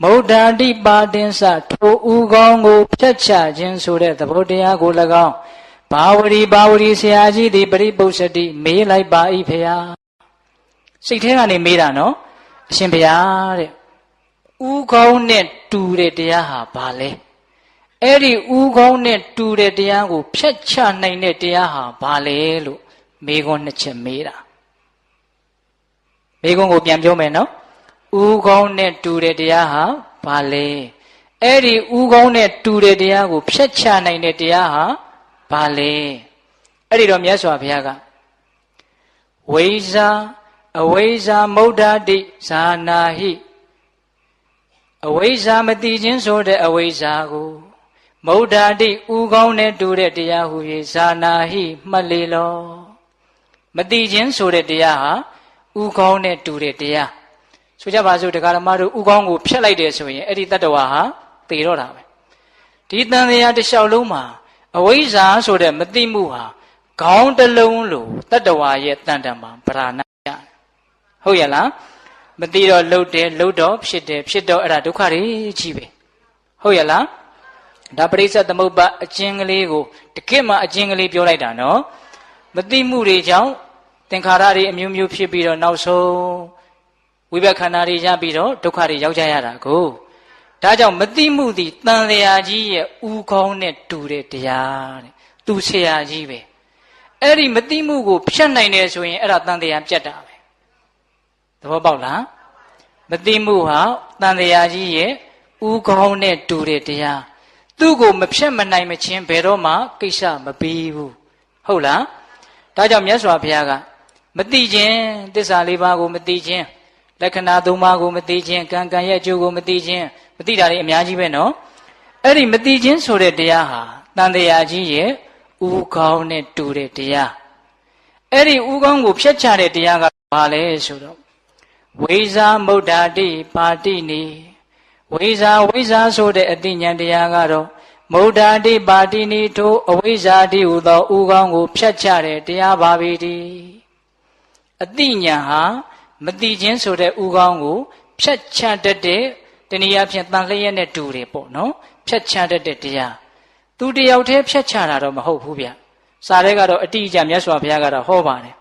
မௌဒတိပါတင်္စထိုဥကောင်းကိုဖြတ်ချခြင်းဆိုတဲ့သဘောတရားကို၎င်းဘာဝရီဆရာကြီးသည်ပရိပု္ပ္ပစတိမေးလိုက်ပါ၏ဖေယစိတ်ထဲကနေမေးတာနော်အရှင်ဖေယတဲ့ဥကောင်းနဲ့တူတဲ့တရားဟာဘာလဲအဲ့ဒီဥကောင်းနဲ့တူတဲ့တရားကိုဖြတ်ချနိုင်တဲ့တရားဟာဘာလဲလို့မေခွန်းနှစ်ချက်မေးတာမေခွန်းကိုပြန်ပြောမယ်နော်ဥကောင်းနဲ့တူတဲ့တရားဟာဘာလဲအဲ့ဒီဥကောင်းနဲ့တူတဲ့တရားကိုဖြတ်ချနိုင်တဲ့တရားဟာဘာလဲအဲ့ဒီတော့မြတ်စွာဘုရားကဝိဇာအဝိဇာမௌဒတိဇာနာဟိအဝိဇာမတိခြင်းဆိုတဲ့အဝိဇာကိုမௌဒတိဥကောင်းနဲ့တူတဲ့တရားဟူ၍ဇာနာဟိမှတ်လေလောမတိခြင်းဆိုတဲ့တရားဟာ ဥကောင်းနဲ့တူတဲ့တရားဆိုကြပါစို့တရားဓမ္မတို့ဥကောင်းကိုဖျက်လိုက်တယ်ဆိုရင်အဲ့ဒီတတ္တဝါဟာသေတော့တာပဲဒီတန်တရားတစ်လျှောက်လုံးမှာအဝိဇ္ဇာဆိုတဲ့မသိမှုဟာခေါင်းတစ်လုံးလိုတတ္တဝါရဲ့တန်တန်မှာဗราဏရတယ်ဟုတ်ရဲ့လားမသိတော့လှုပ်တယ်လှုပ်တော့ဖြစ်တယ်ဖြစ်တော့အဲ့ဒါဒုက္ခတွေကြီးပဲဟုတ်ရဲ့လားဒါပရိစ္ဆေသမုပ္ပါအကျဉ်းကလေးကိုတကယ့်မှအကျဉ်းကလေးပြောလိုက်တာနော်မသိမှုတွေကြောင့်သင်္ခါရတွေအမျိုးမျိုးဖြစ်ပြီးတော့နောက်ဆုံးဝိဘက်ခန္ဓာတွေရပြီးတော့ဒုက္ခတွေရောက်ကြရတာကိုဒါကြောင့်မသိမှုသည်တန်လျာကြီးရဲ့ဥကောင်းနဲ့တူတဲ့တရားတဲ့သူဆရာကြီးပဲအဲ့ဒီမသိမှုကိုဖျက်နိုင်တယ်ဆိုရင်အဲ့ဒါတန်လျာပြတ်တာပဲသဘောပေါက်လားမသိမှုဟာတန်လျာကြီးရဲ့ဥကောင်းနဲ့တူတဲ့တရားသူ့ကိုမဖြတ်မနိုင်မချင်းဘယ်တော့မှကိစ္စမပြီးဘူးဟုတ်လားဒါကြောင့်မြတ်စွာဘုရားကမသိခြင်းသစ္စာလေးပါးကိုမသိခြင်းလက္ခဏာသုံးပါးကိုမသိခြင်းကံကံရဲ့အကျိုးကိုမသိခြင်းမသိတာတွေအများကြီးပဲနော်အဲ့ဒီမသိခြင်းဆိုတဲ့တရားဟာတန်တရားကြီးရဲ့ဥကောင်းနဲ့တူတဲ့တရားအဲ့ဒီဥကောင်းကိုဖျက်ချတဲ့တရားကဘာလဲဆိုတော့ဝိဇာမုဒ္ဒတိပါတိနိဝိဇာဆိုတဲ့အတိညာတရားကတော့မုဒ္ဒတိပါတိနိထိုအဝိဇ္ဇာတိဟူသောဥကောင်းကိုဖျက်ချတဲ့တရားပါပေတည်းအတိညာဟာမတိခြင်းဆိုတဲ့ဥကောင်းကိုဖြတ်ချတတ်တဲ့တနည်းအားဖြင့်တန်လျက်နဲ့တူတယ်ပေါ့နော်ဖြတ်ချတတ်တဲ့တရားသူတယောက်တည်းဖြတ်ချတာတော့မဟုတ်ဘူးဗျစာထဲကတော့အတိအကျမြတ်စွာဘုရားကတော့ဟောပါတယ်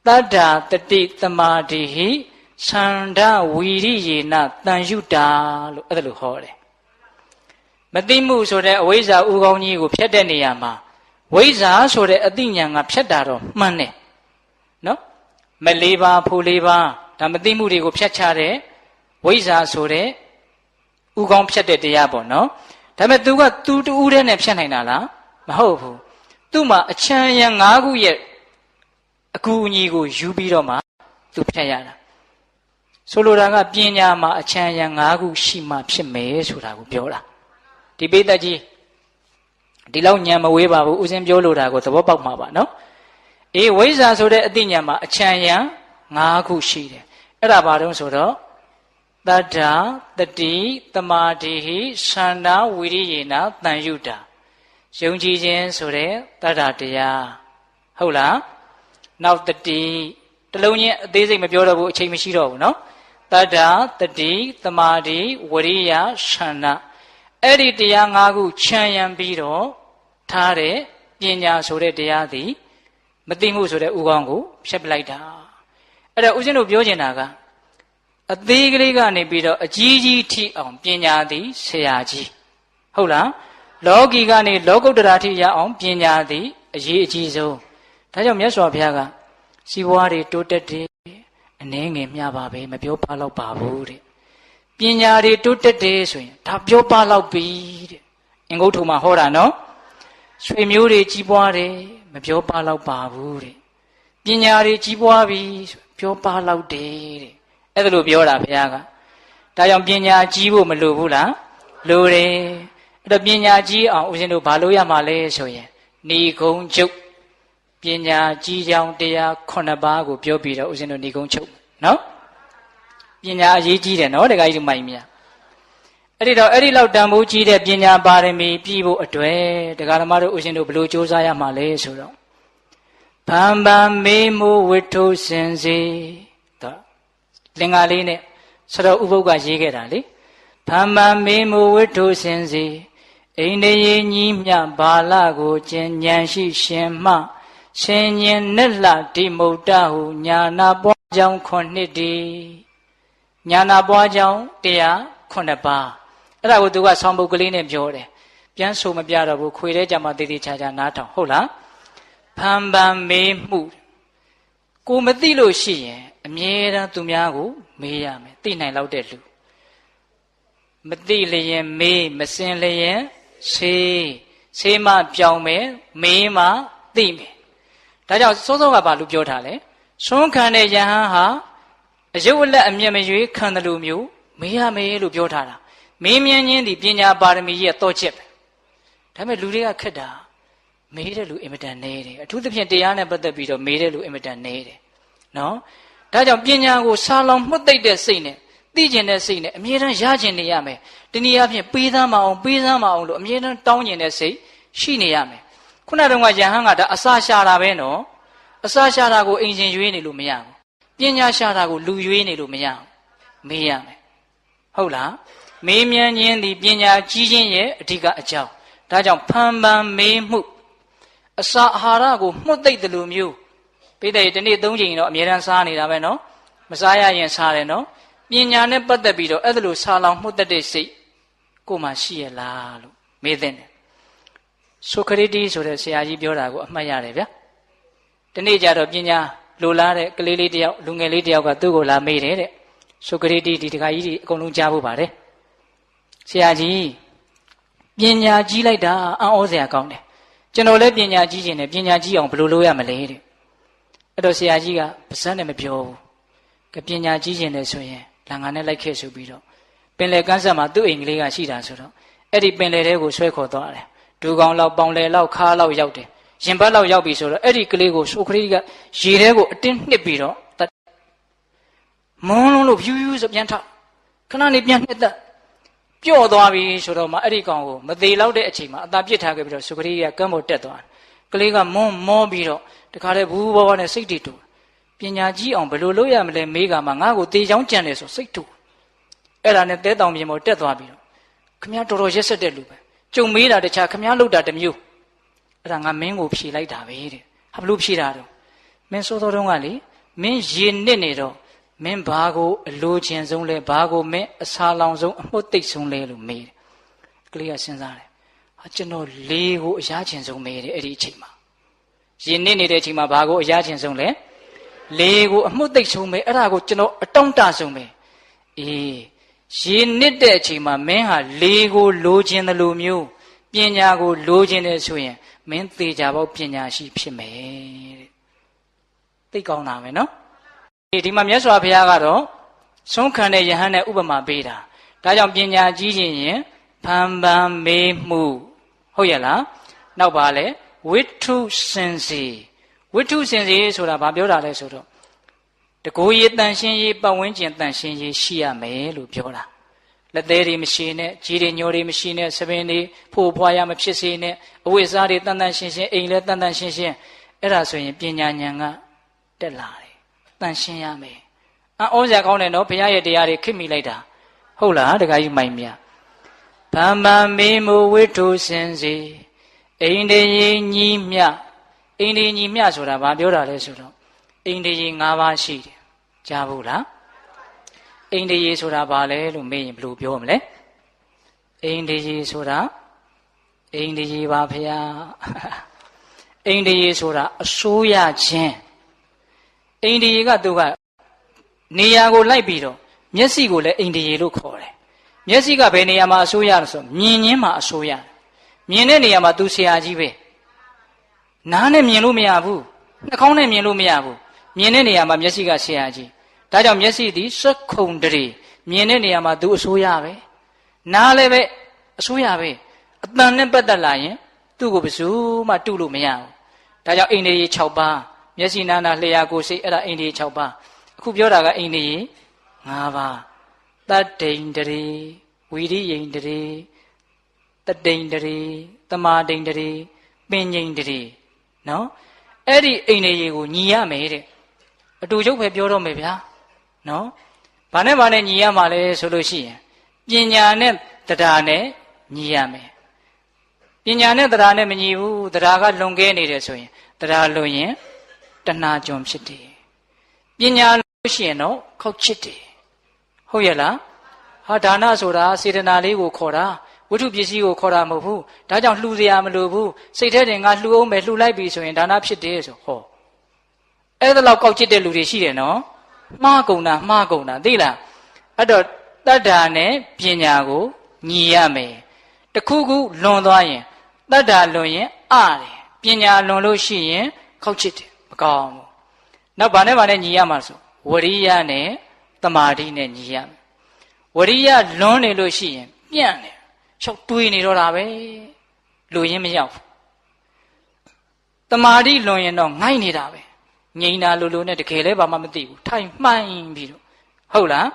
တတ္တာတတိသမာဓိဟိသန္ဓဝီရိယေနတန်ယုတာလို့အဲ့ဒါလိုဟောတယ်မသိမှုဆိုတဲ့အဝိဇ္ဇာဥကောင်းကြီးကိုဖျက်တဲ့နေရာမှာဝိဇ္ဇာဆိုတဲ့အတိညာကဖျက်တာတော့မှန်တယ်နော်မလေးပါဖူလေးပါဒါမသိမှုတွေကိုဖျက်ချတဲ့ဝိဇ္ဇာဆိုတဲ့ဥကောင်းဖျက်တဲ့တရားပေါ့နော်ဒါပေမဲ့သူကသူတူးတဲ့နဲ့ဖျက်နိုင်တာလားမဟုတ်ဘူးသူ့မှာအချမ်းရံ၅ခုရဲ့အကူအညီကိုယူပြီးတော့မှသူဖျက်ရတာဆိုလိုတာကပညာမှာအချမ်းရံ၅ခုရှိမှဖြစ်မယ်ဆိုတာကိုပြောတာဒီပိဋကကြီးဒီလောက်ညံမဝေးပါဘူးဥစဉ်ပြောလိုတာကိုသဘောပေါက်မှာပါနော်အေးဝိဇ္ဇာဆိုတဲ့အတိညာမှာအချမ်းရံ၅ခုရှိတယ်အဲ့ဒါဘာတုံးဆိုတော့တတ္ထာတတိသမာဓိဟိသန္တာဝိရိယေနတန်ယုတာယုံကြည်ခြင်းဆိုတဲ့တတ္ထာတရားဟုတ်လားနောက်တတိတလုံးချင်းအသေးစိတ်မပြောတော့ဘူးအချိန်မရှိတော့ဘူးနော်တတ္ထာတတိသမာဓိဝရိယသန္တာအဲ့ဒီတရား၅ခုခြံရံပြီးတော့ထားတဲ့ပညာဆိုတဲ့တရားသည်မသိမှုဆိုတဲ့ဥကောင်းကိုဖျက်ပလိုက်တာအဲ့ဒါဦးဇင်းတို့ပြောချင်တာကအသေးကလေးကနေပြီးတော့အကြီးကြီးထိအောင်ပညာသည်ဆရာကြီးဟုတ်လားလောကီကနေလောကုတ္တရာထိရအောင်ပညာသည်အရေးအကြီးဆုံးဒါကြောင့်မြတ်စွာဘုရားကစီးပွားတွေတိုးတက်တယ်အနည်းငယ်မျှပါပဲမပြောပါတော့ပါဘူးတဲ့ပညာတွေတိုးတက်တယ်ဆိုရင်ဒါပြောပါတော့ပြီတဲ့အင်္ဂုတ္ထုမှာဟောတာနော်ရွှေမျိုးတွေကြီးပွားတယ်မပြောပါတော့ပါဘူးတဲ့ပညာတွေကြီးပွားပြီပြောပါတော့တယ်တဲ့အဲ့ဒါလိုပြောတာဘုရားကဒါကြောင့်ပညာကြီးဖို့မလိုဘူးလားလိုတယ်အဲ့တော့ပညာကြီးအောင်ဦးဇင်းတို့ဘာလို့ရမှာလဲဆိုရင်ဏီကုံချုပ်ပညာကြီးကြောင်တရား9ပါးကိုပြောပြီးတော့ဦးဇင်းတို့ဏီကုံချုပ်နော်ပညာအရေးကြီးတယ်နော်တခါကြီးမိုင်မြအဲ့ဒီတော့အဲ့ဒီလောက်တန်ဖိုးကြီးတဲ့ပညာပါရမီပြည့်ဖို့အတွက်ဒကာဓမ္မတို့ဦးဇင်းတို့ဘလို့စ조사ရမှာလဲဆိုတော့ဗံဗံမေမိုးဝိထုစင်စီတော့လင်္ကာလေးနဲ့ဆိုတော့ဥပုပ်ကရေးခဲ့တာလေဗံဗံမေမိုးဝိထုစင်စီအိန္ဒိယညီမြဘာလကိုကျင်ဉဏ်ရှိရှင်မှရှင်ញင်နဲ့လှဒီမုတ်တဟုညာနာပွားကြောင်း9တည်းညာနာပွားကြောင်းတရား9ပါးအဲ့ဒါကိုသူကဆောင်းပုတ်ကလေးနဲ့ပြောတယ်ပြန်ဆိုမပြတော့ဘူးခွေတဲ့ကြမှာတည်တည်ချာချာနားထောင်ဟုတ်လားဖန်ပန်မေးမှုကိုမသိလို့ရှိရင်အမြဲတမ်းသူများကိုမေးရမယ်သိနိုင်လောက်တဲ့လူမသိလျင်မေးမစင်လျင်ဆေးမှပြောင်းမယ်မေးမှသိမယ်ဒါကြောင့်စိုးစိုးကဘာလို့ပြောထားလဲဆွမ်းခံတဲ့ယဟန်ဟာအယုတ်အလက်အမျက်မရွေးခံတယ်လို့မျိုးမေးရမယ်လို့ပြောထားတာမေးမြန်းခြင်းဒီပညာပါရမီရဲ့တော့ချက်ပဲဒါပေမဲ့လူတွေကခက်တာမေးတဲ့လူအင်မတန်နေတယ်အထူးသဖြင့်တရားနဲ့ပတ်သက်ပြီးတော့မေးတဲ့လူအင်မတန်နေတယ်နော် ဒါကြောင့်ပညာကိုစာလောင်မှုတ်သိမ့်တဲ့စိတ်နဲ့သိကျင်တဲ့စိတ်နဲ့အမြဲတမ်းရကျင်နေရမယ်တနည်းအားဖြင့်ပေးသမ်းမအောင်လို့အမြဲတမ်းတောင်းကျင်တဲ့စိတ်ရှိနေရမယ်ခုနတုန်းကယဟန်ကဒါအစာရှာတာပဲနော်အစာရှာတာကိုအိမ်ရှင်ရွေးနေလို့မရဘူးပညာရှာတာကိုလူရွေးနေလို့မရဘူးမေးရမယ်ဟုတ်လားမေးမြန်းခြင်းသည်ပညာကြီးခြင်းရဲ့အဓိကအကြောင်းဒါကြောင့်ဖန်ပန်မေးမှုအစာအာဟာရကိုမှုတ်သိမ့်တယ်လို့မျိုးပိဋကတနေ့၃ချိန်တော့အမြဲတမ်းစားနေတာပဲနော်မစားရရင်စားတယ်နော်ပညာနဲ့ပတ်သက်ပြီးတော့အဲ့ဒါလိုစာလောင်မှုတ်တဲ့စိတ်ကိုမှရှိရလားလို့မေးတဲ့ဆိုခရတီဆိုတဲ့ဆရာကြီးပြောတာကိုအမှတ်ရတယ်ဗျာဒီနေ့ကျတော့ပညာလိုလားတဲ့ကလေးလေးတယောက်လူငယ်လေးတယောက်ကသူ့ကိုလာမေးတယ်တဲ့ဆိုခရတီဒီတခါကြီးဒီအကုန်လုံးကြားဖို့ပါတယ်ဆရာကြီးပညာကြီးလိုက်တာအံ့ဩစရာကောင်းတယ်ကျွန်တော်လည်းပညာကြီးခြင်းနဲ့ပညာကြီးအောင်ဘယ်လိုလုပ်ရမလဲတဲ့အဲ့တော့ဆရာကြီးကပါးစပ်နဲ့မပြောဘူးကပညာကြီးခြင်းနဲ့ဆိုရင်လာငါနဲ့လိုက်ခဲ့ဆိုပြီးတော့ပင်လယ်ကမ်းစပ်မှာသူ့အိမ်ကလေးကရှိတာဆိုတော့အဲ့ဒီပင်လယ်ထဲကိုဆွဲခေါ်သွားတယ်ဒူကောင်လောက်ပေါင်လယ်လောက်ခါလောက်ရောက်တယ်ရင်ဘတ်လောက်ရောက်ပြီဆိုတော့အဲ့ဒီကလေးကိုဆိုခရတီကရေထဲကိုအတင်းနှစ်ပြီးတော့မုန်းလုံးလို့ဖြူးဖြူးဆိုပြန်ထောက်ခဏနေပြန်နှစ်သက်ပျော့သွားပြီဆိုတော့မှအဲ့ဒီကောင်ကိုမသေးလောက်တဲ့အချိန်မှာအသာပစ်ထားခဲ့ပြီးတော့ဆိုခရတီကကမ်းပေါ်တက်သွားတယ်ကလေးကမွန်းမောပြီးတော့တခါတည်းဘူးဘောနဲ့စိတ်တူပညာကြီးအောင်ဘယ်လိုလုပ်ရမလဲမေးကမှငါ့ကိုတေချောင်းကြံတယ်ဆိုစိတ်တူအဲ့ဒါနဲ့တဲတောင်ပြင်ပေါ်တက်သွားပြီးတော့ခမည်းတော်တော်ရက်ဆက်တဲ့လူပဲကြုံမေးတာတခြားခမည်းလောက်တာတစ်မျိုးအဲ့ဒါငါမင်းကိုဖြေလိုက်တာပဲတဲ့ဟာဘလို့ဖြေတာတော့မင်းစိုးတော်တုန်းကလေမင်းရေနစ်နေတော့မင်းဘာကိုအလိုချင်ဆုံးလဲဘာကိုမင်းအစာလောင်ဆုံးအမှုတ်သိပ်ဆုံးလဲလို့မေးတယ်ကလေးကစဉ်းစားတယ်ဟာကျွန်တော်လေကိုအရာချင်ဆုံးမေးတယ်အဲ့ဒီအချိန်မှာရေနစ်နေတဲ့အချိန်မှာဘာကိုအရာချင်ဆုံးလဲလေကိုအမှုတ်သိပ်ဆုံးမေးအဲ့ဒါကိုကျွန်တော်အတောင့်တဆုံးမေးအေးရေနစ်တဲ့အချိန်မှာမင်းဟာလေကိုလိုချင်တယ်လို့မျိုးပညာကိုလိုချင်တယ်ဆိုရင်မင်းသေချာပေါက်ပညာရှိဖြစ်မယ်တဲ့သိကောင်းတာပဲနော်ဒီမှာမြတ်စွာဘုရားကတော့ဆုံးခံတဲ့ယဟန်နဲ့ဥပမာပေးတာဒါကြောင့်ပညာကြီးခြင်းရင်ဖန်ပန်မေးမှုဟုတ်ရဲ့လားနောက်ပါလဲဝိထုစင်စီဝိထုစင်စီဆိုတာဘာပြောတာလဲဆိုတော့တကိုယ်ရည်တန်ရှင်းရေးပတ်ဝန်းကျင်တန်ရှင်းရေးရှိရမယ်လို့ပြောတာလက်သေးတွေမရှိနဲ့ကြီးတွေညိုတွေမရှိနဲ့သပင်တွေဖို့ဖွာရမဖြစ်စေနဲ့အဝိဇ္ဇာတွေတန်တန်ရှင်းရှင်းအိမ်လည်းတန်တန်ရှင်းရှင်းအဲ့ဒါဆိုရင်ပညာဉာဏ်ကတက်လာတယ်တန်ရှင်းရမယ်အံ့ဩစရာကောင်းတယ်နော်ဘုရားရဲ့တရားတွေခိမိလိုက်တာဟုတ်လားတခါကြီးမိုင်မြဗမ္မာမေမူဝိထုစင်စီအိန္ဒိယညီမြအိန္ဒိယညီမြဆိုတာဘာပြောတာလဲဆိုတော့အိန္ဒိယ၅ပါးရှိတယ်ကြားဘူးလားအိန္ဒိယဆိုတာဘာလဲလို့မေးရင်ဘယ်လိုပြောမလဲအိန္ဒိယဆိုတာအိန္ဒိယပါဗျာအိန္ဒိယဆိုတာအစိုးရခြင်းအိန္ဒိယကသူကနေရာကိုလိုက်ပြီးတော့မျက်စိကိုလည်းအိန္ဒိယလို့ခေါ်တယ်မျက်စိကဘယ်နေရာမှာအစိုးရလဲဆိုမြင်ခြင်းမှာအစိုးရမြင်တဲ့နေရာမှာသူဆရာကြီးပဲနားနဲ့မြင်လို့မရဘူးနှာခေါင်းနဲ့မြင်လို့မရဘူးမြင်တဲ့နေရာမှာမျက်စိကဆရာကြီးဒါကြောင့်မျက်စိသည်စက္ခုံတရေမြင်တဲ့နေရာမှာသူအစိုးရပဲနားလည်းပဲအစိုးရပဲအတန်နဲ့ပတ်သက်လာရင်သူ့ကိုဘယ်သူမှတုလို့မရဘူးဒါကြောင့်အိန္ဒိယ6ပါးမျက်စိနာနာလျှာကိုယ်စိတ်အဲ့ဒါအိန္ဒိယ6ပါးအခုပြောတာကအိန္ဒိယ5ပါးတတ္တိန်တရေဝီရိယိန်တရေတတိန်တရေတမာတိန်တရေပင်ញိန်တရေနော်အဲ့ဒီအိန္ဒိယကိုညီရမယ်တဲ့အတူချုပ်ပဲပြောတော့မယ်ဗျာနော်ဘာနဲ့ညီရမှာလဲဆိုလို့ရှိရင်ပညာနဲ့တရားနဲ့ညီရမယ်ပညာနဲ့တရားနဲ့မညီဘူးတရားကလွန်ကဲနေတယ်ဆိုရင်တရားလွန်ရင်တဏှာကြုံဖြစ်တယ်ပညာလို့ရှိရင်တော့ခောက်ချစ်တယ်ဟုတ်ရဲ့လားဟာဒါနဆိုတာစေတနာလေးကိုခေါ်တာဝိထုပစ္စည်းကိုခေါ်တာမဟုတ်ဘူးဒါကြောင့်လှူစရာမလိုဘူးစိတ်ထဲတင်ငါလှူအောင်ပဲလှူလိုက်ပြီဆိုရင်ဒါနဖြစ်တယ်ဆိုဟောအဲ့ဒါလောက်ကောက်ချစ်တဲ့လူတွေရှိတယ်နော်မှားကုန်တာသိလားအဲ့တော့တတ္တာနဲ့ပညာကိုညီရမယ်တခုခုလွန်သွားရင်တတ္တာလွန်ရင်တယ်ပညာလွန်လို့ရှိရင်ခောက်ချစ်တယ်မကောင်းဘူးနောက်ဗာနဲ့ညီရမှာဆိုဝရိယနဲ့တမာတိနဲ့ညီရမယ်ဝရိယလွန်နေလို့ရှိရင်ပြန့်တယ်ရှောက်တွေးနေတော့တာပဲလူရင်းမရောက်ဘူးတမာတိလွန်ရင်တော့ငိုက်နေတာပဲ ငိမ့်တာလိုလိုနဲ့တကယ်လည်းဘာမှမသိဘူးထိုင်မှိုင်းပြီးတော့ဟုတ်လား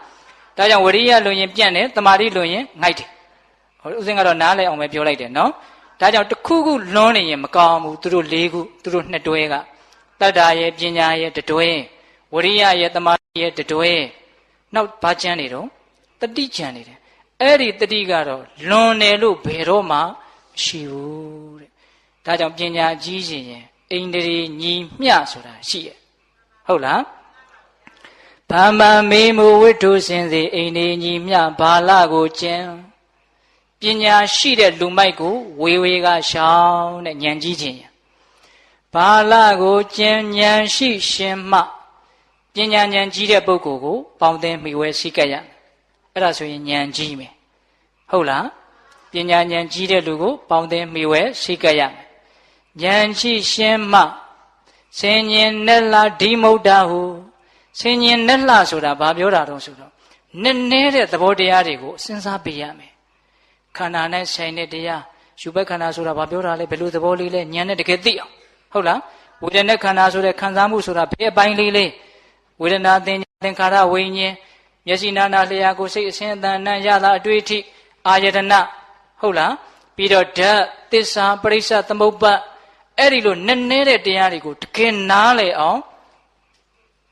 ဒါကြောင့်ဝရိယလွန်ရင်ပြန့်တယ်တမာတိလွန်ရင်ငိုက်တယ်ဟိုဥစဉ်ကတော့နားလည်အောင်ပဲပြောလိုက်တယ်နော်ဒါကြောင့်တစ်ခုခုလွန်နေရင်မကောင်းဘူးသူတို့၄ခုသူတို့နှစ်တွဲကတတ္တာရဲ့ပညာရဲ့တတွဲဝရိယရဲ့တမာတိရဲ့တတွဲနောက်ဘာကျမ်းနေတော့တတိကျမ်းနေတယ်အဲ့ဒီတတိကတော့လွန်တယ်လို့ဘယ်တော့မှမရှိဘူးတဲ့ဒါကြောင့်ပညာကြီးခြင်းရင်ဣန္ဒြေညီမျှဆိုတာရှိရဲ့ဟုတ်လားဘာမမေမူဝိထုစင်စေဣန္ဒြေညီမျှဘာလကိုကျင့်ပညာရှိတဲ့လူမိုက်ကိုဝေဝေကရှောင်းတဲ့ဉာဏ်ကြီးခြင်းဘာလကိုကျင့်ဉာဏ်ရှိရှင်မှပညာဉာဏ်ကြီးတဲ့ပုဂ္ဂိုလ်ကိုပေါင်းသင်းမိဝဲစိတ်ကရအဲ့ဒါဆိုရင်ဉာဏ်ကြီးမယ်ဟုတ်လားပညာဉာဏ်ကြီးတဲ့လူကိုပေါင်းသင်းမိဝဲစိတ်ကရဉာဏ်ရှိရှင်မှဆင်ញင်နဲ့လာဒီမုဒ္ဒဟုဆင်ញင်နဲ့လာဆိုတာဘာပြောတာတော့ဆိုတော့နည်းနည်းတဲ့သဘောတရားတွေကိုစဉ်းစားပေးရမယ်ခန္ဓာနဲ့ဆိုင်တဲ့တရားယူဘက်ခန္ဓာဆိုတာဘာပြောတာလဲဘယ်လိုသဘောလေးလဲဉာဏ်နဲ့တကယ်သိအောင်ဟုတ်လားဝေဒနာခန္ဓာဆိုတဲ့ခံစားမှုဆိုတာဘယ်အပိုင်းလေးလဲဝေဒနာသင်္ခါရဝိညာဉ်မျက်စိနာနာလျှာကိုယ်စိတ်အစဉ်အတန်နဲ့ရတာအတွေ့အထိအာယတနာဟုတ်လားပြီးတော့ဓာတ်သစ္စာပရိစ္ဆသမုပ္ပါအဲ့ဒီလိုနည်းနည်းတဲ့တရားတွေကိုတကယ်နားလည်အောင်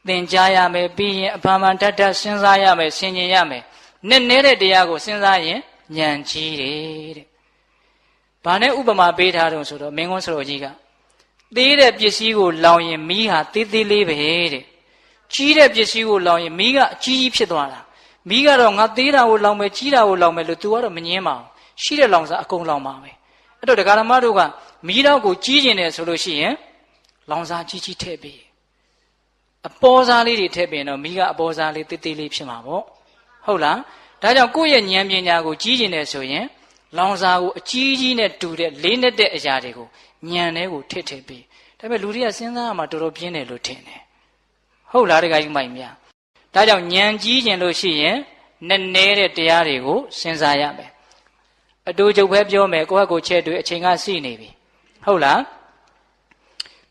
သင်ကြားရမယ်ပြီးရင်အဖန်ဖန်ထပ်ထပ်စဉ်းစားရမယ်ဆင်ခြင်ရမယ်နည်းနည်းတဲ့တရားကိုစဉ်းစားရင်ဉာဏ်ကြီးတယ်တဲ့။ဘာနဲ့ဥပမာပေးထားတော့ဆိုတော့မင်းကွန်းစတော်ကြီးကသေးတဲ့ပစ္စည်းကိုလောင်ရင်မီးဟာသေးသေးလေးပဲတဲ့။ကြီးတဲ့ပစ္စည်းကိုလောင်ရင်မီးကအကြီးကြီးဖြစ်သွားတာ။မီးကတော့ငါသေးတာကိုလောင်မယ်ကြီးတာကိုလောင်မယ်လို့ तू ကတော့မငင်းပါဘူး။ရှိတဲ့လောင်စာအကုန်လောင်ပါပဲ။အဲ့တော့ဒကာဓမ္မတို့ကမီးတော့ကိုကြီးကျင်တယ်ဆိုလို့ရှိရင်လောင်စာကြီးကြီးထည့်ပေးအပေါ်စားလေးတွေထည့်ပေးတော့မီးကအပေါ်စားလေးသေးသေးလေးဖြစ်မှာပေါ့ဟုတ်လားဒါကြောင့်ကိုယ့်ရဲ့ဉာဏ်ပညာကိုကြီးကျင်တယ်ဆိုရင်လောင်စာကိုအကြီးကြီးနဲ့တူတဲ့လေးနဲ့တဲ့အရာတွေကိုဉာဏ်ထဲကိုထည့်ထည့်ပေးဒါပေမဲ့လူတွေကစဉ်းစားရမှာတော်တော်ပြင်းတယ်လို့ထင်တယ်ဟုတ်လားတခါကြီးမိုက်များဒါကြောင့်ဉာဏ်ကြီးကျင်လို့ရှိရင်နည်းနည်းတဲ့တရားတွေကိုစဉ်းစားရမယ်အတူချုပ်ပဲပြောမယ်ကိုယ့်ဟာကိုယ်ချက်တွေ့အချိန်ကရှိနေပြီဟုတ်လား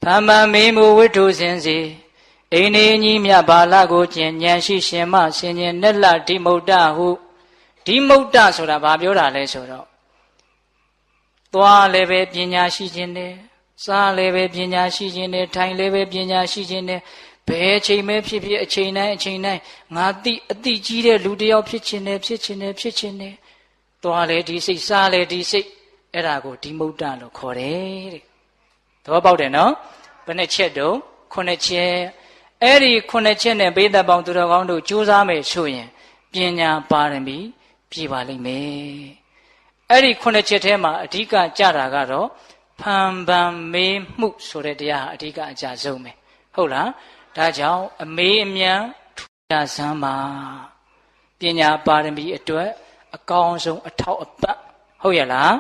ဖမ္မမေမူဝိထုစင်စီအိန္ဒိညီမြဘာလကိုကျင်ဉာဏ်ရှိရှင်မဆင်ញင်နဲ့လဒီမုဒ္ဒဟုဒီမုဒ္ဒဆိုတာဘာပြောတာလဲဆိုတော့သွားလည်းပဲပညာရှိခြင်းနဲ့စားလည်းပဲပညာရှိခြင်းနဲ့ထိုင်လည်းပဲပညာရှိခြင်းနဲ့ဘယ်အချိန်ပဲဖြစ်ဖြစ်အချိန်တိုင်းငါသိအသိကြီးတဲ့လူတစ်ယောက်ဖြစ်ခြင်းနဲ့သွားလေဒီစိတ်စားလေဒီစိတ်အဲ့ဒါကိုဒီမုဒ္ဒလို့ခေါ်တယ်တဲ့သဘောပေါက်တယ်နော်ဘယ်နှချက်တော့9ချက်အဲ့ဒီ9ချက်နဲ့ဘိသက်ပေါင်းသူတော်ကောင်းတို့ကြိုးစားမယ်ဆိုရင်ပညာပါရမီပြည့်ပါလိမ့်မယ်အဲ့ဒီ9ချက်ထဲမှာအဓိကကြတာကတော့ဖန်ပန်မေးမှုဆိုတဲ့တရားဟာအဓိကအကြဆုံးပဲဟုတ်လားဒါကြောင့်အမေးအမြန်ထူရစမ်းပါပညာပါရမီအတွက်အကောင်းဆုံးအထောက်အပံ့ဟုတ်ရလား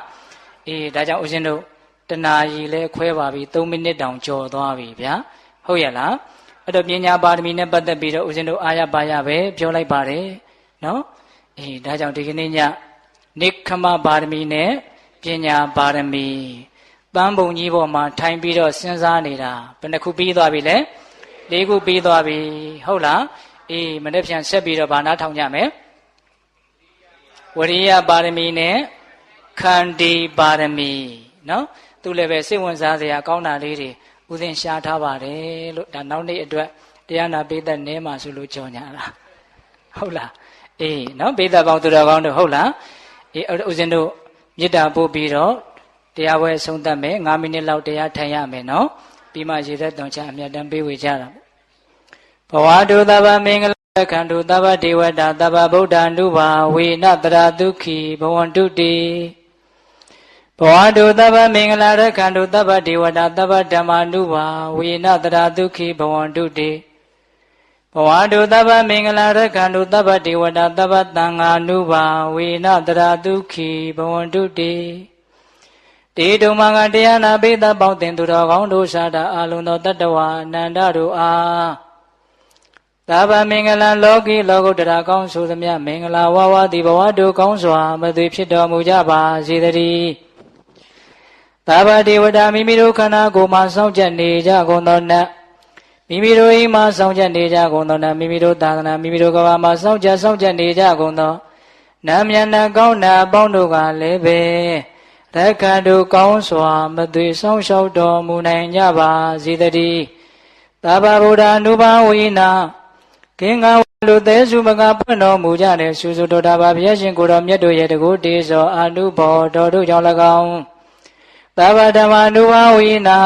အေးဒါကြောင့်ဦးဇင်းတို့တနာရီလဲခွဲပါပြီ3မိနစ်တောင်ကြော်သွားပြီဗျာဟုတ်ရလားအဲ့တော့ပညာပါရမီနဲ့ပတ်သက်ပြီးတော့ဦးဇင်းတို့အာရပါရပဲပြောလိုက်ပါတယ်နော်အေးဒါကြောင့်ဒီကနေ့ညနိခမပါရမီနဲ့ပညာပါရမီပန်းပုံကြီးပေါ်မှာထိုင်ပြီးတော့စဉ်းစားနေတာဘယ်နှခုပြီးသွားပြီလဲ4ခုပြီးသွားပြီဟုတ်လားအေးမနေ့ပြန်ဆက်ပြီးတော့ဗာနာထောင်ကြမယ်ဝရိယပါရမီနဲ့ခန္တီပါရမီနော်သူလည်းပဲစိတ်ဝင်စားစရာကောင်းတာလေးတွေဥစဉ်ရှားထားပါတယ်လို့ဒါနောက်နေ့အတွက်တရားနာပိဋကနဲမှာဆိုလို့ကြော်ညာတာဟုတ်လားအေးနော်ပိဋကပေါင်းသူတော်ကောင်းတို့ဟုတ်လားအေးဥစဉ်တို့မေတ္တာပို့ပြီးတော့တရားပွဲဆုံးသတ်မယ်9မိနစ်လောက်တရားထိုင်ရမယ်နော်ပြီးမှရေသက်တော်ချအမြတ်တမ်းပေးဝေကြတာဘဝတုသဗ္ဗမင်္ဂလခန္တုသဗ္ဗဒေဝတာသဗ္ဗဗုဒ္ဓ ानु ဘာဝေနတရာဒုက္ခိဘဝန္တုတိဘဝတုသဗ္ဗမင်္ဂလာရခန္တုသဗ္ဗဒေဝတာသဗ္ဗဓမ္မာနုဘာဝေနတရာဒုက္ခိဘဝန္တုတိဘဝတုသဗ္ဗမင်္ဂလာရခန္တုသဗ္ဗဒေဝတာသဗ္ဗသံဃာနုဘာဝေနတရာဒုက္ခိဘဝန္တုတိတေတုံမကတရားနာပိသပေါင်းတင်သူတော်ကောင်းတို့ရှာတာအာလုံသောတတ္တဝါအနန္တတို့အားသဗ္ဗမင်္ဂလံလောကီလောကုတ္တရာကောင်းဆိုသမျှမင်္ဂလာဝဝတိဘဝတို့ကောင်းစွာမသွေဖြစ်တော်မူကြပါစေတည်းသဗ္ဗဒေဝတာမိမိတို့ခန္ဓာကိုယ်မှာစောင့်ကြနေကြကုန်သောနတ် မိမိတို့အိမ်မှာစောင့်ကြနေကြကုန်သောမိမိတို့သာသနာမိမိတို့ကဘာမှာစောင့်ကြနေကြကုန်သောနာမည်နာကောင်းနာအပေါင်းတို့ကလည်းပဲရက္ခတုကောင်းစွာမသွေဆောင်ရှောက်တော်မူနိုင်ကြပါစေတည်းသာဘဗုဒ္ဓအနုဘာဝိနာကင်္ဂဝလူသေးစုမကဖွင့်တော်မူကြတဲ့စုစုတော်တာပါဘုရားရှင်ကိုတော်မြတ်တို့ရဲ့တကုတေဇောအနုဘောတော်တို့ကြောင့်၎င်းသာဘဓမ္မအနုဘာဝိနာ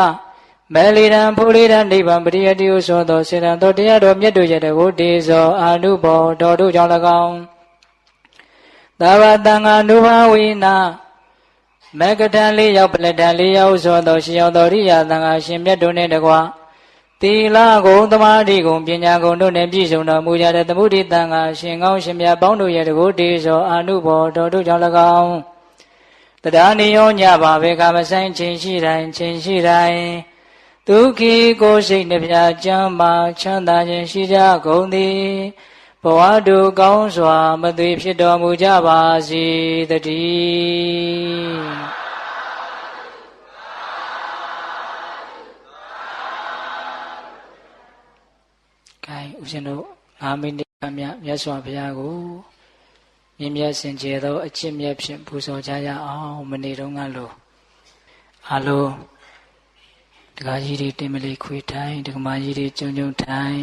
မေလီရန်ဖူလီရန်နိဗ္ဗာန်ပရိယတိဟုဆိုသောစေတံတော်တရားတော်မြတ်တို့ရဲ့တကုတေဇောအနုဘောတော်တို့ကြောင့်၎င်းသာဘတံဃာအနုဘာဝိနာမေကထံ၄ယောက်ပလက်ထံ၄ယောက်ဆိုသောရှင်ယောက်တော်ရိယာသံဃာရှင်မြတ်တို့နှင့်တကွသီလဂုဏ်သမာဓိဂုဏ်ပညာဂုဏ်တို့နှင့်ပြည့်စုံတော်မူကြတဲ့သမုဒိသံဃာရှင်ကောင်းရှင်မြတ်ပေါင်းတို့ရဲ့တကုတေဇောအာနုဘောတော်တို့ကြောင့်၎င်းတရားနိယောညပါဘေကမဆိုင်ခြင်းရှိတိုင်းဒုက္ခိကိုစိတ်နှပြချမ်းမာချမ်းသာခြင်းရှိကြကုန်သည်ဘဝတုကောင်းစွာမသွေဖြစ်တော်မူကြပါစေတည်းဦးဇင်းတို့5မိနစ်ခန့်မြတ်စွာဘုရားကိုမြင့်မြတ်စင်ကြယ်သောအချစ်မြတ်ဖြင့်ပူဇော်ကြရအောင်မနေ့တုန်းကလိုအလိုဒကာကြီးတွေတင်မလေးခွေထိုင်ဒကမကြီးတွေကျုံထိုင်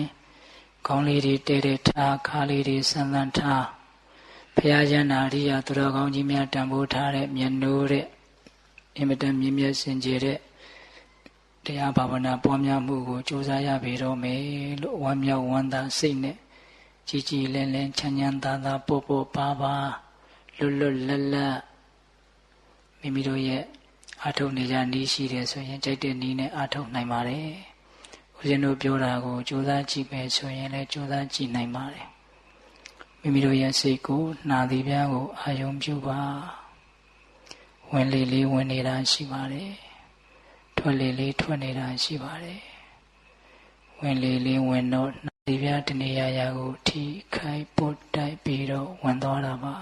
ခေါင်းလေးတွေတဲထားခါလေးတွေဆန်းထားဘုရားရဟန္တာရိယာသူတော်ကောင်းကြီးများတန်ဖိုးထားတဲ့မျက်နှိုးတဲ့အင်မတန်မြင့်မြတ်စင်ကြယ်တဲ့တရားဘာဝနာပွားများမှုကိုကြိုးစားရပေတော့မယ်လို့ဝမ်းမြောက်ဝမ်းသာစိတ်နဲ့ကြည်ကြည်လင်းလင်းချမ်းချမ်းသာသာပို့ပါလွတ်လပ်မိမိတို့ရဲ့အာထုတ်နေကြနည်းရှိတယ်ဆိုရင်ကြိုက်တဲ့နည်းနဲ့အာထုတ်နိုင်ပါတယ်ဦးဇင်းတို့ပြောတာကိုကြိုးစားကြည့်မယ်ဆိုရင်လည်းကြိုးစားကြည့်နိုင်ပါတယ်မိမိတို့ရဲ့စိတ်ကိုနှာသီးပြားကိုအာယုံပြုပါဝင်လေးဝင်နေတာရှိပါတယ်ထွက်လေးထွက်နေတာရှိပါတယ်ဝင်လေးဝင်တော့နှာသီးပြားတနေရာကိုထိခိုက်ပုတ်တိုက်ပြီးတော့ဝင်သွားတာပါ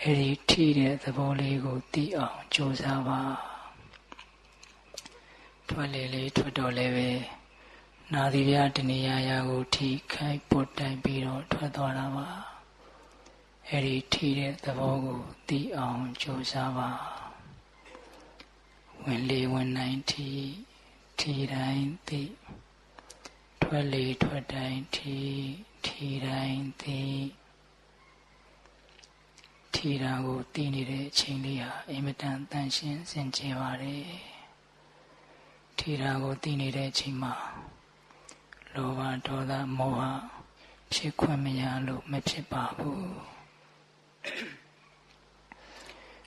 အဲ့ဒီထိတဲ့သဘောလေးကိုသိအောင်ကြိုးစားပါထွက်လေးထွက်တော့လည်းပဲနာသီပြားတနေရာကိုထိခိုက်ပုတ်တိုက်ပြီးတော့ထွက်သွားတာပါအဲ့ဒီထိတဲ့သဘောကိုသိအောင်ကြိုးစားပါဝင်လေဝင်နိုင်ထီတိုင်းသိထွက်လေထွက်တိုင်းထီတိုင်းသိထီတာကိုသိနေတဲ့အချိန်လေးဟာအင်မတန်တန်ရှင်းစင်ကြယ်ပါတယ်ထီတာကိုသိနေတဲ့အချိန်မှာလောဘဒေါသမောဟဖြစ်ခွင့်မရလို့မဖြစ်ပါဘူး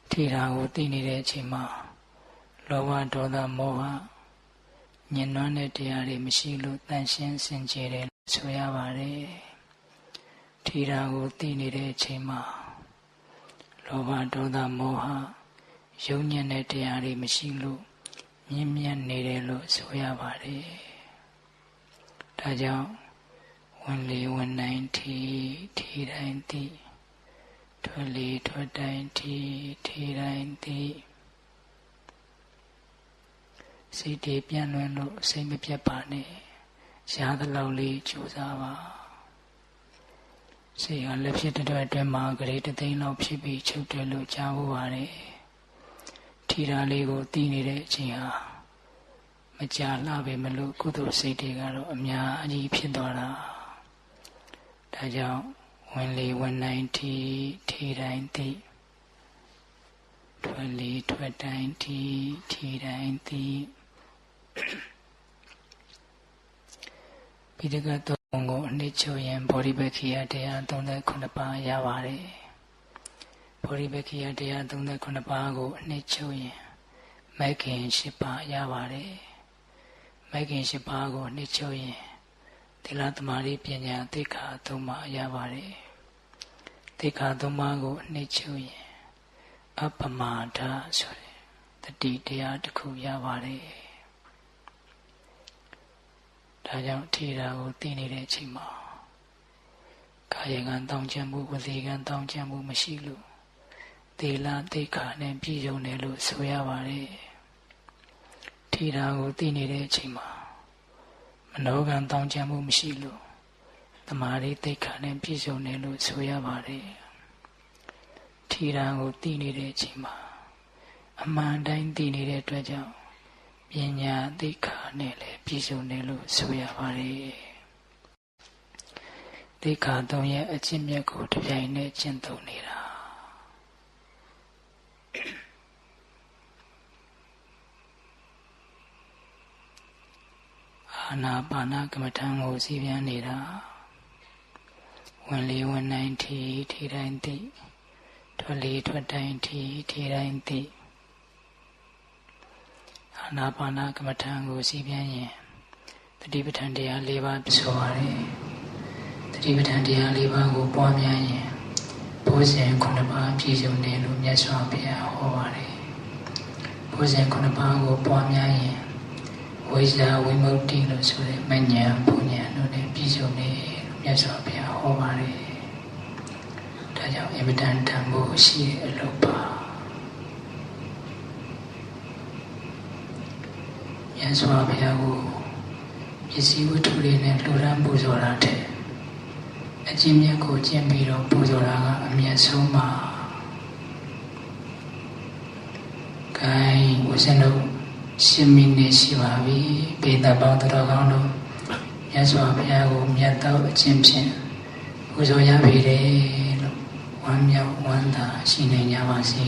ထီတာကိုသိနေတဲ့အချိန်မှာလောဘဒေါသမောဟညှဉ်းနှွမ်းတဲ့တရားတွေမရှိလို့တန်ရှင်းစင်ကြယ်တယ်ဆိုရပါတယ်ထီတာကိုသိနေတဲ့အချိန်မှာလောဘဒေါသမောဟယုံညံ့တဲ့တရားတွေမရှိလို့မြင့်မြတ်နေတယ်လို့ဆိုရပါတယ်ဒါကြောင့်ဝင်လေဝင်နိုင်ထီတိုင်းသိထွက်လေထွက်တိုင်းထီတိုင်းသိစိတ်တွေပြန့်လွင်လို့စိတ်မပြတ်ပါနဲ့ရှားသလောက်လေးကြိုးစားပါစိတ်ဟာလက်ဖြစ်တဲ့အတွင်းမှာဂရေတသိန်းလောက်ဖြစ်ပြီးချုပ်တယ်လို့ကြားဖို့ပါတယ်ထီတာလေးကိုတီးနေတဲ့အချိန်ဟာမကြာလှပဲမလို့ကုသိုလ်စိတ်တွေကတော့အများကြီးဖြစ်သွားတာဒါကြောင့်ဝင်လေဝင်နိုင်ထီတိုင်းသိထွက်လေထွက်တိုင်းထီတိုင်းသိပိဋကတ်သုံးကိုအနှစ်ချုပ်ရင်ဗောဓိပက္ခိယတရား39ပါးရပါတယ်ဗောဓိပက္ခိယတရား39ပါးကိုအနှစ်ချုပ်ရင်မဂ်ခင်10ပါးရပါတယ်မဂ်ခင်10ပါးကိုအနှစ်ချုပ်ရင်သီလသမာဓိပညာသိက္ခာ3ပါးရပါတယ်သိက္ခာ3ပါးကိုအနှစ်ချုပ်ရင်အပမာဒဆိုတဲ့တတိတရားတစ်ခုရပါတယ်ဒါကြောင့်ထီတာကိုသိနေတဲ့အချိန်မှာကာယကံတောင်းကျမ်းမှုဝစီကံတောင်းကျမ်းမှုမရှိလို့သီလသိက္ခာနဲ့ပြည့်စုံတယ်လို့ဆိုရပါတယ်ထီတာကိုသိနေတဲ့အချိန်မှာမ မနောကံတောင်းကြမှုမရှိလို့တမာရီသိက္ခာနဲ့ပြည့်စုံတယ်လို့ဆိုရပါတယ်ထီရန်ကိုသိနေတဲ့အချိန်မှာအမှန်တိုင်းသိနေတဲ့အတွက်ကြောင့်ပညာသိက္ခာနဲ့လည်းပြည့်စုံတယ်လို့ဆိုရပါတယ်သိက္ခာသုံးရဲ့အကျင့်မြတ်ကိုတစ်ပြိုင်နက်ကျင့်သုံးနေတာအာနာပါနကမ္မထံကိုစီးပြန်နေတာဝင်လေဝင်တိုင်းထီတိုင်းသိထွက်လေထွက်တိုင်းထီတိုင်းသိအာနာပါနကမ္မထံကိုစီးပြန်ရင်တတိပဋ္ဌာန်တရား၄ပါးဆိုရတယ်တတိပဋ္ဌာန်တရား၄ပါးကိုပွားများရင်ဘုဇင်9ပါးပြည့်စုံတယ်လို့မြတ်စွာဘုရားဟောပါတယ်ဘုဇင်9ပါးကိုပွားများရင်ဝိဇ္ဇာဝိမု ക്തി လို့ဆိုတဲ့မဉ္ဇဉ်ဘုံဉာဏ်တို့နဲ့ပြည့်စုံတယ်လို့မြတ်စွာဘုရားဟောပါတယ်ဒါကြောင့်အင်မတန်တန်ဖိုးရှိတဲ့အလုပ်ပါမြတ်စွာဘုရားကိုပစ္စည်းဝတ္ထုတွေနဲ့လှူဒါန်းပူဇော်တာတဲ့အကျင့်မြတ်ကိုကျင့်ပြီးတော့ပူဇော်တာကအမြတ်ဆုံးပါဂိုင်းဦးဇင်းတို့10 မိနစ်ရှိပါပြီပေတပေါင်းတော်ကောင်းတို့မြတ်စွာဘုရားကိုမြတ်သောအကျင့်ဖြင့်ပူဇော်ရပြီလေလို့ဝမ်းမြောက်ဝမ်းသာရှိနေကြပါစေ